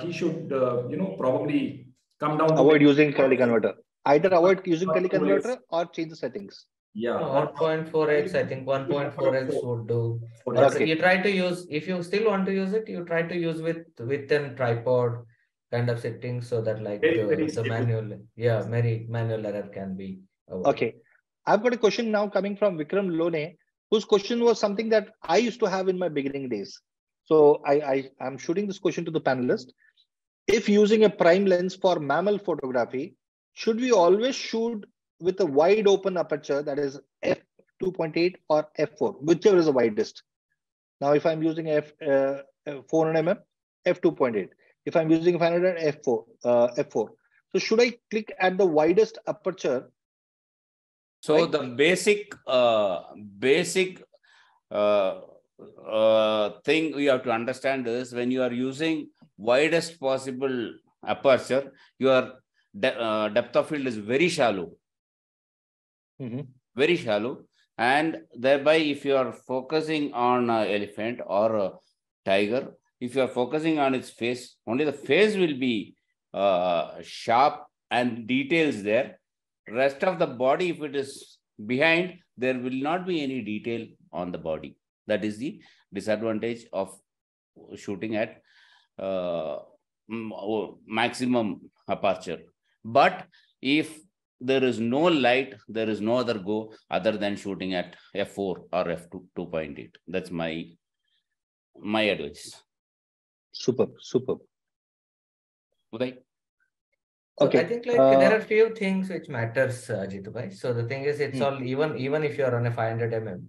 Speaker 3: he should, probably come down.
Speaker 1: Avoid using teleconverter. Either avoid using teleconverter or change the settings.
Speaker 3: Yeah.
Speaker 4: 1.4x, I think 1.4x would do. Okay. You try to use, if you still want to use it, you try to use with a tripod kind of settings, so that like the manual error can be avoided.
Speaker 1: Okay. I've got a question now coming from Vikram Lone, whose question was something that I used to have in my beginning days. So I'm shooting this question to the panelist. If using a prime lens for mammal photography, should we always shoot with a wide open aperture, that is f2.8 or f4, whichever is the widest? Now, if I'm using 400 mm, f2.8. If I'm using 500, f4, f4. So should I click at the widest aperture?
Speaker 2: So right? The basic thing we have to understand is when you are using widest possible aperture, your depth of field is very shallow. Very shallow. And thereby, if you are focusing on an elephant or a tiger, if you are focusing on its face, only the face will be sharp and details there. Rest of the body, if it is behind, there will not be any detail on the body. That is the disadvantage of shooting at maximum aperture. But if there is no light, there is no other go other than shooting at f4 or f2.8. That's my advice.
Speaker 1: Superb.
Speaker 2: Uday?
Speaker 4: So okay. I think there are few things which matters, Jitubhai. So the thing is, it's all even if you are on a 500 mm.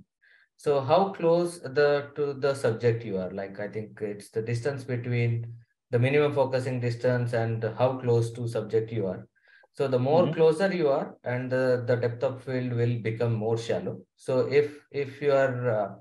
Speaker 4: So how close to the subject you are? Like, I think it's the distance between the minimum focusing distance and how close to subject you are. So the more closer you are, and the depth of field will become more shallow. So if you are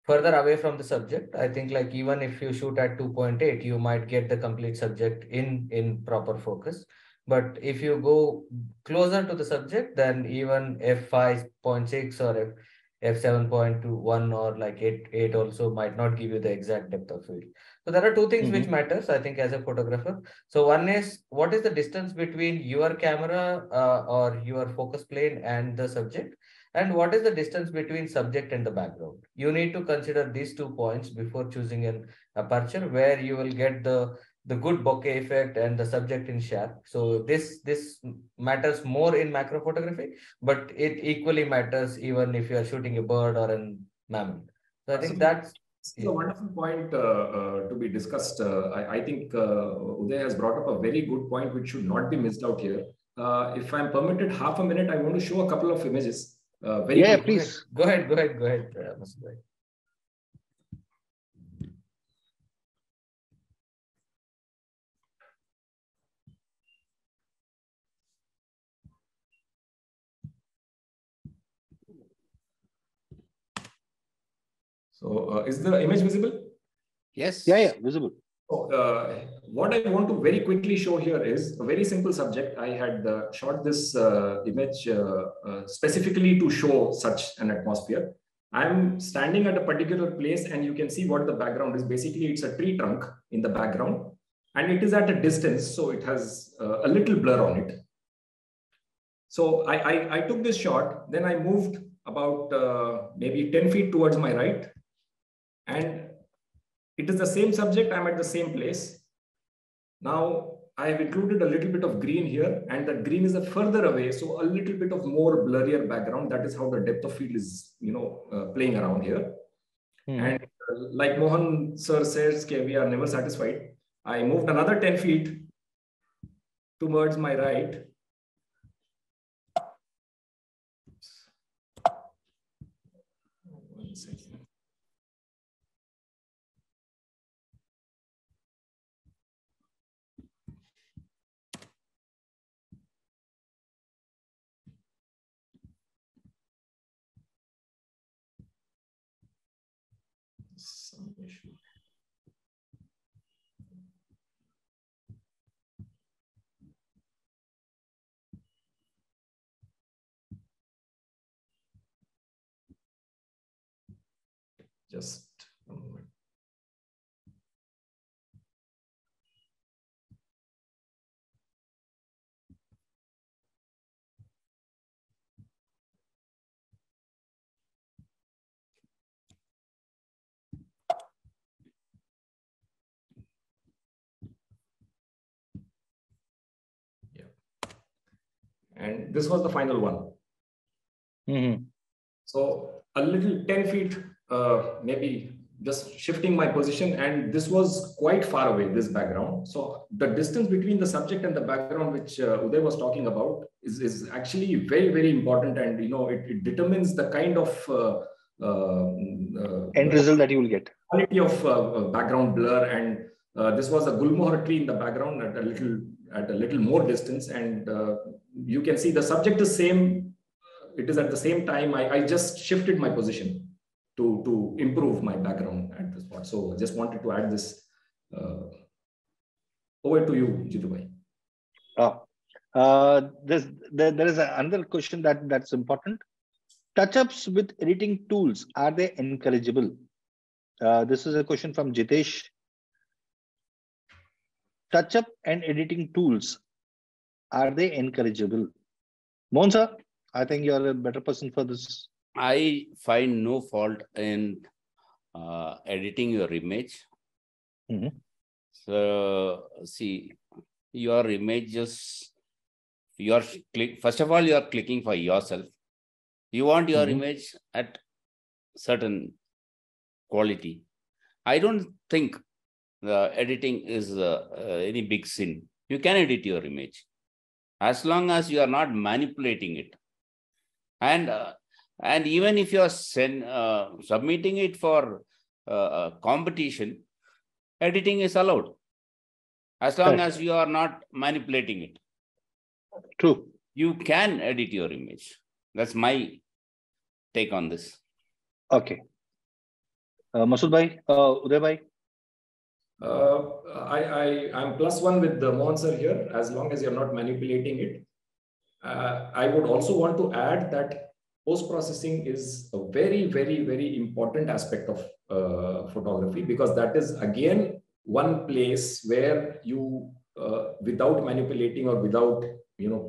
Speaker 4: further away from the subject, I think like even if you shoot at 2.8, you might get the complete subject in proper focus. But if you go closer to the subject, then even f5.6 or f7.21 or like 8 also might not give you the exact depth of field. So there are two things which matters, I think, as a photographer. So one is, what is the distance between your camera or your focus plane and the subject? And what is the distance between subject and the background? You need to consider these 2 points before choosing an aperture where you will get the good bokeh effect and the subject in sharp. So this matters more in macro photography, but it equally matters even if you are shooting a bird or a mammal. So I think that's
Speaker 3: a wonderful point to be discussed. I think Uday has brought up a very good point which should not be missed out here. If I'm permitted half a minute, I want to show a couple of images. Very
Speaker 1: yeah,
Speaker 3: quick.
Speaker 1: please.
Speaker 4: Go ahead, Masood.
Speaker 3: So is the image visible?
Speaker 2: Yes.
Speaker 1: Yeah, visible.
Speaker 3: So, what I want to very quickly show here is a very simple subject. I had shot this image specifically to show such an atmosphere. I'm standing at a particular place and you can see what the background is. Basically, it's a tree trunk in the background and it is at a distance. So it has a little blur on it. So I took this shot, then I moved about maybe 10 feet towards my right. And it is the same subject, I'm at the same place. Now I have included a little bit of green here and that green is a further away. So a little bit of more blurrier background. That is how the depth of field is, playing around here. And like Mohan sir says, we are never satisfied. I moved another 10 feet towards my right. One second. Some issue. Just a moment. And this was the final one. So a little 10 feet, maybe just shifting my position, and this was quite far away, this background. So the distance between the subject and the background, which Uday was talking about, is actually very, very important. And, it determines the kind of
Speaker 1: end result that you will get.
Speaker 3: Quality of background blur. And this was a gulmohar tree in the background at a little more distance. And you can see the subject is same. It is at the same time. I just shifted my position to improve my background at this point. So I just wanted to add this. Over to you, Jitu bhai.
Speaker 1: There is another question that's important. Touch-ups with editing tools, are they encourageable? This is a question from Jitesh. Touch-up and editing tools, are they encourageable? Mohan sir, I think you're a better person for this.
Speaker 2: I find no fault in editing your image.
Speaker 1: Mm-hmm.
Speaker 2: So, see, your images, first of all, you are clicking for yourself. You want your image at certain quality. I don't think the editing is any big sin. You can edit your image as long as you are not manipulating it. And even if you are submitting it for competition, editing is allowed as long as you are not manipulating it.
Speaker 1: True.
Speaker 2: You can edit your image. That's my take on this.
Speaker 1: Okay. Masood bhai, Uday bhai.
Speaker 3: I'm +1 with the Mohan sir here, as long as you're not manipulating it. I would also want to add that post-processing is a very, very, very important aspect of photography, because that is again one place where you, without manipulating or without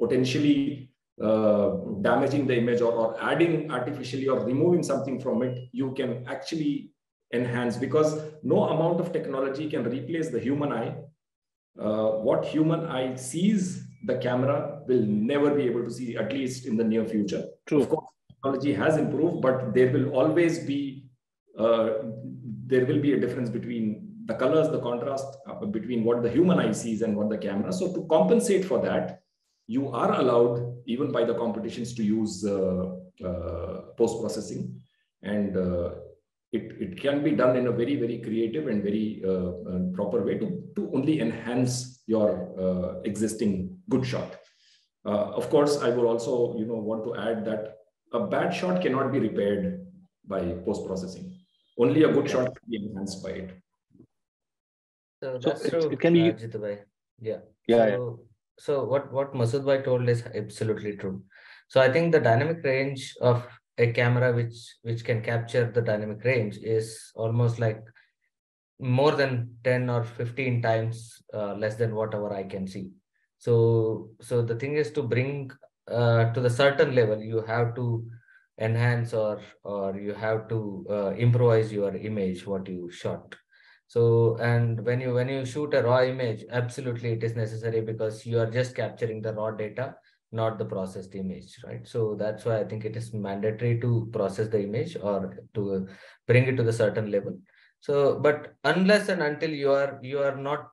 Speaker 3: potentially damaging the image or adding artificially or removing something from it, you can actually enhance, because no amount of technology can replace the human eye. What human eye sees, the camera will never be able to see, at least in the near future.
Speaker 1: True.
Speaker 3: Of course, technology has improved, but there will always be a difference between the colors, the contrast between what the human eye sees and what the camera. So to compensate for that, you are allowed, even by the competitions, to use post-processing, and it can be done in a very, very creative and very proper way to only enhance your existing good shot. Of course, I will also want to add that a bad shot cannot be repaired by post-processing. Only a good shot can be enhanced by it.
Speaker 4: So that's true,
Speaker 1: it can be.
Speaker 4: Jitu bhai. Yeah.
Speaker 1: So
Speaker 4: what Masood bhai told is absolutely true. So I think the dynamic range of a camera which can capture the dynamic range is almost like more than 10 or 15 times less than whatever I can see. So the thing is, to bring to the certain level, you have to enhance or you have to improvise your image, what you shot. So, and when you shoot a raw image, absolutely it is necessary, because you are just capturing the raw data, not the processed image, right? So that's why I think it is mandatory to process the image or to bring it to the certain level. So, but unless and until you are not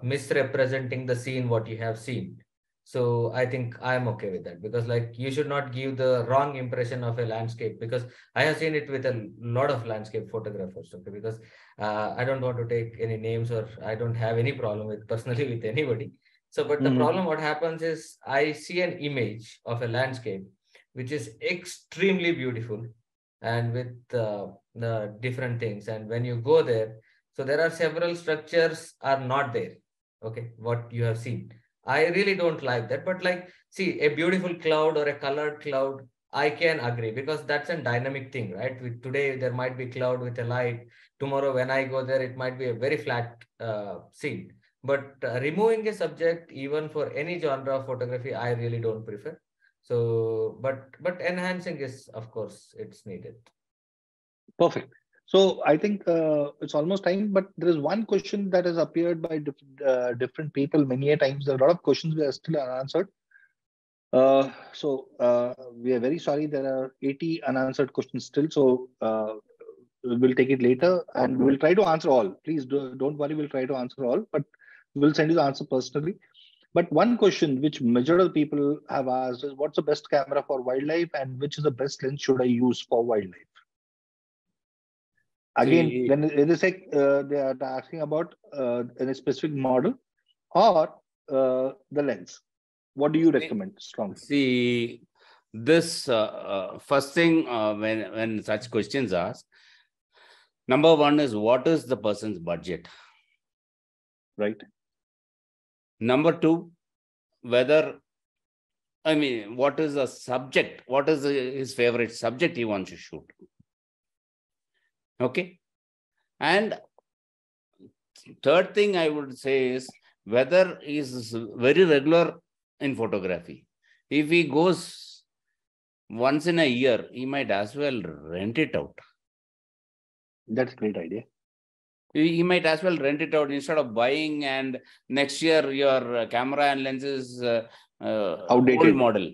Speaker 4: misrepresenting the scene, what you have seen, so I think I'm okay with that, because like you should not give the wrong impression of a landscape, because I have seen it with a lot of landscape photographers. Okay, because I don't want to take any names, or I don't have any problem with personally with anybody. So, but the problem what happens is, I see an image of a landscape which is extremely beautiful and with the different things. And when you go there, so there are several structures are not there. Okay, what you have seen, I really don't like that. But like, see, a beautiful cloud or a colored cloud, I can agree, because that's a dynamic thing, right? With today, there might be cloud with a light. Tomorrow, when I go there, it might be a very flat scene. But removing a subject, even for any genre of photography, I really don't prefer. So, but enhancing is, of course, it's needed.
Speaker 1: Perfect. So I think it's almost time, but there is one question that has appeared by different people many a times. There are a lot of questions that are still unanswered. So we are very sorry. There are 80 unanswered questions still. So we'll take it later and we'll try to answer all. Please don't worry, we'll try to answer all, but we'll send you the answer personally. But one question which majority of people have asked is, what's the best camera for wildlife and which is the best lens should I use for wildlife? Again, when they say they are asking about a specific model or the lens, what do you recommend strongly?
Speaker 2: See, this first thing when such questions are asked, number one is, what is the person's budget?
Speaker 1: Right.
Speaker 2: Number two, what is the subject? What is his favorite subject he wants to shoot? Okay. And third thing I would say is whether he is very regular in photography. If he goes once in a year, he might as well rent it out.
Speaker 1: That's a great idea.
Speaker 2: He might as well rent it out instead of buying, and next year your camera and lenses
Speaker 1: outdated
Speaker 2: old model.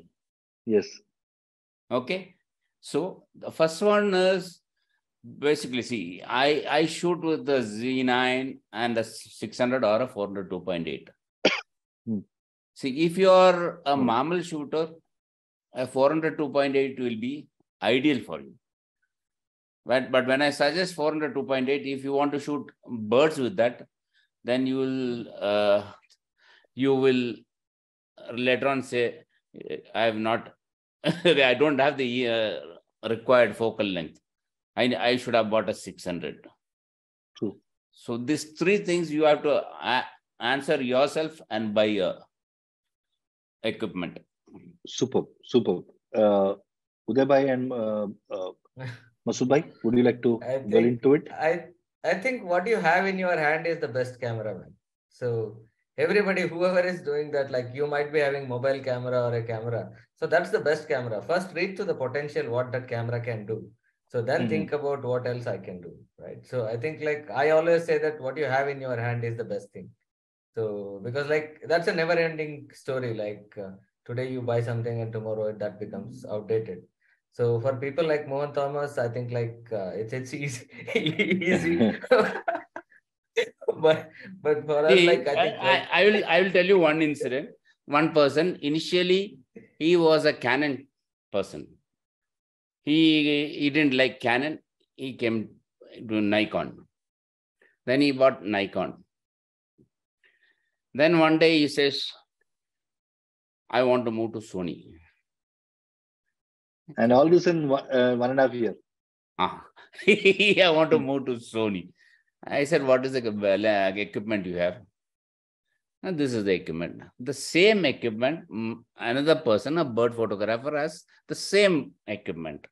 Speaker 1: Yes.
Speaker 2: Okay. So the first one is basically, see, I shoot with the Z9 and the 600 or a 400 2.8. See, if you are a mammal shooter, a 400 2.8 will be ideal for you. But when I suggest 400 2.8, if you want to shoot birds with that, then you will later on say, I don't have the required focal length. I should have bought a 600.
Speaker 1: True.
Speaker 2: So these three things you have to answer yourself and buy equipment.
Speaker 1: Superb. Uday bhai and Masood bhai, would you like to go into it?
Speaker 4: I think what you have in your hand is the best camera, man. So everybody, whoever is doing that, like you might be having mobile camera or a camera. So that's the best camera. First, read to the potential what that camera can do. So then think about what else I can do, right? So I think, like, I always say that what you have in your hand is the best thing. So because like that's a never ending story. Like today you buy something and tomorrow that becomes outdated. So for people like Mohan Thomas, I think like it's easy. but for us, like I think
Speaker 2: I will tell you one incident. One person, initially he was a Canon person. He didn't like Canon. He came to Nikon. Then he bought Nikon. Then one day he says, I want to move to Sony.
Speaker 1: And all this in 1.5 years.
Speaker 2: I want to move to Sony. I said, what is the equipment you have? And this is the equipment. The same equipment, another person, a bird photographer, has the same equipment.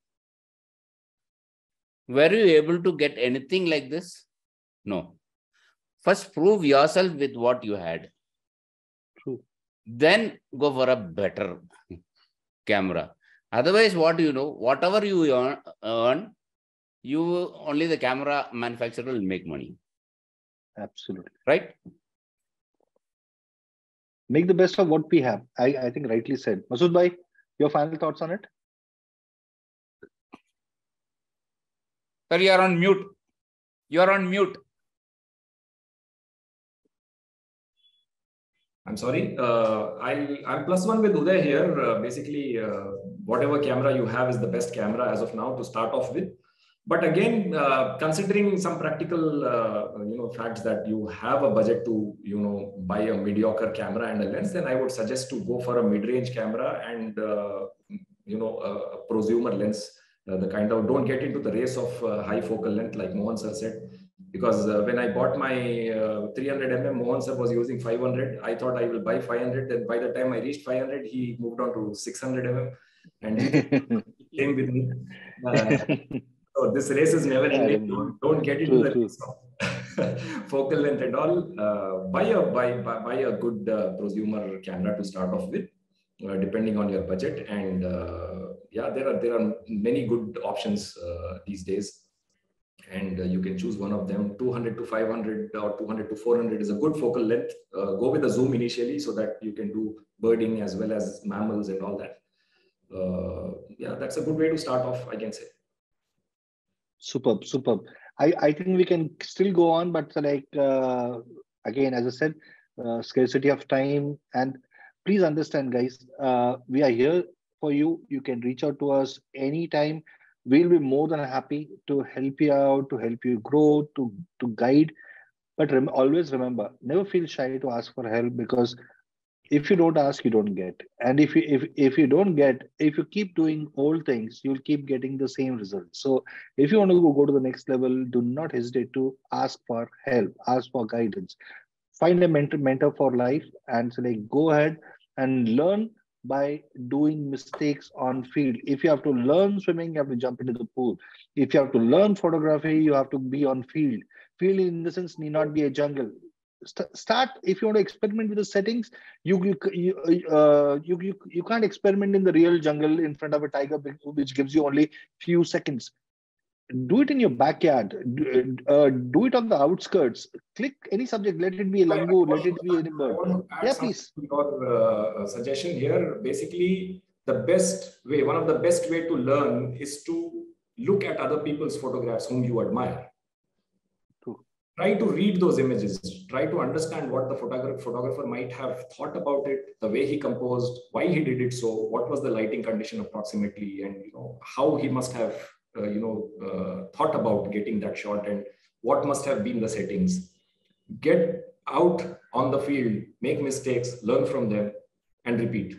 Speaker 2: Were you able to get anything like this? No. First, prove yourself with what you had.
Speaker 1: True.
Speaker 2: Then go for a better camera. Otherwise, what do you know? Whatever you earn, only the camera manufacturer will make money.
Speaker 1: Absolutely.
Speaker 2: Right?
Speaker 1: Make the best of what we have. I think rightly said. Masood bhai, your final thoughts on it?
Speaker 2: Sir, you are on mute. You are on mute.
Speaker 3: I'm sorry. I'm +1 with Uday here. Basically, whatever camera you have is the best camera as of now to start off with. But again, considering some practical, facts that you have a budget to, buy a mediocre camera and a lens, then I would suggest to go for a mid-range camera and, a prosumer lens. Don't get into the race of high focal length, like Mohan sir said. Because when I bought my 300mm, Mohan sir was using 500. I thought I will buy 500. Then by the time I reached 500, he moved on to 600mm. And he came with me. So this race is never ending. Don't get into the race of focal length and all. Buy a good prosumer camera to start off with, depending on your budget. And there are many good options these days. And you can choose one of them. 200 to 500 or 200 to 400 is a good focal length. Go with a zoom initially so that you can do birding as well as mammals and all that. That's a good way to start off, I can say.
Speaker 1: Superb, superb. I think we can still go on, but like again, as I said, scarcity of time. And please understand, guys, we are here for you. You can reach out to us anytime. We'll be more than happy to help you out, to help you grow, to guide. But always remember, never feel shy to ask for help, because if you don't ask, you don't get. And if you don't get, if you keep doing old things, you'll keep getting the same results. So if you want to go to the next level, do not hesitate to ask for help, ask for guidance, find a mentor for life, and so like go ahead and learn by doing mistakes on field. If you have to learn swimming, you have to jump into the pool. If you have to learn photography, you have to be on field. Field in the sense need not be a jungle. Start. If you want to experiment with the settings, you can't experiment in the real jungle in front of a tiger, which gives you only few seconds. Do it in your backyard. Do it on the outskirts. Click any subject. Let it be a langur. Let it be any bird. Yeah, please.
Speaker 3: Your suggestion here. Basically, the best way, one of the best way to learn is to look at other people's photographs whom you admire. Try to read those images, try to understand what the photographer might have thought about it, the way he composed, why he did it so, what was the lighting condition approximately, and how he must have thought about getting that shot, and what must have been the settings. Get out on the field, make mistakes, learn from them, and repeat.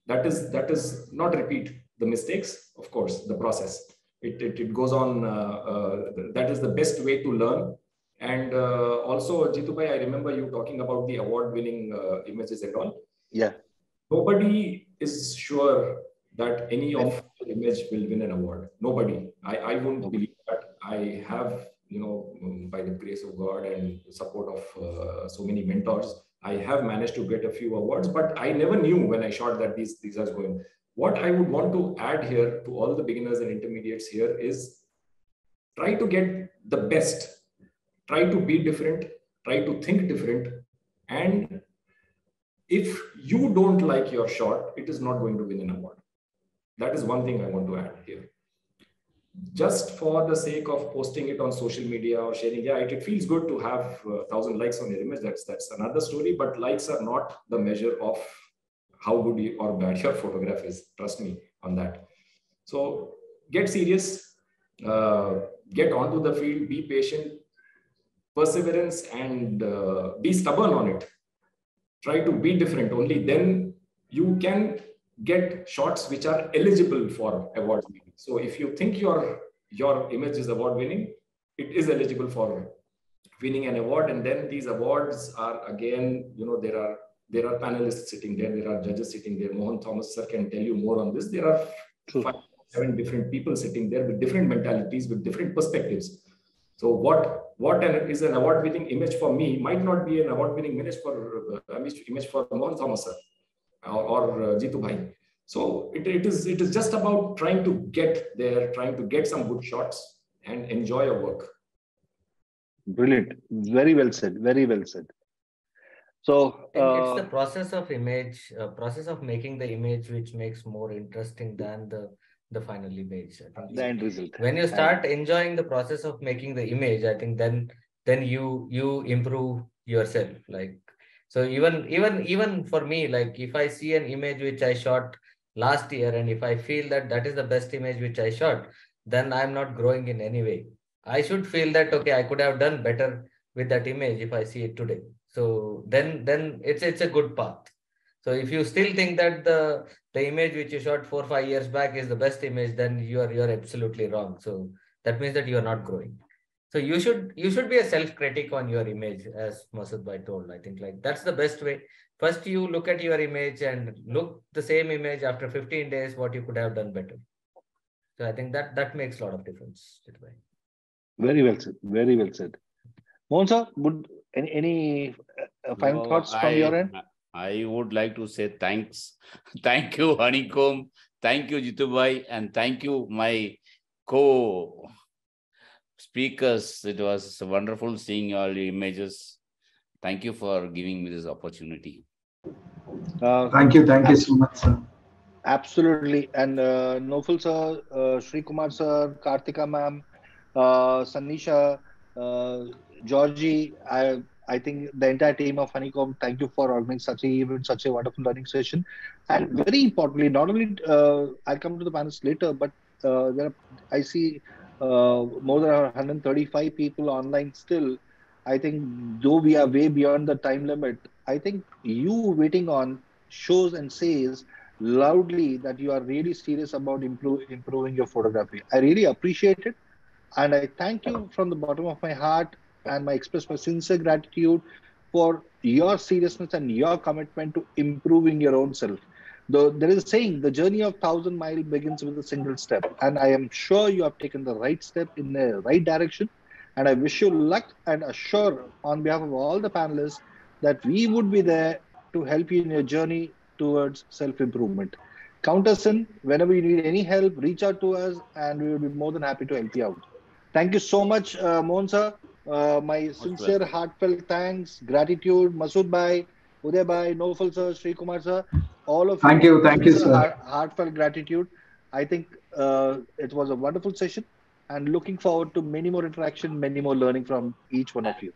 Speaker 3: That is not repeat the mistakes, of course, the process. It goes on. That is the best way to learn. And also, Jitubhai, I remember you talking about the award-winning images and all.
Speaker 1: Yeah. Nobody
Speaker 3: is sure that any of the image will win an award. Nobody. I wouldn't believe that. I have, by the grace of God and the support of so many mentors, I have managed to get a few awards, but I never knew when I shot that these are going. What I would want to add here to all the beginners and intermediates here is try to get the best. Try to be different, try to think different. And if you don't like your shot, it is not going to win an award. That is one thing I want to add here. Just for the sake of posting it on social media or sharing, yeah, it feels good to have 1,000 likes on your image. That's another story, but likes are not the measure of how good or bad your photograph is. Trust me on that. So get serious, get onto the field, be patient, perseverance, and be stubborn on it. Try to be different. Only then you can get shots which are eligible for awards. So if you think your image is award winning, it is eligible for winning an award. And then these awards are, again, there are panelists sitting there, there are judges sitting there. Mohan Thomas sir can tell you more on this. There are 5-7 different people sitting there with different mentalities, with different perspectives. So what is an award-winning image for me might not be an award-winning image for Mohan Thomas sir or Jitu Bhai. So it is just about trying to get there, trying to get some good shots and enjoy your work.
Speaker 1: Brilliant. Very well said. Very well said. So
Speaker 4: it's the process of process of making the image which makes more interesting than the final image. I think
Speaker 1: the end result.
Speaker 4: When you start enjoying the process of making the image, I think then you improve yourself. Like, so even for me, like if I see an image which I shot last year, and if I feel that is the best image which I shot, then I'm not growing in any way. I should feel that, okay, I could have done better with that image if I see it today. So then it's a good path. So if you still think that the image which you shot 4 or 5 years back is the best image, then you're absolutely wrong. So that means that you are not growing. So you should be a self-critic on your image, as Masood Bhai told. I think like that's the best way. First, you look at your image and look the same image after 15 days, what you could have done better. So I think that makes a lot of difference.
Speaker 1: Very well said. Very well said. Mohan sir, any final thoughts from your end?
Speaker 2: I would like to say thanks. Thank you, Honeycomb. Thank you, Jitubhai. And thank you, my co-speakers. It was wonderful seeing all the images. Thank you for giving me this opportunity.
Speaker 5: Thank you so much, sir.
Speaker 1: Absolutely. And Noful sir, Sri Kumar sir, Kartika ma'am, Sanisha, Georgie, I think the entire team of Honeycomb, thank you for organizing such a event, such a wonderful learning session. And very importantly, not only I'll come to the panels later, but I see more than 135 people online still. I think though we are way beyond the time limit, I think you waiting on shows and says loudly that you are really serious about improving your photography. I really appreciate it. And I thank you from the bottom of my heart, and I express my sincere gratitude for your seriousness and your commitment to improving your own self. Though there is a saying, the journey of 1,000 miles begins with a single step. And I am sure you have taken the right step in the right direction. And I wish you luck and assure on behalf of all the panelists that we would be there to help you in your journey towards self-improvement. Count us in. Whenever you need any help, reach out to us and we will be more than happy to help you out. Thank you so much, Mohan sir. My
Speaker 2: Most
Speaker 1: sincere,
Speaker 2: welcome.
Speaker 1: heartfelt thanks, gratitude, Masood bhai, Uday bhai, Nofal sir, Sri Kumar sir, all of
Speaker 5: Thank
Speaker 1: you,
Speaker 5: you. Thank you,
Speaker 1: sincere,
Speaker 5: sir.
Speaker 1: heartfelt gratitude. I think it was a wonderful session and looking forward to many more interaction, many more learning from each one of you.